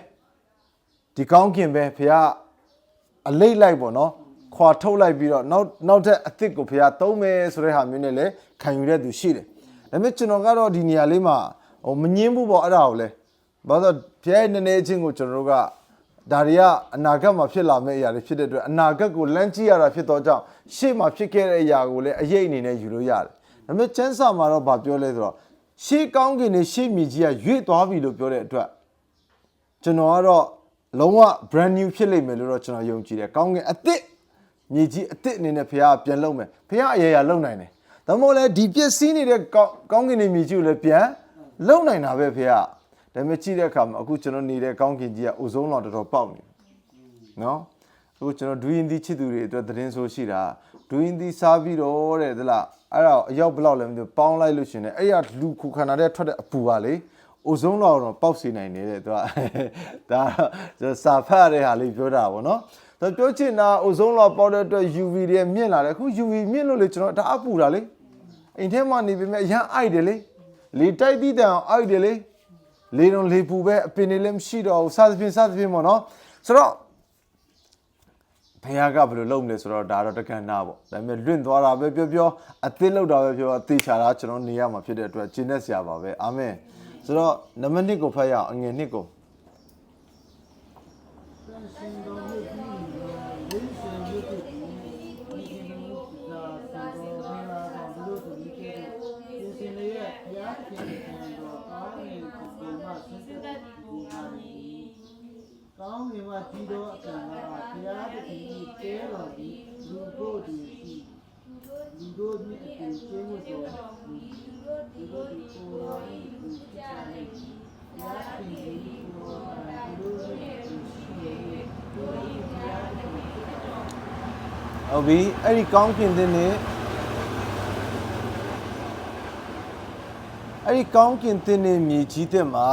ဒီကောင်းကင်ပဲဖះအလိတ်လိုက်ပေါ့နော်ခွာထုတ်လိုက်ပြီးတော့နောက်ထပ်အစ်စ်ကိုဖះသုံးမယ်ဆိုတဲ့ဟာမျိုးနဲ့လည်းခံယူတဲ့သူရှိတယ်ဒါပေမဲ့ကျွန်တော်ကတော့ဒီနေရာလေးမှာမငင်းဘူးပေါ့အဲ့ဒါကိုလည်းဘာလို့ဖះရဲ့နည်းနည်းချင်းကိုကျွန်တော်တို့ကဒါတွေကအနာဂတ်မှာဖြစ်လာမယ့်အရာတွေဖြစ်တဲ့အတွက်အနာဂတ်ကိုလမ်းကြည့်ရတာဖြစ်တော့ကြောင့်ရှေ့မှာဖြစ်ခဲ့တဲ့အရာကိုလည်းအရေးအနေနဲ့ယူလို့ရတယ်ဒါပေမဲ့ကျမ်းစာမှာတော့ဗာပြောလဲဆိုတော့ရှေ့ကောင်းကင်နဲ့ရှေ့မြေကြီးကရွေ့သွားပြီလို့ပြောတဲ့အတွက်ကျွန်တော်ကတော့လုံးဝ brand new ဖြစ်လိမ့်မယ်လို့တော့ကျွန်တော်ယုံကြည်တယ်ကောင်းကင်အစ်စ်မြေကြီးအစ်စ်အနေနဲ့ဖះပြန်လုပ်မယ်ဖះအရာလုပ်နိုင်တယ်ဒါမှမဟုတ်လဲဒီပစ္စည်းနေတဲ့ကောင်းကင်နဲ့မြေကြီးကိုလည်းပြန်လုပ်နိုင်တာပဲဖះဒါပေမဲ့ကြည့်တဲ့အခါမှာအခုကျွန်တော်နေတဲ့ကောင်းကင်ကြီးကအိုဇုံးတော်တော်ပေါက်နေနော်အခုကျွန်တော်ဒူးရင်သီးချစ်သူတွေအတွက်သတင်းဆိုရှိတာဒူးရင်သီးစားပြီးတော့တဲ့သလားအဲ့ဒါအရောက်ဘလောက်လဲမသိဘူးပေါင်းလိုက်လို့ရှင်တယ်အဲ့ရလူခုခန္ဓာတဲ့ထွက်တဲ့အပူပါလေအိုဇုံးတော်ပေါက်စေနိုင်နေတဲ့သူကဒါစာဖတ်တဲ့ဟာလေးပြောတာပေါ့နော်ဒါပြောချင်တာအိုဇုံးတော်ပေါက်တဲ့အတွက် UV တွေမြင့်လာတယ်အခု UV မြင့်လို့လေကျွန်တော်ဒါအပူတာလေအိမ်ထဲမှာနေပေမဲ့အရန်အိုက်တယ်လေတိုက်သီးတန်အောင်အိုက်တယ်လေတော့လေပူပဲအပင်တွေလည်းမရှိတော့ဘူးစသဖြင့်ပေါ့နော်ဆိုတော့ဘုရားကဘယ်လိုလုပ်မလဲဆိုတော့ဒါတော့တက္ကနာပေါ့ဒါပေမဲ့လွင့်သွားတာပဲပြောအသစ်လောက်တာပဲပြောအသေးချာတာကျွန်တော်နေရမှာဖြစ်တဲ့အတွက်ကျင့်တဲ့ဆရာပါပဲအာမင်ဆိုတော့နံပါတ်1ကိုဖတ်ရအောင်အငယ်1ကိုကောင်းငင်မှာကြီးတော့အကံကဘုရားတခင်ကြီးတဲတော်ပြီးလူတို့ဒီရှိလူတို့မြစ်အတူကျင်းမှုတော်လူတို့ဒီကိုယ်တော်ဤသူချာနေဘုရားတခင်ကြီးကိုလူတို့မြစ်အတူရှိနေတို့ဤဘုရားတခင်ဟုတ်ပြီအဲ့ဒီကောင်းကင်တဲ့နေအဲ့ဒီကောင်းကင်တဲ့နေမြေကြီးတဲ့မှာ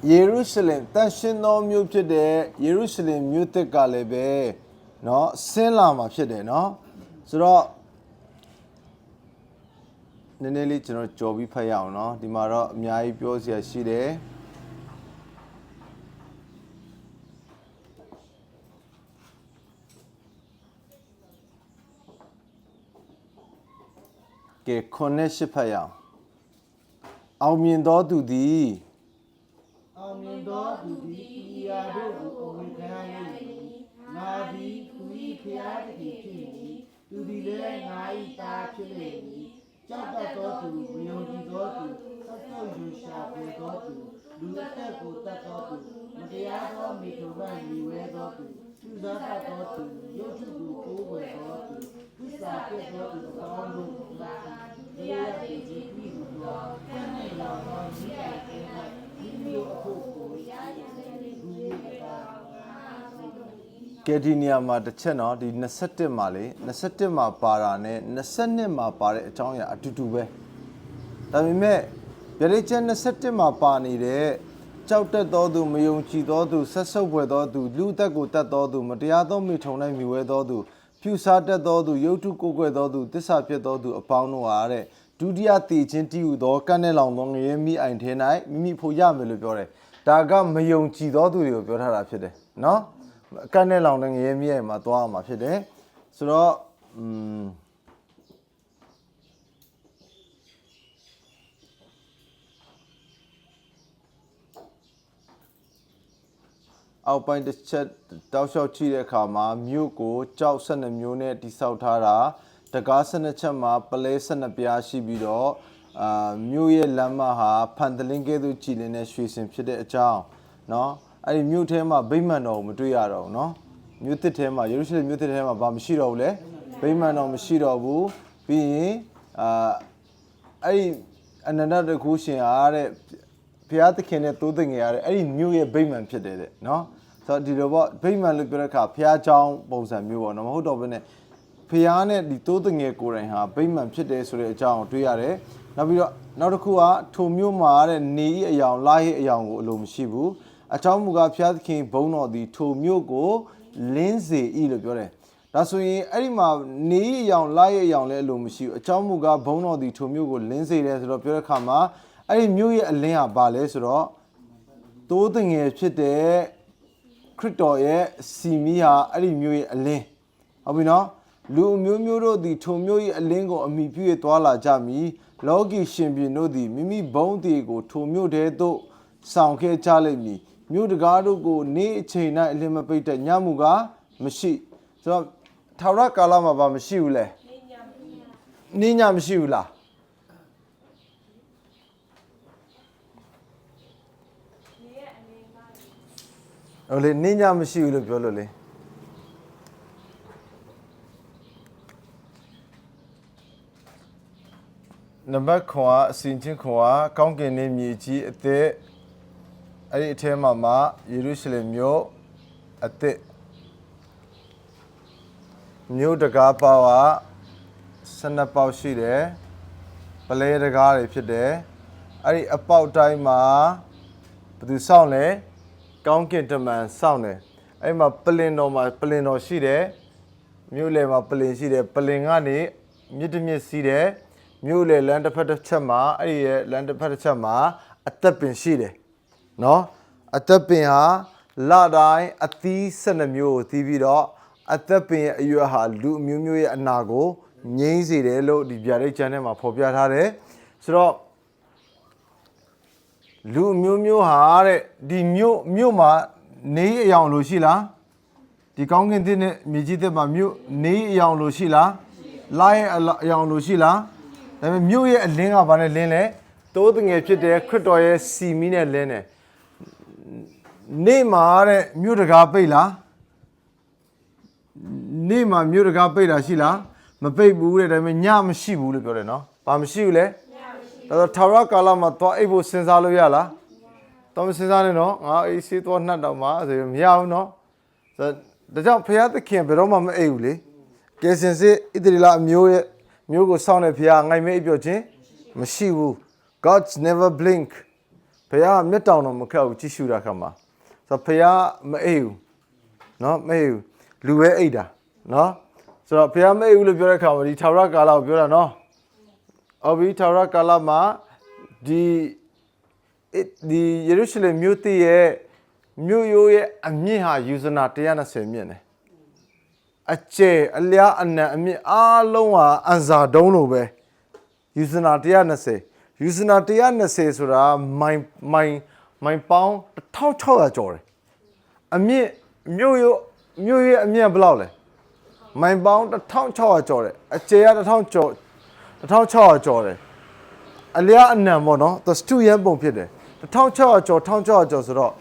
ယေရုရှလင်တန်ရှင်သောမြို့ဖြစ်တဲ့ယေရုရှလင်မြို့သစ်ကလည်းပဲเนาะဆင်းလာမှာဖြစ်တယ်เนาะဆိုတော့နည်းနည်းလေးကျွန်တော်ကြော်ပြီးဖတ်ရအောင်เนาะဒီမှာတော့အများကြီးပြောစရာရှိတယ်ကဲခုနှစ်ရှိဖတ်ရအောင်အောင်မြင်သောသူသည်အောင်မြင်သောသူသည်ဤရာတို့ကိုအဝင်ခံရ၏ငါသည်သူ၏ဖျားတည်ဖြစ်၏သူသည်လည်းငါ၏သားဖြစ်လေ၏ကြောက်တတ်သောသူမယုံကြည်သောသူဆက်သွယ်ယူရှာပွေသောသူလူအသက်ကိုတတ်သောသူမတရားသောမိထုံမှညီဝဲသောသူသူစားတတ်သောသူရုပ်ထုကိုကိုးကွယ်သောသူသစ္စာပြည့်သောသူအပေါင်းတို့လာ၏တရားတည်ခြင်းပြီးသောတန်နေတော်သောဤအကျေ၌ဒီလိုအဖို့ကိုရရစေလူ၏တာကဲဒီနေရာမှာတစ်ချက်နော်ဒီ21မှာလေ21မှာပါတာနဲ့22မှာပါတဲ့အကြောင်းအရာအတူတူပဲဒါပေမဲ့ဗျာဒိတ်ချက်21မှာပါနေတဲ့ကြောက်တက်သောသူမယုံကြည်သောသူဆက်ဆုပ်ဖွယ်သောသူလူသက်ကိုတတ်သောသူမတရားသောမိထုံ၌မြှဝဲသောသူဖြူစားတတ်သောသူယုတ်တုကိုယ်ွယ်သောသူတစ္ဆာဖြစ်သောသူအပေါင်းတို့ဟာတဲ့ဒုတိယတည်ခြင်းတည်ဟူသောကန့်နဲ့လောင်သောငရဲမိအိုင်ထဲ၌မိမိဖို့ရမယ်လို့ပြောတယ်ဒါကမယုံကြည်သောသူတွေကိုပြောထားတာဖြစ်တယ်နော်ကန့်နဲ့လောင်တဲ့ငရဲမိအိုင်မှာသွားရမှာဖြစ်တယ်ဆိုတော့အောက်ပိုင်းတစ်ချက်တောက်လျှောက်ကြည့်တဲ့အခါမှာမြို့ကိုကြောက်12မျိုးနဲ့တိဆောက်ထားတာတကား12ချက်မှာပလဲ12ပြားရှိပြီးတော့မြို့ရဲ့လမ်းမဟာဖန်တလင်းကဲ့သို့ကြည်လင်တဲ့ရွှေစင်ဖြစ်တဲ့အကြောင်းเนาะအဲ့ဒီမြို့ထဲမှာဗိမာန်တော်ကိုမတွေ့ရတော့ဘူးเนาะမြို့သစ်ထဲမှာယေရုရှလင်မြို့သစ်ထဲမှာဘာမရှိတော့ဘူးလဲဗိမာန်တော်မရှိတော့ဘူးပြီးရင်အဲ့ အနန္တတကူရှင်အားတဲ့ဘုရားသခင်နဲ့တိုးသိငယ်ရတဲ့အဲ့ဒီမြို့ရဲ့ဗိမာန်ဖြစ်တယ်တဲ့နော်ဆိုတော့ဒီလိုပေါ့ဗိမာန်လို့ပြောတဲ့အခါဘုရားเจ้าပုံစံမျိုးပေါ့နော်မဟုတ်တော့ဘဲနဲ့ဘုရားနဲ့ဒီတိုးသိငယ်ကိုယ်တိုင်ဟာဗိမာန်ဖြစ်တယ်ဆိုတဲ့အကြောင်းကိုတွေ့ရတယ်နောက်ပြီးတော့နောက်တစ်ခုကထိုမြို့မှာတဲ့နေဤအယောင်လာဟိအယောင်ကိုအလိုမရှိဘူးအကြောင်းမူကားဘုရားသခင်ဘုန်းတော်သည်ထိုမြို့ကိုလင်းစေ၏လို့ပြောတယ်ဒါဆိုရင်အဲ့ဒီမှာနေဤအယောင်လာဟိအယောင်လည်းအလိုမရှိဘူးအကြောင်းမူကားဘုန်းတော်သည်ထိုမြို့ကိုလင်းစေတယ်ဆိုတော့ပြောတဲ့အခါမှာအဲ့ဒီမြို့ရဲ့အလင်းဟာဘာလဲဆိုတော့တိုးတငယ်ဖြစ်တဲ့ခရစ်တော်ရဲ့စီမီဟာအဲ့ဒီမြို့ရဲ့အလင်းဟုတ်ပြီနော်လူမျိုးမျိုးတို့သည်ထိုမြို့ရဲ့အလင်းကိုအမိပြု၍သွားလာကြမည်လောကီရှင်ပြည်တို့သည်မိမိဘုန်းတည်ကိုထိုမြို့ထဲသို့ဆောင်ခဲ့ကြလိမ့်မည်မြို့တကားတို့ကိုနေ့အချိန်၌အလင်းမပိတ်တဲ့ညမှုကမရှိဆိုတော့ထာဝရကာလမှာဘာမရှိဘူးလဲနေ့ညမရှိဘူးလားဟုတ်လေနေ့ညမရှိဘူးလို့ပြောလို့လေနံပါတ်ခွန်အစဉ်ချင်းခွန်ကောင်းကင်နဲ့မြေကြီးအသက်အဲ့ဒီအထဲမှာယေရုရှလင်မြို့အသက်မြို့တကားပေါက်က12ပေါက်ရှိတယ်ပလဲတကားတွေဖြစ်တယ်အဲ့ဒီအပေါက်တိုင်းမှာဘယ်သူစောင့်လဲကောင်းကင်တမန်စောင့်တယ်အဲ့မှာပလင်တော်ရှိတယ်မြို့လယ်မှာပလင်ရှိတယ်ပလင်ကနေမြစ်တစ်မြစ်စီးတယ်မြို့လေလမ်းတစ်ဖက်တစ်ချက်မှာအဲ့ဒီရဲ့လမ်းတစ်ဖက်တစ်ချက်မှာအသက်ပင်ရှိတယ်နော်အသက်ပင်ဟာလတိုင်းအသီး12မျိုးကိုသီးပြီးတော့အသက်ပင်ရဲ့အရွယ်ဟာလူအမျိုးမျိုးရဲ့အနာကိုငြိမ်းစေတယ်လို့ဒီဗျာဒိတ်ကျမ်းထဲမှာဖော်ပြထားတယ်ဆိုတော့လူအမျိုးမျိုးဟာတဲ့ဒီမြို့မှာနေအယောင်လို့ရှိလားဒီကောင်းကင်သစ်နဲ့မြေကြီးသစ်မှာမြို့နေအယောင်လို့ရှိလားလာရဲ့အယောင်လို့ရှိလားဒါပေမဲ့မြို့ရဲ့အလင်းကဘာနဲ့လင်းလဲတိုးတငယ်ဖြစ်တဲ့ခရစ်တော်ရဲ့စီမီနဲ့လင်းတယ်နေ့မှာတဲ့မြို့တကားပိတ်လားနေ့မှာမြို့တကားပိတ်တာရှိလားမပိတ်ဘူးတဲ့ဒါပေမဲ့ညမရှိဘူးလို့ပြောတယ်နော်ဘာမရှိဘူးလဲဒါဆိုထာဝရကာလမှာသွားအိပ်ဖို့စဉ်းစားလို့ရလားတော့မစဉ်းစားနဲ့နော်ငါအေးဆေးသွားနှက်တော့မှာဆိုရင်မရဘူးနော်ဒါကြောင့်ဘုရားသခင်ဘယ်တော့မှမအိပ်ဘူးလေကယ်စင်စစ်ဣသရေလအမျိုးရဲ့မျိုးကိုစောင့်တဲ့ဘုရားငိုင်မဲအပြောခြင်းမရှိဘူး God's never blink ဘုရားမျက်တောင်တော့မခတ်ဘူးကြည့်ရှုတာခါမှာဆိုတော့ဘုရားမအိပ်ဘူးနော်မအိပ်ဘူးလူပဲအိပ်တာနော်ဆိုတော့ဘုရားမအိပ်ဘူးလို့ပြောတဲ့ခါမှာဒီထာဝရကာလကိုပြောတာနော်အော်ဘီထာဝရကာလမှာဒီယေရုရှလင်မြို့တည်ရဲ့မြို့ရိုးရဲ့အမြင့်ဟာယူဇနာ120မြင့်တယ်အကျယ်အလျားအနံအမြင့်အားလုံးဟာအန်စာတုံးလို့ပဲယူဇနာ120ယူဇနာ120ဆိုတာမိုင်ပေါင်း1600ကျော်တယ်အမြင့်မြို့ရဲ့အမြင့်ဘယ်လောက်လဲမိုင်ပေါင်း1600ကျော်တယ်အကျယ်က1600ကျော်တယ်အလျားအနံပေါ့နော်သူစတူရန်ပုံဖြစ်တယ်1600ကျော်1600ကျော်ဆိုတော့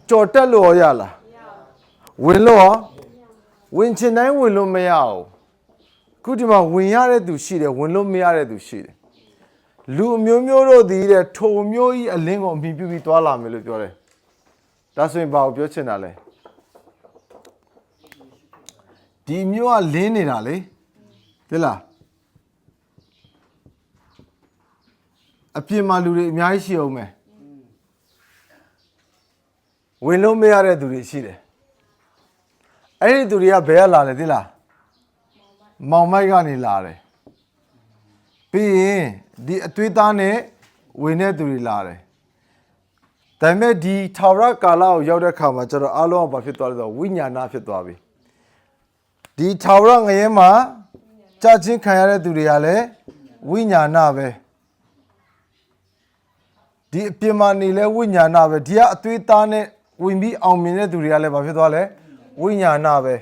ကျော်တက်လို့ရလားဝင်လို့ရောဝင်ချင်တိုင်းဝင်လို့မရဘူးခုဒီမှာဝင်ရတဲ့သူရှိတယ်ဝင်လို့မရတဲ့သူရှိတယ်လူအမျိုးမျိုးတို့ဒီတဲ့ထိုမျိုးကြီးအလင်းကိုအမိပြုပြီးသွားလာမယ်လို့ပြောတယ်ဒါဆိုရင်ဘာကိုပြောချင်တာလဲဒီမျိုးကလင်းနေတာလေသိလားအပြင်မှာလူတွေအများကြီးရှိအောင်မယ်ဝင်လို့မရတဲ့သူတွေရှိတယ်အဲ့ဒီသူတွေကဘယ်ကလာလဲသိလားမောင်မိုက်ကနေလာတယ်ပြီးရင်ဒီအသွေးသားနဲ့ဝင်တဲ့သူတွေလာတယ်ဒါပေမဲ့ဒီထာဝရကာလကိုရောက်တဲ့ခါမှာကျတော့အားလုံးကဘာဖြစ်သွားလဲဆိုတော့ဝိညာဏဖြစ်သွားပြီဒီထာဝရငရဲမှာကြာချင်းခံရတဲ့သူတွေကလည်းဝိညာဏပဲဒီအပြင်မှာနေလဲဝိညာဏပဲဒီကအသွေးသားနဲ့ဝင်ပြီးအောင်မြင်တဲ့သူတွေကလည်းဘာဖြစ်သွားလဲဝိညာဏပဲ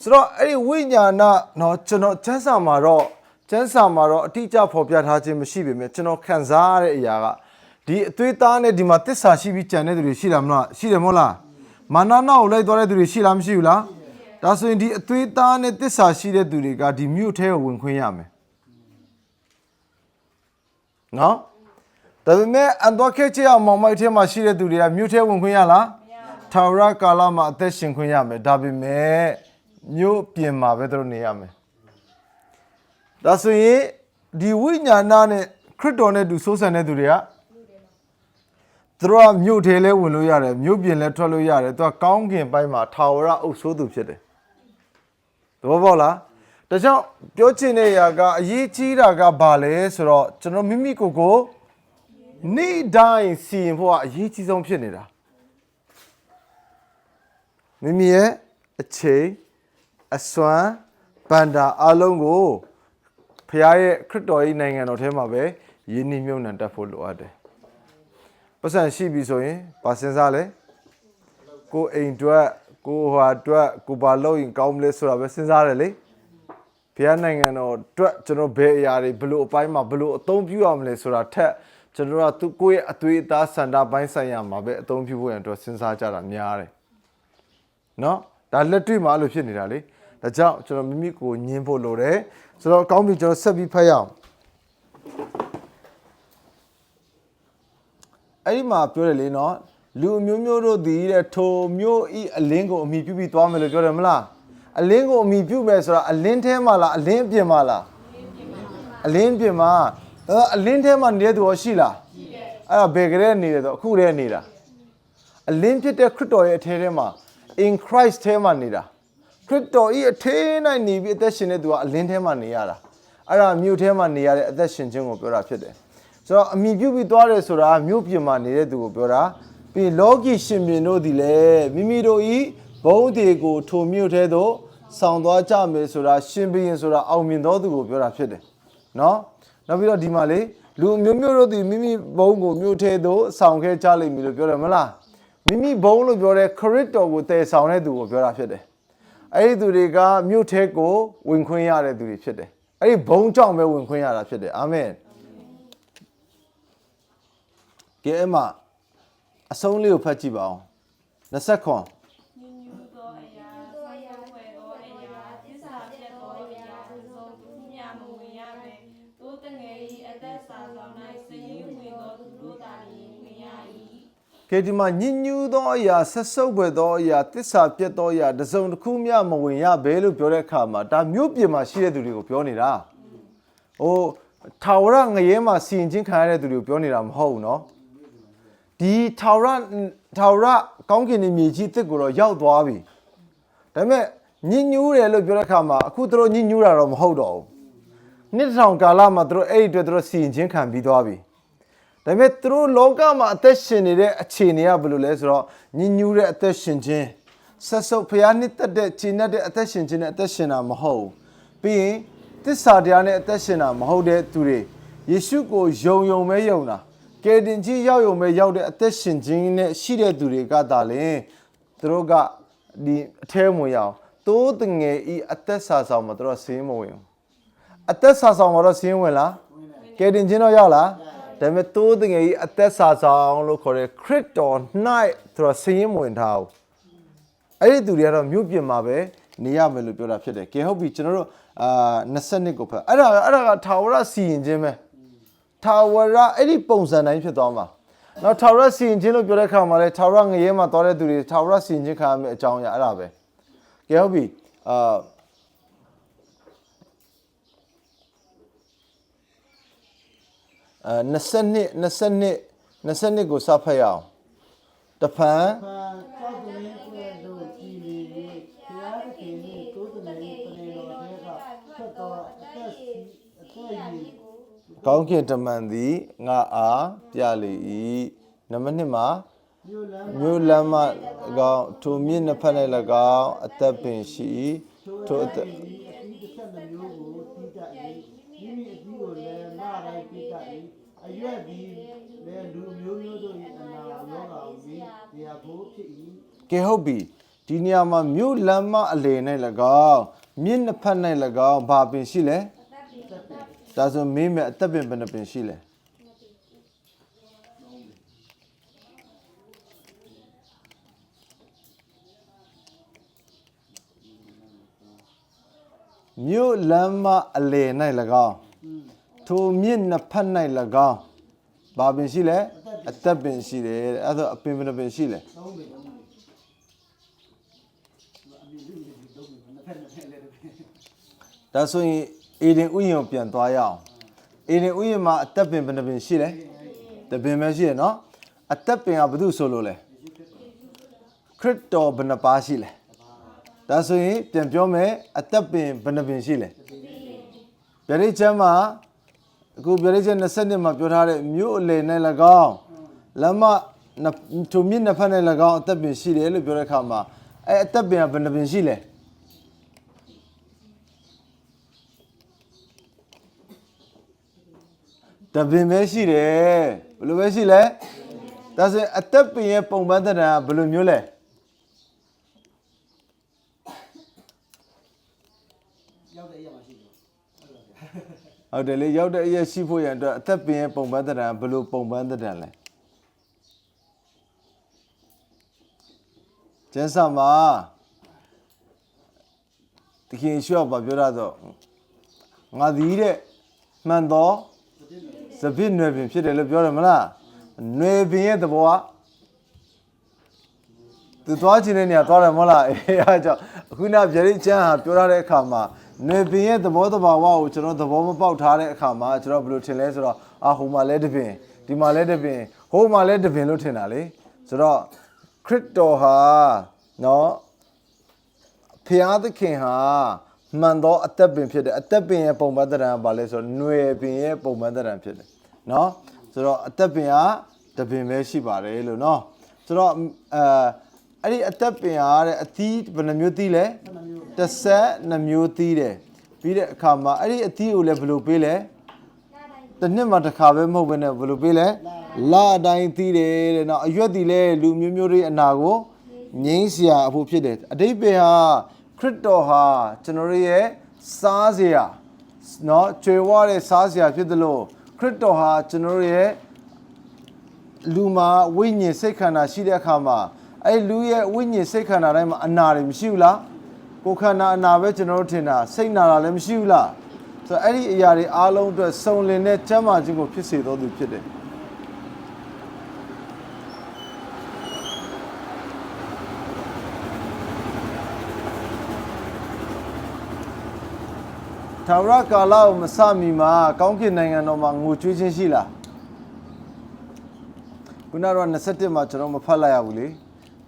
ဆိုတော့အဲ့ဒီဝိညာဏတော့ကျွန်တော်ကျမ်းစာမှာတော့အတိအကျဖော်ပြထားခြင်းမရှိပေမဲ့ကျွန်တော်ခံစားရတဲ့အရာကဒီအသွေးသားနဲ့ဒီမှာတစ္ဆာရှိပြီးကြံတဲ့သူတွေရှိလားမလားရှိတယ်မဟုတ်လားမာနနာကိုလိုက်သွားတဲ့သူတွေရှိလားမရှိဘူးလားဒါဆိုရင်ဒီအသွေးသားနဲ့တစ္ဆာရှိတဲ့သူတွေကဒီမြို့ထဲကိုဝင်ခွင့်ရမယ် နော်ဒါပေမဲ့အန်တော့ခဲချေအောင်မောင်မိုက်ထဲမှာရှိတဲ့သူတွေကမြို့ထဲဝင်ခွင့်ရလားထာဝရကာလမှာအသက်ရှင်ခွင့်ရမယ်ဒါပေမဲ့မြို့ပြင်မှာပဲသူတို့နေရမယ်ဒါဆိုရင်ဒီဝိညာဏနဲ့ခရစ်တော်နဲ့သူဆိုးဆန်တဲ့သူတွေကသူတို့ကမြို့ထဲလဲဝင်လို့ရတယ်မြို့ပြင်လဲထွက်လို့ရတယ်သူကကောင်းကင်ပိုင်းမှာထာဝရအုပ်ဆိုးသူဖြစ်တယ်သဘောပေါက်လားဒါကြောင့်ပြောချင်တဲ့ຢာကအရေးကြီးတာကဘာလဲဆိုတော့ကျွန်တော်မိမိကိုယ်ကိုနေ့တိုင်းစီရင်ဖို့ကအရေးကြီးဆုံးဖြစ်နေတာမိမိရဲ့အချိန်အစွမ်းဗန္ဒာအလုံးကိုဖခင်ရဲ့ခရစ်တော်၏နိုင်ငံတော်ထဲမှာပဲယဉ်နှိမ့်မြုံနှံတတ်ဖို့လိုအပ်တယ်ပတ်စံရှိပြီဆိုရင်ဘာစဉ်းစားလဲကိုအိမ်အတွက်ကိုဟာအတွက်ကိုဘာလို့ရင်ကောင်းမလဲဆိုတာပဲစဉ်းစားတယ်လေဖခင်နိုင်ငံတော်အတွက်ကျွန်တော်ဘယ်အရာတွေဘလို့အပိုင်းမှာဘလို့အသုံးပြုရမလဲဆိုတာထက်ကျွန်တော်ကသူကိုယ့်ရဲ့အသွေးအသားစန္ဒပိုင်းဆိုင်ရာမှာပဲအသုံးပြုဖို့ရန်အတွက်စဉ်းစားကြတာများတယ်နော်ဒါလက်တွေ့မှာလို့ဖြစ်နေတာလေဒါကြောင့်ကျွန်တော်မိမိကိုညှင်းဖို့လိုတယ်ဆိုတော့ကောင်းပြီကျွန်တော်ဆက်ပြီးဖတ်ရအောင်အဲ့ဒီမှာပြောတယ်လေနော်လူအမျိုးမျိုးတို့သည်တဲ့ထိုမျိုးဤအလင်းကိုအမိပြုပြီးသွားမယ်လို့ပြောတယ်မလားအလင်းကိုအမိပြုမယ်ဆိုတာအလင်းထဲမှာလားအလင်းအပြင်မှာလားအလင်းပြင်မှာအလင်းထဲမှာနေတဲ့သူရောရှိလားရှိတယ်အဲ့ဒါဘယ်ကလေးနေတယ်ဆိုအခုတည်းနေတာအလင်းဖြစ်တဲ့ခရစ်တော်ရဲ့အထဲထဲမှာ in Christ ထဲမှာနေတာခရစ်တော်ဤအထဲ၌နေပြီးအသက်ရှင်တဲ့သူကအလင်းထဲမှာနေရတာအဲ့ဒါမြို့ထဲမှာနေရတဲ့အသက်ရှင်ခြင်းကိုပြောတာဖြစ်တယ်ဆိုတော့အမိပြုပြီးသွားတယ်ဆိုတာမြို့ပြင်မှာနေတဲ့သူကိုပြောတာပြီးလောကီရှင်ပြင်တို့ဒီလေမိမိတို့ဤဘုန်းတွေကိုထိုမြို့ထဲသို့ဆောင်သွားကြမယ်ဆိုတာရှင်ဘုရင်ဆိုတာအောင်မြင်သောသူကိုပြောတာဖြစ်တယ်နော်နောက်ပြီးတော့ဒီမှာလေလူမျိုးမျိုးတို့ဒီမိမိဘုန်းကိုမြို့ထဲသို့ဆောင်ခဲ့ကြလိမ့်မည်လို့ပြောတယ်မလားမိမိဘုန်းလို့ပြောတဲ့ခရစ်တော်ကိုတည်ဆောင်တဲ့သူကိုပြောတာဖြစ်တယ်အဲ့ဒီသူတွေကမြို့ထဲကိုဝင်ခွင့်ရတဲ့သူတွေဖြစ်တယ်အဲ့ဒီဘုန်းကြောင့်ပဲဝင်ခွင့်ရတာဖြစ်တယ်အာမင်ကဲအမအဆုံးလေးကိုဖတ်ကြည့်ပါအောင်20ခွန်ကဲဒီမှာညဉ့်ညူးသောအရာဆက်ဆုပ်ပွေသောအရာတစ္ဆာပြတ်သောအရာတစုံတစ်ခုမျှမဝင်ရဘဲလို့ပြောတဲ့အခါမှာဒါမြို့ပြင်မှာရှိတဲ့သူတွေကိုပြောနေတာဟိုထာဝရငရဲမှာစီရင်ခြင်းခံရတဲ့သူတွေကိုပြောနေတာမဟုတ်ဘူးเนาะဒီထာဝရကောင်းကင်မြေကြီးတစ်ကိုတော့ရောက်သွားပြီဒါပေမဲ့ညဉ့်ညူးတယ်လို့ပြောတဲ့အခါမှာအခုသူတို့ညဉ့်ညူးတာတော့မဟုတ်တော့ဘူးနှစ်ထောင်ကာလမှာသူတို့အဲ့ဒီအတွက်သူတို့စီရင်ခြင်းခံပြီးသွားပြီဒါပေမဲ့သူတို့လောကမှာအသက်ရှင်နေတဲ့အခြေအနေကဘယ်လိုလဲဆိုတော့ညဉ့်ညူးတဲ့အသက်ရှင်ခြင်းဆက်စုပ်ဖျားနှစ်သက်တဲ့ခြေနဲ့တဲ့အသက်ရှင်ခြင်းနဲ့အသက်ရှင်တာမဟုတ်ပြီးရင်သစ္စာတရားနဲ့အသက်ရှင်တာမဟုတ်တဲ့သူတွေယေရှုကိုယုံမဲယုံတာကယ်တင်ကြီးရောက်ယုံမဲရောက်တဲ့အသက်ရှင်ခြင်းနဲ့ရှိတဲ့သူတွေကသာလျှင်သူတို့ကဒီအထဲဝင်ရအောင်သိုးတငယ်ဤအသက်စာဆောင်မှာသူတို့ဆင်းမဝင်ဘူးအသက်စာဆောင်မှာတော့ဆင်းဝင်လားကယ်တင်ခြင်းတော့ရောက်လားဒါပေမဲ့သိုးတငယ်ဤအသက်စာဆောင်လို့ခေါ်တဲ့ခရစ်တော်၌သူတို့ဆင်းဝင်ထားဘူးအဲ့ဒီသူတွေကတော့မြို့ပြင်မှာပဲနေရမယ်လို့ပြောတာဖြစ်တယ်ကဲဟုတ်ပြီကျွန်တော်တို့22ကိုဖတ်အဲ့ဒါကထာဝရစီရင်ခြင်းပဲထာဝရအဲ့ဒီပုံစံတိုင်းဖြစ်သွားမှာနောက်ထာဝရစီရင်ခြင်းလို့ပြောတဲ့အခါမှာလဲထာဝရငရဲမှာသွားတဲ့သူတွေထာဝရစီရင်ခြင်းခံရမယ့်အကြောင်းအရာအဲ့ဒါပဲကဲဟုတ်ပြီ22ကိုစဖတ်ရအောင်တဖန်သောသူရင်းတဲ့တို့ကြည်လေ၍ဘုရားသခင်နှင့်ကိုယ်တော်၏ပရိတော်ထဲကဆက်တော်အသက်ရည်ကောင်းကင်တမန်သည်ငါအားပြလေ၏နံပါတ်2မှာမြို့လမ်းမ၎င်းထိုမြင့်နှစ်ဖက်၌၎င်းအသက်ပင်ရှိထိုအသက်အသီးတစ်ဆက်မျိုးကိုတီးတတ်၏မိမိအသီးကိုလည်းမတိုင်းတီးတတ်၏အရွက်သည်လည်းလူမျိုးမျိုးတို့၏အနာရောဂါကိုတရားဖို့ဖြစ်၏ကဲဟုတ်ပြီဒီနေရာမှာမြို့လမ်းမအလယ်၌၎င်းမြင့်နှစ်ဖက်၌၎င်းဘာပင်ရှိလဲဒါဆိုမင်းမဲ့အသက်ပင်ဘယ်နှပင်ရှိလဲမြို့လမ်းမအလယ်၌၎င်း ထိုမြင့်နှစ်ဖက်၌၎င်းဘာပင်ရှိလဲအသက်ပင်ရှိတယ်အဲ့ဒါအပင်ဘယ်နှပင်ရှိလဲ သုံးပင်သုံးပင်အမြင်လူတွေသုံးပင်နှစ်ဖက်လည်းတစ်ပင် ဒါဆိုရင်အေဒင်ဥယျာဉ်ကိုပြန်သွားရအောင်အေဒင်ဥယျာဉ်မှာအသက်ပင်ဘယ်နှပင်ရှိလဲတပင်ပဲရှိရနော်အသက်ပင်ကဘာလို့ဆိုလို့လဲခရစ်တော်ဘယ်နှပါးရှိလဲဒါဆိုရင်ပြန်ပြောမယ်အသက်ပင်ဘယ်နှပင်ရှိလဲဗျာဒိတ်ချမ်းမှာအခုဗျာဒိတ်ချမ်း20မှာပြောထားတဲ့မြို့အလယ်၌၎င်းလမ်းမထိုမြင့်နှစ်ဖက်၌၎င်းအသက်ပင်ရှိတယ်လို့ပြောတဲ့အခါမှာအဲအသက်ပင်ကဘယ်နှပင်ရှိလဲတပင်ပဲရှိတယ်ဘယ်လိုပဲရှိလဲဒါဆိုရင်အသက်ပင်ရဲ့ပုံပန်းသဏ္ဍာန်ကဘယ်လိုမျိုးလဲရောက်တဲ့အရာမရှိဘူးဟုတ်တယ်လေရောက်တဲ့အရက်ရှိဖို့ရန်အတွက်အသက်ပင်ရဲ့ပုံပန်းသဏ္ဍာန်ဘယ်လိုပုံပန်းသဏ္ဍာန်လဲကျမ်းစာမှာတခင်ရှော့ဘာပြောရတော့ငါသည်တဲ့မှန်တော့စပစ်နွယ်ပင်ဖြစ်တယ်လို့ပြောတယ်မလားနွယ်ပင်ရဲ့သဘောကသူသွားချင်တဲ့နေရာသွားတယ်မဟုတ်လားအဲကြောင့်အခုနဗျာဒိတ်ကျမ်းဟာပြောရတဲ့အခါမှာနွယ်ပင်ရဲ့သဘောတဘာဝကိုကျွန်တော်သဘောမပေါက်ထားတဲ့အခါမှာကျွန်တော်ဘယ်လိုထင်လဲဆိုတော့ဟိုမှာလဲတပင်ဒီမှာလဲတပင်ဟိုမှာလဲတပင်လို့ထင်တာလေဆိုတော့ခရစ်တော်ဟာနော်ဖျားသခင်ဟာမှန်သောအသက်ပင်ဖြစ်တယ်အသက်ပင်ရဲ့ပုံပန်းသဏ္ဍာန်ကဘာလဲဆိုတော့နွယ်ပင်ရဲ့ပုံပန်းသဏ္ဍာန်ဖြစ်တယ်နော်ဆိုတော့အသက်ပင်ကတပင်ပဲရှိပါတယ်လို့နော်ဆိုတော့အဲ့ဒီအသက်ပင်ဟာတဲ့အသီးဘယ်နှမျိုးသီးလဲ12မျိုးသီးတယ်ပြီးတဲ့အခါမှာအဲ့ဒီအသီးကိုလည်းဘယ်လိုပေးလဲတစ်နှစ်မှာတစ်ခါပဲမဟုတ်ဘဲနဲ့ဘယ်လိုပေးလဲလအတိုင်းသီးတယ်တဲ့နော်အရွက်သီးလဲလူမျိုးမျိုးတွေအနာကိုငိမ့်စရာအဖို့ဖြစ်တယ်အတိတ်ပေဟာခရစ်တော်ဟာကျွန်တော်ရဲ့စားစရာနော်ကျွေဝတဲ့စားစရာဖြစ်တယ်လို့ခရစ်တော်ဟာကျွန်တော်ရဲ့လူမှာဝိညာဉ်စိတ်ခန္ဓာရှိတဲ့အခါမှာအဲ့လူရဲ့ဝိညာဉ်စိတ်ခန္ဓာတိုင်းမှာအနာတွေမရှိဘူးလားကိုယ်ခန္ဓာအနာပဲကျွန်တော်တို့ထင်တာစိတ်နာတာလည်းမရှိဘူးလားဆိုတော့အဲ့ဒီအရာတွေအားလုံးအတွက်စုံလင်တဲ့ကျမ်းမာခြင်းကိုဖြစ်စေတော်သူဖြစ်တယ်ထာဝရကာလကိုမစမီမှာကောင်းကင်နိုင်ငံတော်မှာငိုကြွေးခြင်းရှိလားခုနကတော့21မှာကျွန်တော်မဖတ်လိုက်ရဘူးလေ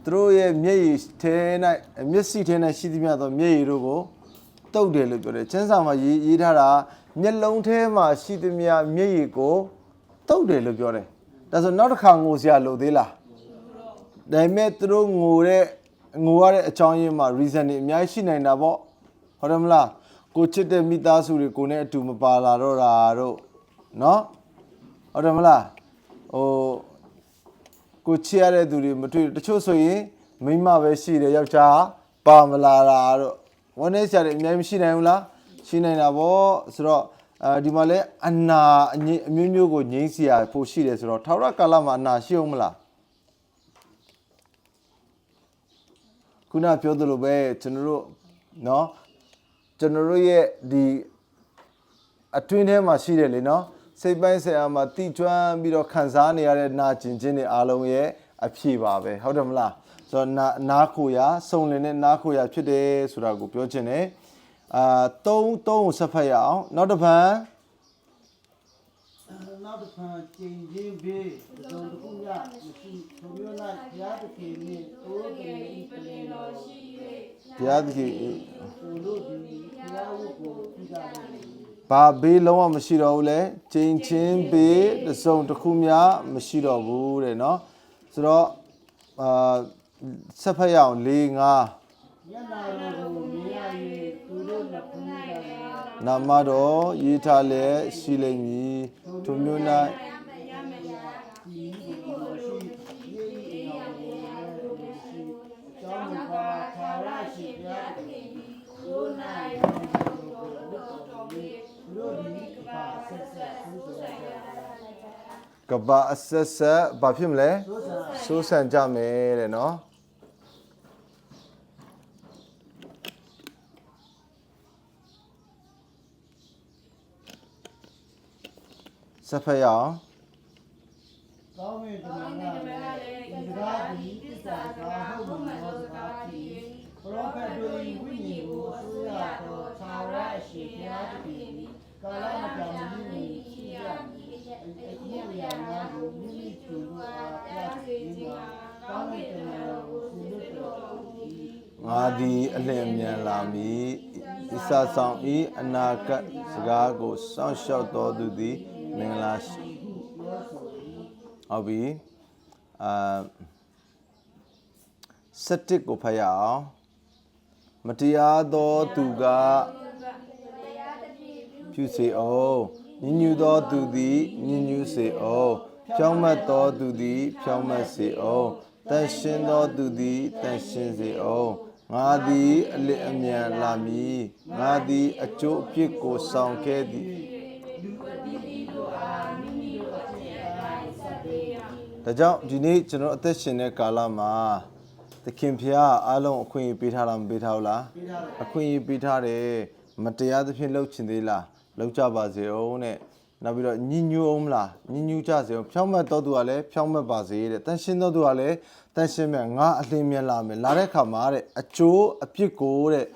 သူတို့ရဲ့မျက်ရည်ထဲ၌မျက်စိထဲ၌ရှိသမျှသောမျက်ရည်တို့ကိုတုပ်တယ်လို့ပြောတယ်ကျမ်းစာမှာရေးထားတာမျက်လုံးထဲမှာရှိသမျှမျက်ရည်ကိုတုပ်တယ်လို့ပြောတယ်ဒါဆိုနောက်တစ်ခါငိုစရာလိုသေးလားဒါပေမဲ့သူတို့ငိုရတဲ့အကြောင်းရင်းမှာ reason တွေအများကြီးရှိနိုင်တာပေါ့ဟုတ်တယ်မလားကိုချစ်တဲ့မိသားစုတွေကိုနဲ့အတူမပါလာတော့တာတို့နော်ဟုတ်တယ်မလားကိုချစ်ရတဲ့သူတွေမတွေ့တချို့ဆိုရင်မိန်းမပဲရှိတယ်ယောက်ျားပါမလာတာတို့ဝန်းနေစရာတွေအများကြီးမရှိနိုင်ဘူးလားရှိနိုင်တာပေါ့ဆိုတော့ဒီမှာလဲအနာအမျိုးမျိုးကိုငြိမ်းစရာဖို့ရှိတယ်ဆိုတော့ထာဝရကာလမှာအနာရှိအောင်မလားခုနပြောသလိုပဲကျွန်တော်တို့နော်ကျွန်တော်တို့ရဲ့ဒီအတွင်းထဲမှာရှိတယ်လေနော်စိတ်ပိုင်းဆိုင်ရာမှာတိကျွမ်းပြီးတော့ခံစားနေရတဲ့နာကျင်ခြင်းတွေအားလုံးရဲ့အဖြေပါပဲဟုတ်တယ်မလားဆိုတော့နားခိုရာစုံလင်တဲ့နားခိုရာဖြစ်တယ်ဆိုတာကိုပြောချင်တယ်3ကိုဆက်ဖတ်ရအောင်နောက်တစ်ဖန်ကျင်ချင်းဘေးတုံတခုရမရှိသူမျိုး၌ဘုရားသခင်နှင့်တိုးတယ်ဤပလင်တော်ရှိဘုရားသခင်သူတို့သည်ဘုရားဝတ်ကိုပြုကြတယ်ဘာဘေးလုံးဝမရှိတော့ဘူးလေကျင်ချင်းဘေးတစ်စုံတစ်ခုများမရှိတော့ဘူးတဲ့เนาะဆိုတော့ဆက်ဖတ်ရအောင်4 5ညနာတော်ကိုမြင်ရ၍သူတို့နှစ်ခုကနာမတော်ရေးထားလျက်ရှိလိမ့်မည်သူမျိုး၌ကဘာအဆက်ဆက်ဘာဖြစ်မလဲစိုးစံကြမယ်တဲ့နော် ဆက်ဖက်ရအောင် ကောင်းမြတ်တမန်ကလည်းဒီစကားဒီသစ္စာကဟုတ်မှန်သောစကားဖြစ်၍ပရောဖက်တို့၏ဝိညာဉ်ကိုအစိုးရသောသာဝရအရှင်ဘုရားသခင်သည်ကာလမကြာမီတွင်ရှိရမည်အကျင့်ရာများကိုမိမိကျူအားပြည့်စေခြင်းကကောင်းမြတ်တမန်ကိုဆုလွတ်တော်မူ၏ငါသည်အလင်းမြန်လာမည်သစ္စာဆောင်ဤအနာဂတ်စကားကိုစောင့်ရှောက်တော်သူသည်မင်္ဂလာရှိဟုတ်ပြီ17ကိုဖတ်ရအောင်မတရားသောသူကပြုစေအောင်ညဉ့်ညူသောသူသည်ညဉ့်ညူစေအောင်ဖြောင့်မတ်သောသူသည်ဖြောင့်မတ်စေအောင်တန်ရှင်းသောသူသည်တန်ရှင်းစေအောင်ငါသည်အလင်းအမြန်လာမည်ငါသည်အကျိုးအပြစ်ကိုဆောင်ခဲ့သည်ဒါကြောင့်ဒီနေ့ကျွန်တော်အသက်ရှင်တဲ့ကာလမှာသခင်ဖျားအားလုံးအခွင့်အရေးပေးထားလားမပေးထားဘူးလားအခွင့်အရေးပေးထားတယ်မတရားသဖြင့်လှုပ်ချင်သေးလားလှုပ်ကြပါစေအောင်တဲ့နောက်ပြီးတော့ညဉ့်ညူအောင်မလားညဉ့်ညူကြစေအောင်ဖြောင့်မတ်တော်သူကလည်းဖြောင့်မတ်ပါစေတဲ့တန်ရှင်းတော်သူကလည်းတန်ရှင်းမြတ်ငါအလင်းမြတ်လာမယ်လာတဲ့ခါမှာတဲ့အကျိုးအပြစ်ကိုတဲ့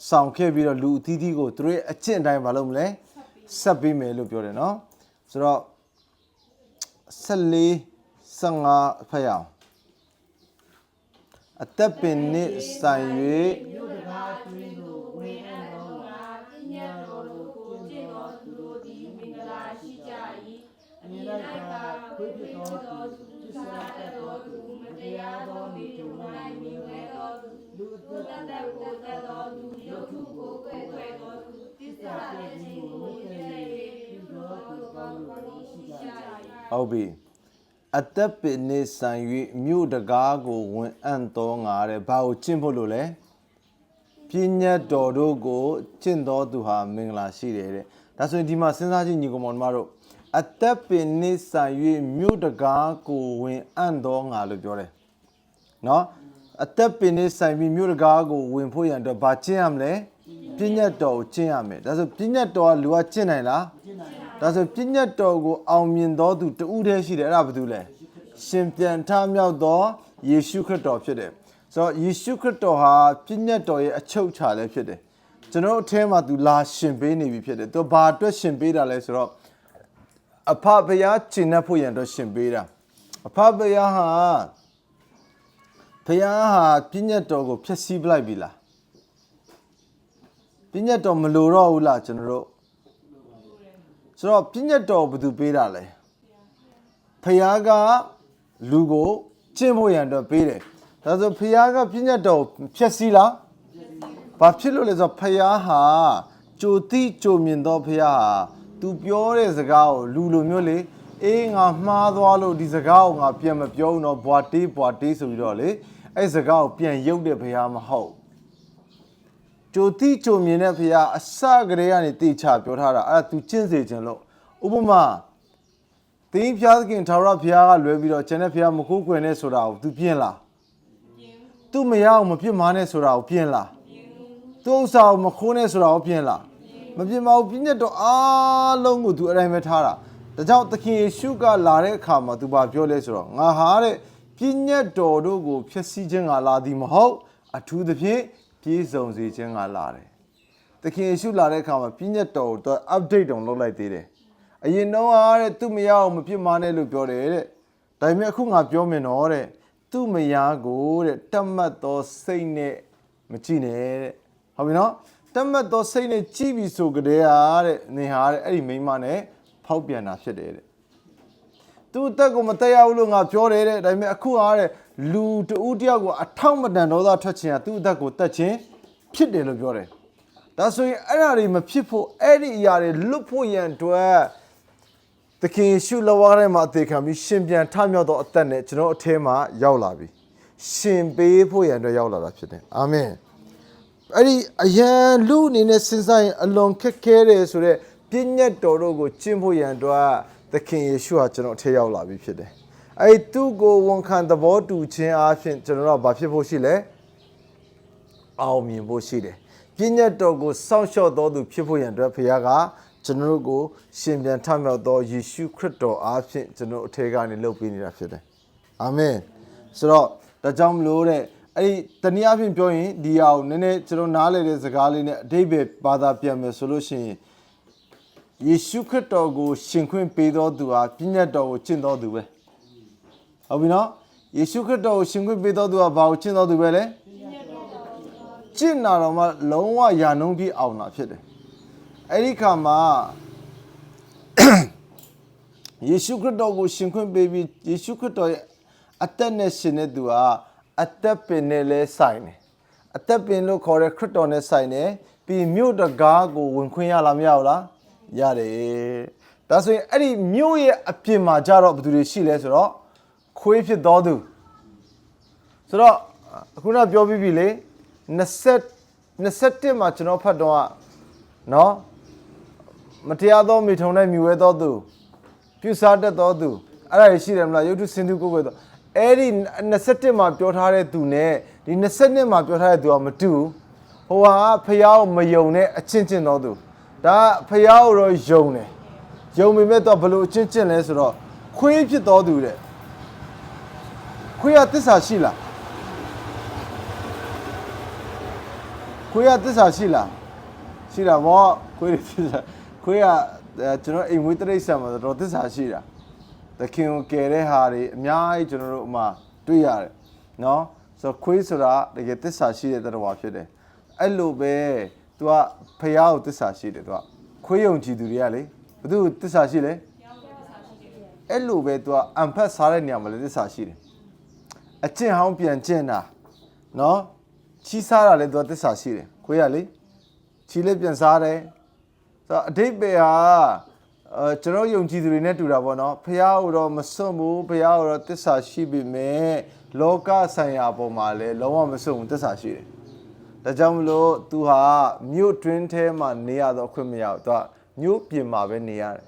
ဆောင်ခဲ့ပြီးတော့လူအသီးသီးကိုသူတို့ရဲ့အကျင့်အတိုင်းမလုပ်မလဲဆက်ပေးမယ်လို့ပြောတယ်နော်ဆိုတော့14 15ဖတ်ရအောင်အသက်ပင်နှင့်ဆိုင်၍မြို့တကားတွင်သို့ဝင်အံ့သောငါပညာတော်ကိုကျင့်တော်သူတို့သည်မင်္ဂလာရှိကြ၏အမြဲတမ်းခွေးဖြစ်သောသူသစ္စာတတ်သောသူမတရားသောမိတု၌မြင်ဝဲသောသူလူအသက်ကိုတတ်သောသူယုတ်ထုကိုကွယ်သောသူသစ္စာပြည့်ခြင်းကိုမြင်တဲ့ပြုသောသူကောင်းတို့ရှိကြ၏ဟုတ်ပြီအသက်ပင်နှင့်ဆိုင်၍မြို့တကားကိုဝင်အံ့သောငါတဲ့ဘာကိုကျင့်ဖို့လို့လဲပညာတော်တို့ကိုကျင့်တော်သူဟာမင်္ဂလာရှိတယ်တဲ့ဒါဆိုရင်ဒီမှာစဉ်းစားကြည့်ညီကောင်မောင်တို့အသက်ပင်နှင့်ဆိုင်၍မြို့တကားကိုဝင်အံ့သောငါလို့ပြောတယ်နော်အသက်ပင်နှင့်ဆိုင်ပြီးမြို့တကားကိုဝင်ဖို့ရန်အတွက်ဘာကျင့်ရမလဲပညာတော်ကိုကျင့်ရမယ်ဒါဆိုပညာတော်ကလူကကျင့်နိုင်လားဒါဆိုပညာတော်ကိုအောင်မြင်တော်သူတဦးတည်းရှိတယ်အဲ့ဒါဘာလို့လဲရှင်ပြန်ထမြောက်သောယေရှုခရစ်တော်ဖြစ်တယ်ဆိုတော့ယေရှုခရစ်တော်ဟာပညာတော်ရဲ့အချုပ်အခြာလည်းဖြစ်တယ်ကျွန်တော်အထဲမှာသူလာရှင်ပေးနေပြီဖြစ်တယ်သူဘာအတွက်ရှင်ပေးတာလဲဆိုတော့အဖဘုရားကျင့်တဲ့ဖို့ရန်အတွက်ရှင်ပေးတာအဖဘုရားဟာပညာတော်ကိုဖျက်ဆီးပလိုက်ပြီလားပညာတော်မလိုတော့ဘူးလားကျွန်တော်တို့ဆိုတော့ပညာတော်ဘယ်သူပေးတာလဲဖယားကလူကိုကျင့်ဖို့ရန်အတွက်ပေးတယ်ဒါဆိုဖယားကပညာတော်ဖျက်ဆီးလားဘာဖြစ်လို့လဲဆိုတော့ဖယားဟာကြိုတိကြိုမြင်သောဖယားဟာသူပြောတဲ့စကားကိုလူလိုမျိုးလေအေးငါမှားသွားလို့ဒီစကားကိုငါပြန်မပြောဘူးတော့ဘွာတေးဆိုပြီးတော့လေအဲ့စကားကိုပြန်ရုပ်တဲ့ဖယားမဟုတ်ကြိုတိကြိုမြင်တဲ့ဖယားအစကတည်းကနေတေချပြောထားတာအဲ့ဒါ तू ကျင့်စေခြင်းလို့ဥပမာသင်ဖျားသခင်ထာဝရဘုရားကလွယ်ပြီးတော့ကျန်တဲ့ဘုရားမခိုးကွယ်နဲ့ဆိုတာကို तू ပြင်လားသူမရအောင်မပြစ်မှားနဲ့ဆိုတာကိုပြင်လားသူဥစ္စာကိုမခိုးနဲ့ဆိုတာကိုပြင်လားမပြင်ပါဘူးပြည့်ညတ်တော့အားလုံးကို तू အတိုင်းပဲထားတာဒါကြောင့်သခင်ယေရှုကလာတဲ့အခါမှာ तू ဘာပြောလဲဆိုတော့ငါဟာတဲ့ပြည့်ညတ်တော်တို့ကိုဖျက်ဆီးခြင်းကလာသည်မဟုတ်အထူးသဖြင့်ပြည့်စုံစေခြင်းကလာတယ်သခင်ယေရှုလာတဲ့အခါမှာပြည့်ညတ်တော်ကို update တောင်လုပ်လိုက်သေးတယ်အရင်တော့အားတဲ့သူ့မရအောင်မပြစ်မှားနဲ့လို့ပြောတယ်တဲ့ဒါပေမဲ့အခုငါပြောမယ်နော်တဲ့သူ့မရကိုတဲ့တတ်မှတ်သောစိတ်နဲ့မကြည့်နဲ့တဲ့ဟုတ်ပြီနော်တတ်မှတ်သောစိတ်နဲ့ကြည့်ပြီးဆိုကြတဲ့အားတဲ့နင်ဟာတဲ့အဲ့ဒီမိန်းမနဲ့ဖောက်ပြန်တာဖြစ်တယ်တဲ့သူ့အသက်ကိုမတက်ရဘူးလို့ငါပြောတယ်တဲ့ဒါပေမဲ့အခုအားတဲ့လူတဦးတယောက်ကိုအထောက်မတန်ဒေါသထွက်ခြင်းကသူ့အသက်ကိုတက်ခြင်းဖြစ်တယ်လို့ပြောတယ်ဒါဆိုရင်အဲ့ဒါတွေမဖြစ်ဖို့အဲ့ဒီအရာတွေလွတ်ဖို့ရန်အတွက်သခင်ယေရှုလက်ဝါးထဲမှာအသေးခံပြီးရှင်ပြန်ထမြောက်သောအသက်နဲ့ကျွန်တော်အထဲမှာရောက်လာပြီရှင်ပေးဖို့ရန်အတွက်ရောက်လာတာဖြစ်တယ်အာမင်အဲ့ဒီအယံလူအနေနဲ့စဉ်းစားရင်အလွန်ခက်ခဲတယ်ဆိုတော့ပြည့်ညတ်တော်တို့ကိုကျင့်ဖို့ရန်အတွက်သခင်ယေရှုဟာကျွန်တော်အထဲရောက်လာပြီဖြစ်တယ်အဲ့သူ့ကိုဝန်ခံသဘောတူခြင်းအပြင်ကျွန်တော်တို့ဘာဖြစ်ဖို့ရှိလဲအောင်မြင်ဖို့ရှိတယ်ပြည့်ညတ်တော်ကိုစောင့်ရှောက်တော်သူဖြစ်ဖို့ရန်အတွက်ဖခင်က ကျွန်တော်တို့ကိုရှင်ပြန်ထမြောက်သောယေရှုခရစ်တော်အားဖြင့်ကျွန်တော်အထက်ကနေလှုပ်ပေးနေတာဖြစ်တယ်အာမင်ဆိုတော့ဒါကြောင့်မလို့တဲ့အဲ့ဒီတနည်းအားဖြင့်ပြောရင်ဒီဟာကိုနည်းနည်းကျွန်တော်နားလည်တဲ့စကားလေးနဲ့အဓိပ္ပာယ်ဘာသာပြန်မယ်ဆိုလို့ရှိရင်ယေရှုခရစ်တော်ကိုရှင်ခွင့်ပေးတော်သူဟာပြည့်ညတ်တော်ကိုကျင့်တော်သူပဲဟုတ်ပြီနော်ယေရှုခရစ်တော်ကိုရှင်ခွင့်ပေးတော်သူဟာဘာကိုကျင့်တော်သူပဲလဲကျင့်တာတော့မှလုံးဝယာနှုံးပြီးအောင်တာဖြစ်တယ်အဲ့ဒီခါမှာယေရှုခရစ်တော်ကိုရှင်ခွင့်ပေးပြီးယေရှုခရစ်တော်ရဲ့အသက်နဲ့ရှင်တဲ့သူဟာအသက်ပင်နဲ့လဲဆိုင်တယ်အသက်ပင်လို့ခေါ်တဲ့ခရစ်တော်နဲ့ဆိုင်တယ်ပြီးမြို့တကားကိုဝင်ခွင့်ရလားမရဘူးလားရတယ်ဒါဆိုရင်အဲ့ဒီမြို့ရဲ့အပြင်မှာကြတော့ဘယ်သူတွေရှိလဲဆိုတော့ခွေးဖြစ်တော်သူဆိုတော့အခုနပြောပြီးပြီလေ21မှာကျွန်တော်ဖတ်တော့နော်မတရားသောမိထုံ၌မြူဝဲတော်သူပြုစားတတ်တော်သူအဲ့ဒါရှိတယ်မလားယုတ်ထုစင်သူကိုယ်တော့အဲ့ဒီ21မှာပြောထားတဲ့သူနဲ့ဒီ22မှာပြောထားတဲ့သူကမတူဟိုဟာဖះကိုမယုံတဲ့အချင်းချင်းတော်သူဒါဖះကိုတော့ယုံတယ်ယုံပေမဲ့တော့ဘလို့အချင်းချင်းလဲဆိုတော့ခွေးဖြစ်တော်သူတဲ့ခွေးကသစ္စာရှိလားခွေးကသစ္စာရှိလားရှိတာဗောခွေးသစ္စာခွေးကကျွန်တော်အိမ်မွေးတိရစ္ဆာန်မှာတော့သစ္စာရှိတာသခင်ကိုကယ်တဲ့ဟာတွေအများကြီးကျွန်တော်တို့အမှတွေ့ရတယ်နော်ဆိုတော့ခွေးဆိုတာတကယ်သစ္စာရှိတဲ့တရားဖြစ်တယ်အဲ့လိုပဲ तू ကဖះကိုသစ္စာရှိတယ် तू ကခွေးယုံကြည်သူတွေကလေဘသူသစ္စာရှိလဲအဲ့လိုပဲ तू ကအံဖတ်စားတဲ့နေရာမှာလည်းသစ္စာရှိတယ်အကျင့်ဟောင်းပြန်ကျင့်တာနော်ချီးစားတာလည်း तू သစ္စာရှိတယ်ခွေးကလေချီးလေးပြန်စားတယ်ဆိုတော့အဓိပ္ပာယ်ဟာကျွန်တော်ယုံကြည်သူတွေနဲ့တူတာပေါ့နော်ဖះကိုတော့မစွန့်ဘူးဖះကိုတော့သစ္စာရှိပြီမဲ့လောကဆိုင်ရာပုံမှာလည်းလုံးဝမစွန့်ဘူးသစ္စာရှိတယ်ဒါကြောင့်မလို့ तू ဟာမြို့တွင်းထဲမှာနေရတော့ခွင့်မရဘူး तू ကမြို့ပြင်မှာပဲနေရတယ်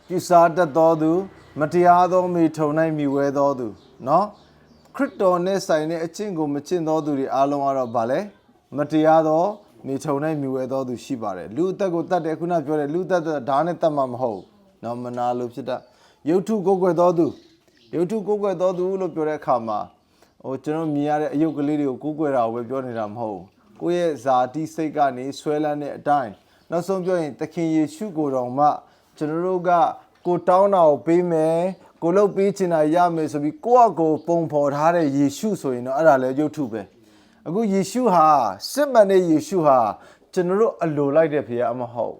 ပြုစားတတ်တော်သူမတရားသောမိထုံ၌မြူဝဲတော်သူနော်ခရစ်တော်နဲ့ဆိုင်တဲ့အကျင့်ကိုမကျင့်တော်သူတွေအားလုံးကတော့ဗာလဲမတရားသောမိထုံ၌မြူဝဲတော်သူရှိပါတယ်လူအသက်ကိုတတ်တယ်ခုနပြောတယ်လူအသက်ဓာတ်နဲ့တတ်မှာမဟုတ်နော်မနာလို့ဖြစ်တာယုတ်ထုကိုယ်ွယ်တော်သူယုတ်ထုကိုယ်ွယ်တော်သူလို့ပြောတဲ့အခါမှာဟိုကျွန်တော်မြင်ရတဲ့အယုတ်ကလေးတွေကိုကိုယ်ွယ်တာကိုပဲပြောနေတာမဟုတ်ကိုယ့်ရဲ့ဇာတိစိတ်ကနေဆွဲလန်းတဲ့အတိုင်းနောက်ဆုံးပြောရင်သခင်ယေရှုကိုယ်တော်မှကျွန်တော်တို့ကကိုတောင်းတာကိုပေးမယ်ကိုလုပ်ပေးချင်တာရမယ်ဆိုပြီးကိုယ့်အကိုပုံဖော်ထားတဲ့ယေရှုဆိုရင်တော့အဲ့ဒါလည်းယုတ်ထုပဲအခုယေရှုဟာစစ်မှန်တဲ့ယေရှုဟာကျွန်တော်တို့အလိုလိုက်တဲ့ဖခင်မဟုတ်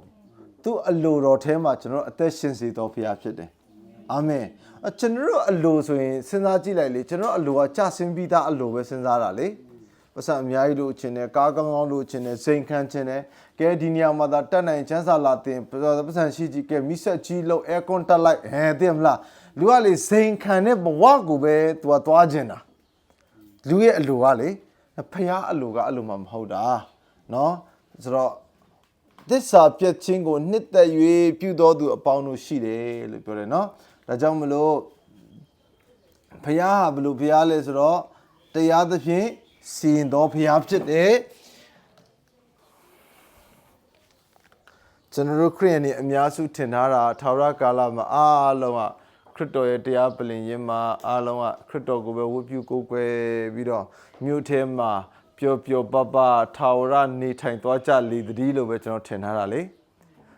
သူအလိုတော်ထဲမှာကျွန်တော်အသက်ရှင်စေတော်ဖခင်ဖြစ်တယ်အာမင်ကျွန်တော်တို့အလိုဆိုရင်စဉ်းစားကြည့်လိုက်လေကျွန်တော်အလိုကကြဆင်းပြီးသားအလိုပဲစဉ်းစားတာလေပတ်စံအများကြီးလို့ခြင်းတယ်ကားကောင်းကောင်းလို့ခြင်းတယ်စိန်ခံခြင်းတယ်ကဲဒီနေရာမှာသာတက်နိုင်ချမ်းသာလာတင်ပတ်စံရှိကြီးကဲမိဆက်ကြီးလို့အဲကွန်တက်လိုက်သိမလားလူကလေစိန်ခံတဲ့ဘဝကိုပဲသူကသွားခြင်းတာလူရဲ့အလိုကလေဖခင်အလိုကအဲ့လိုမှမဟုတ်တာเนาะဆိုတော့သစ္စာပြတ်ခြင်းကိုနှစ်သက်၍ပြုတော်သူအပေါင်းတို့ရှိတယ်လို့ပြောတယ်เนาะဒါကြောင့်မလို့ဖခင်ဟာဘယ်လိုဖခင်လဲဆိုတော့တရားသဖြင့်စီရင်တော်ဖခင်ဖြစ်တယ်ကျွန်တော်တို့ခရစ်ယာန်တွေအများစုထင်ထားတာထာဝရကာလမှာအားလုံးကခရစ်တော်ရဲ့တရားပလင်ရင်မှာအားလုံးကခရစ်တော်ကိုပဲဝတ်ပြုကိုးကွယ်ပြီးတော့မြို့ထဲမှာပျော်ပျော်ပပထာဝရနေထိုင်သွားကြလေတည်းလို့ပဲကျွန်တော်ထင်ထားတာလေ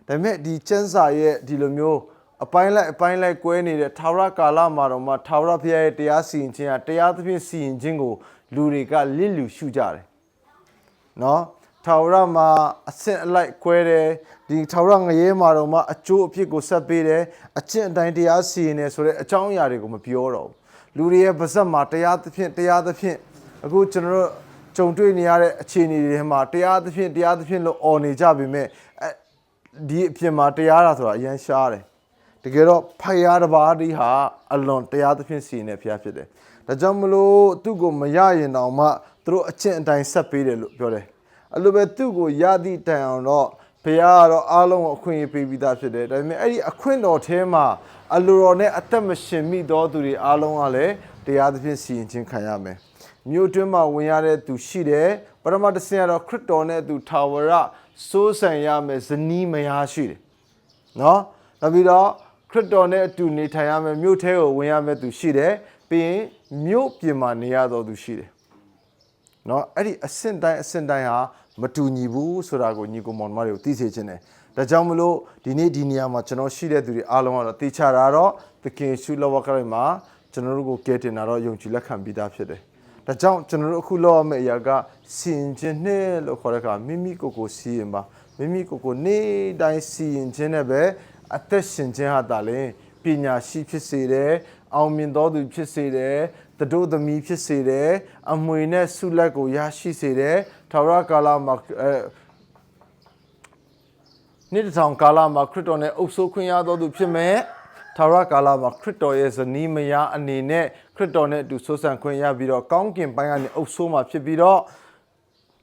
ဒါပေမဲ့ဒီကျမ်းစာရဲ့ဒီလိုမျိုးအပိုင်းလိုက်ကွဲနေတဲ့ထာဝရကာလမှာတော့မှထာဝရဘုရားရဲ့တရားစီရင်ခြင်းဟာတရားသဖြင့်စီရင်ခြင်းကိုလူတွေကလစ်လူရှုကြတယ်နော်ထာဝရမှာအဆင့်အလိုက်ကွဲတယ်ဒီထာဝရငရဲမှာတော့မှအကျိုးအဖြစ်ကိုဆက်ပေးတယ်အကျင့်အတိုင်းတရားစီရင်တယ်ဆိုတဲ့အကြောင်းအရာတွေကိုမပြောတော့ဘူးလူတွေရဲ့ပါဇက်မှာတရားသဖြင့်အခုကျွန်တော်တို့ကြုံတွေ့နေရတဲ့အခြေအနေတွေမှာတရားသဖြင့်လို့អော်နေကြပြီမဲ့ဒီအဖြစ်မှာတရားတာဆိုတာအရင်ရှားတယ်တကယ်တော့ဖယားတစ်ပါးဒီဟာအလွန်တရားသဖြင့်စီရင်တဲ့ဖယားဖြစ်တယ်ဒါကြောင့်မလို့သူ့ကိုမရရင်တောင်မှသူတို့အကျင့်အတိုင်းဆက်ပေးတယ်လို့ပြောတယ်အဲ့လိုပဲသူ့ကိုရသည့်တိုင်အောင်တော့ဘုရားကတော့အားလုံးအခွင့်အရေးပေးပြီးသားဖြစ်တယ်ဒါပေမဲ့အဲ့ဒီအခွင့်တော်ထဲမှာအလိုတော်နဲ့အသက်မရှင်မိသောသူတွေအားလုံးကလည်းတရားသဖြင့်စီရင်ခြင်းခံရမယ်မြို့တွင်းမှာဝင်ရတဲ့သူရှိတယ်ပရမတ်တဆင်ကတော့ခရစ်တော်နဲ့သူထာဝရ စိုးစံရမယ်ဇနီးမယားရှိတယ်နော်နောက်ပြီးတော့ခရစ်တော်နဲ့အတူနေထိုင်ရမယ်မြို့ထဲကိုဝင်ရမယ်သူရှိတယ်ပြီးရင်မြို့ပြင်မှာနေရတော်သူရှိတယ်နော်အဲ့ဒီအဆင့်တိုင်းဟာမတူညီဘူးဆိုတာကိုညီကိုမောင်မတွေကိုသိစေချင်တယ်ဒါကြောင့်မလို့ဒီနေ့ဒီနေရာမှာကျွန်တော်ရှိတဲ့သူတွေအားလုံးကတော့သိချတာတော့သခင်ရှုလောကရိုက်မှာကျွန်တော်တို့ကိုကယ်တင်တာတော့ယုံကြည်လက်ခံပြီးသားဖြစ်တယ်ဒါကြောင့်ကျွန်တော်တို့အခုလောက်ရမယ့်အရာကစီရင်ခြင်းနဲ့လို့ခေါ်တဲ့အခါမိမိကိုယ်ကိုစီရင်ပါမိမိကိုယ်ကိုနေ့တိုင်းစီရင်ခြင်းနဲ့ပဲအသက်ရှင်ခြင်းဟာတာလေပညာရှိဖြစ်စေတယ်အောင်မြင်တော်သူဖြစ်စေတယ်တတို့သမီးဖြစ်စေတယ်အမွေနဲ့ဆုလက်ကိုရရှိစေတယ်ထာဝရကာလမှာနေ့တစ်ဆောင်ကာလမှာခရစ်တော်နဲ့အုပ်စိုးခွင့်ရတော်သူဖြစ်မယ်ထာဝရကာလမှာခရစ်တော်ရဲ့ဇနီးမယားအနေနဲ့ခရစ်တော်နဲ့အတူဆိုးဆန်ခွင့်ရပြီးတော့ကောင်းကင်ပိုင်းကနေအုပ်စိုးမှာဖြစ်ပြီးတော့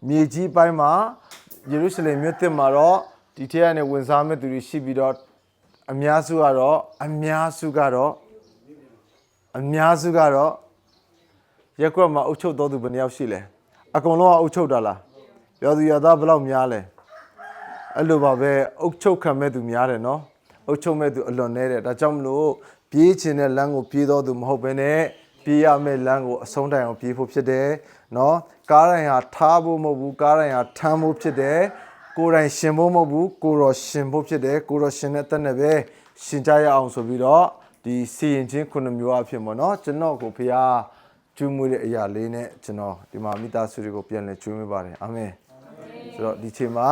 မြေကြီးပိုင်းမှာယေရုရှလင်မြို့သစ်မှာတော့ဒီထဲကနေဝင်စားမဲ့သူတွေရှိပြီးတော့အများစုကတော့ရက်ကွက်မှာအုပ်ချုပ်တော်သူဘယ်နှယောက်ရှိလဲအကုန်လုံးကအုပ်ချုပ်တာလားပြောသူရသားဘယ်လောက်များလဲအဲ့လိုပါပဲအုပ်ချုပ်ခံမဲ့သူများတယ်နော်အုပ်ချုပ်မဲ့သူအလွန်နေတယ်ဒါကြောင့်မလို့ပြေးခြင်းတဲ့လမ်းကိုပြေးတော်သူမဟုတ်ဘဲနဲ့ပြေးရမယ့်လမ်းကိုအဆုံးတိုင်အောင်ပြေးဖို့ဖြစ်တယ်နော်ကားတိုင်းဟာထားဖို့မဟုတ်ဘူးကားတိုင်းဟာထမ်းဖို့ဖြစ်တယ်ကိုယ်တိုင်ရှင်ဖို့မဟုတ်ဘူးကိုတော်ရှင်ဖို့ဖြစ်တယ်ကိုတော်ရှင်တဲ့တက်နဲ့ပဲရှင်ကြရအောင်ဆိုပြီးတော့ဒီစီရင်ခြင်းခုနှစ်မျိုးအဖြစ်ပေါ့နော်ကျွန်တော်ကိုဖျားကျွေးမွေးတဲ့အရာလေးနဲ့ကျွန်တော်ဒီမှာမိသားစုတွေကိုပြန်လည်ကျွေးမွေးပါတယ်အာမင်ဆိုတော့ဒီချိန်မှာ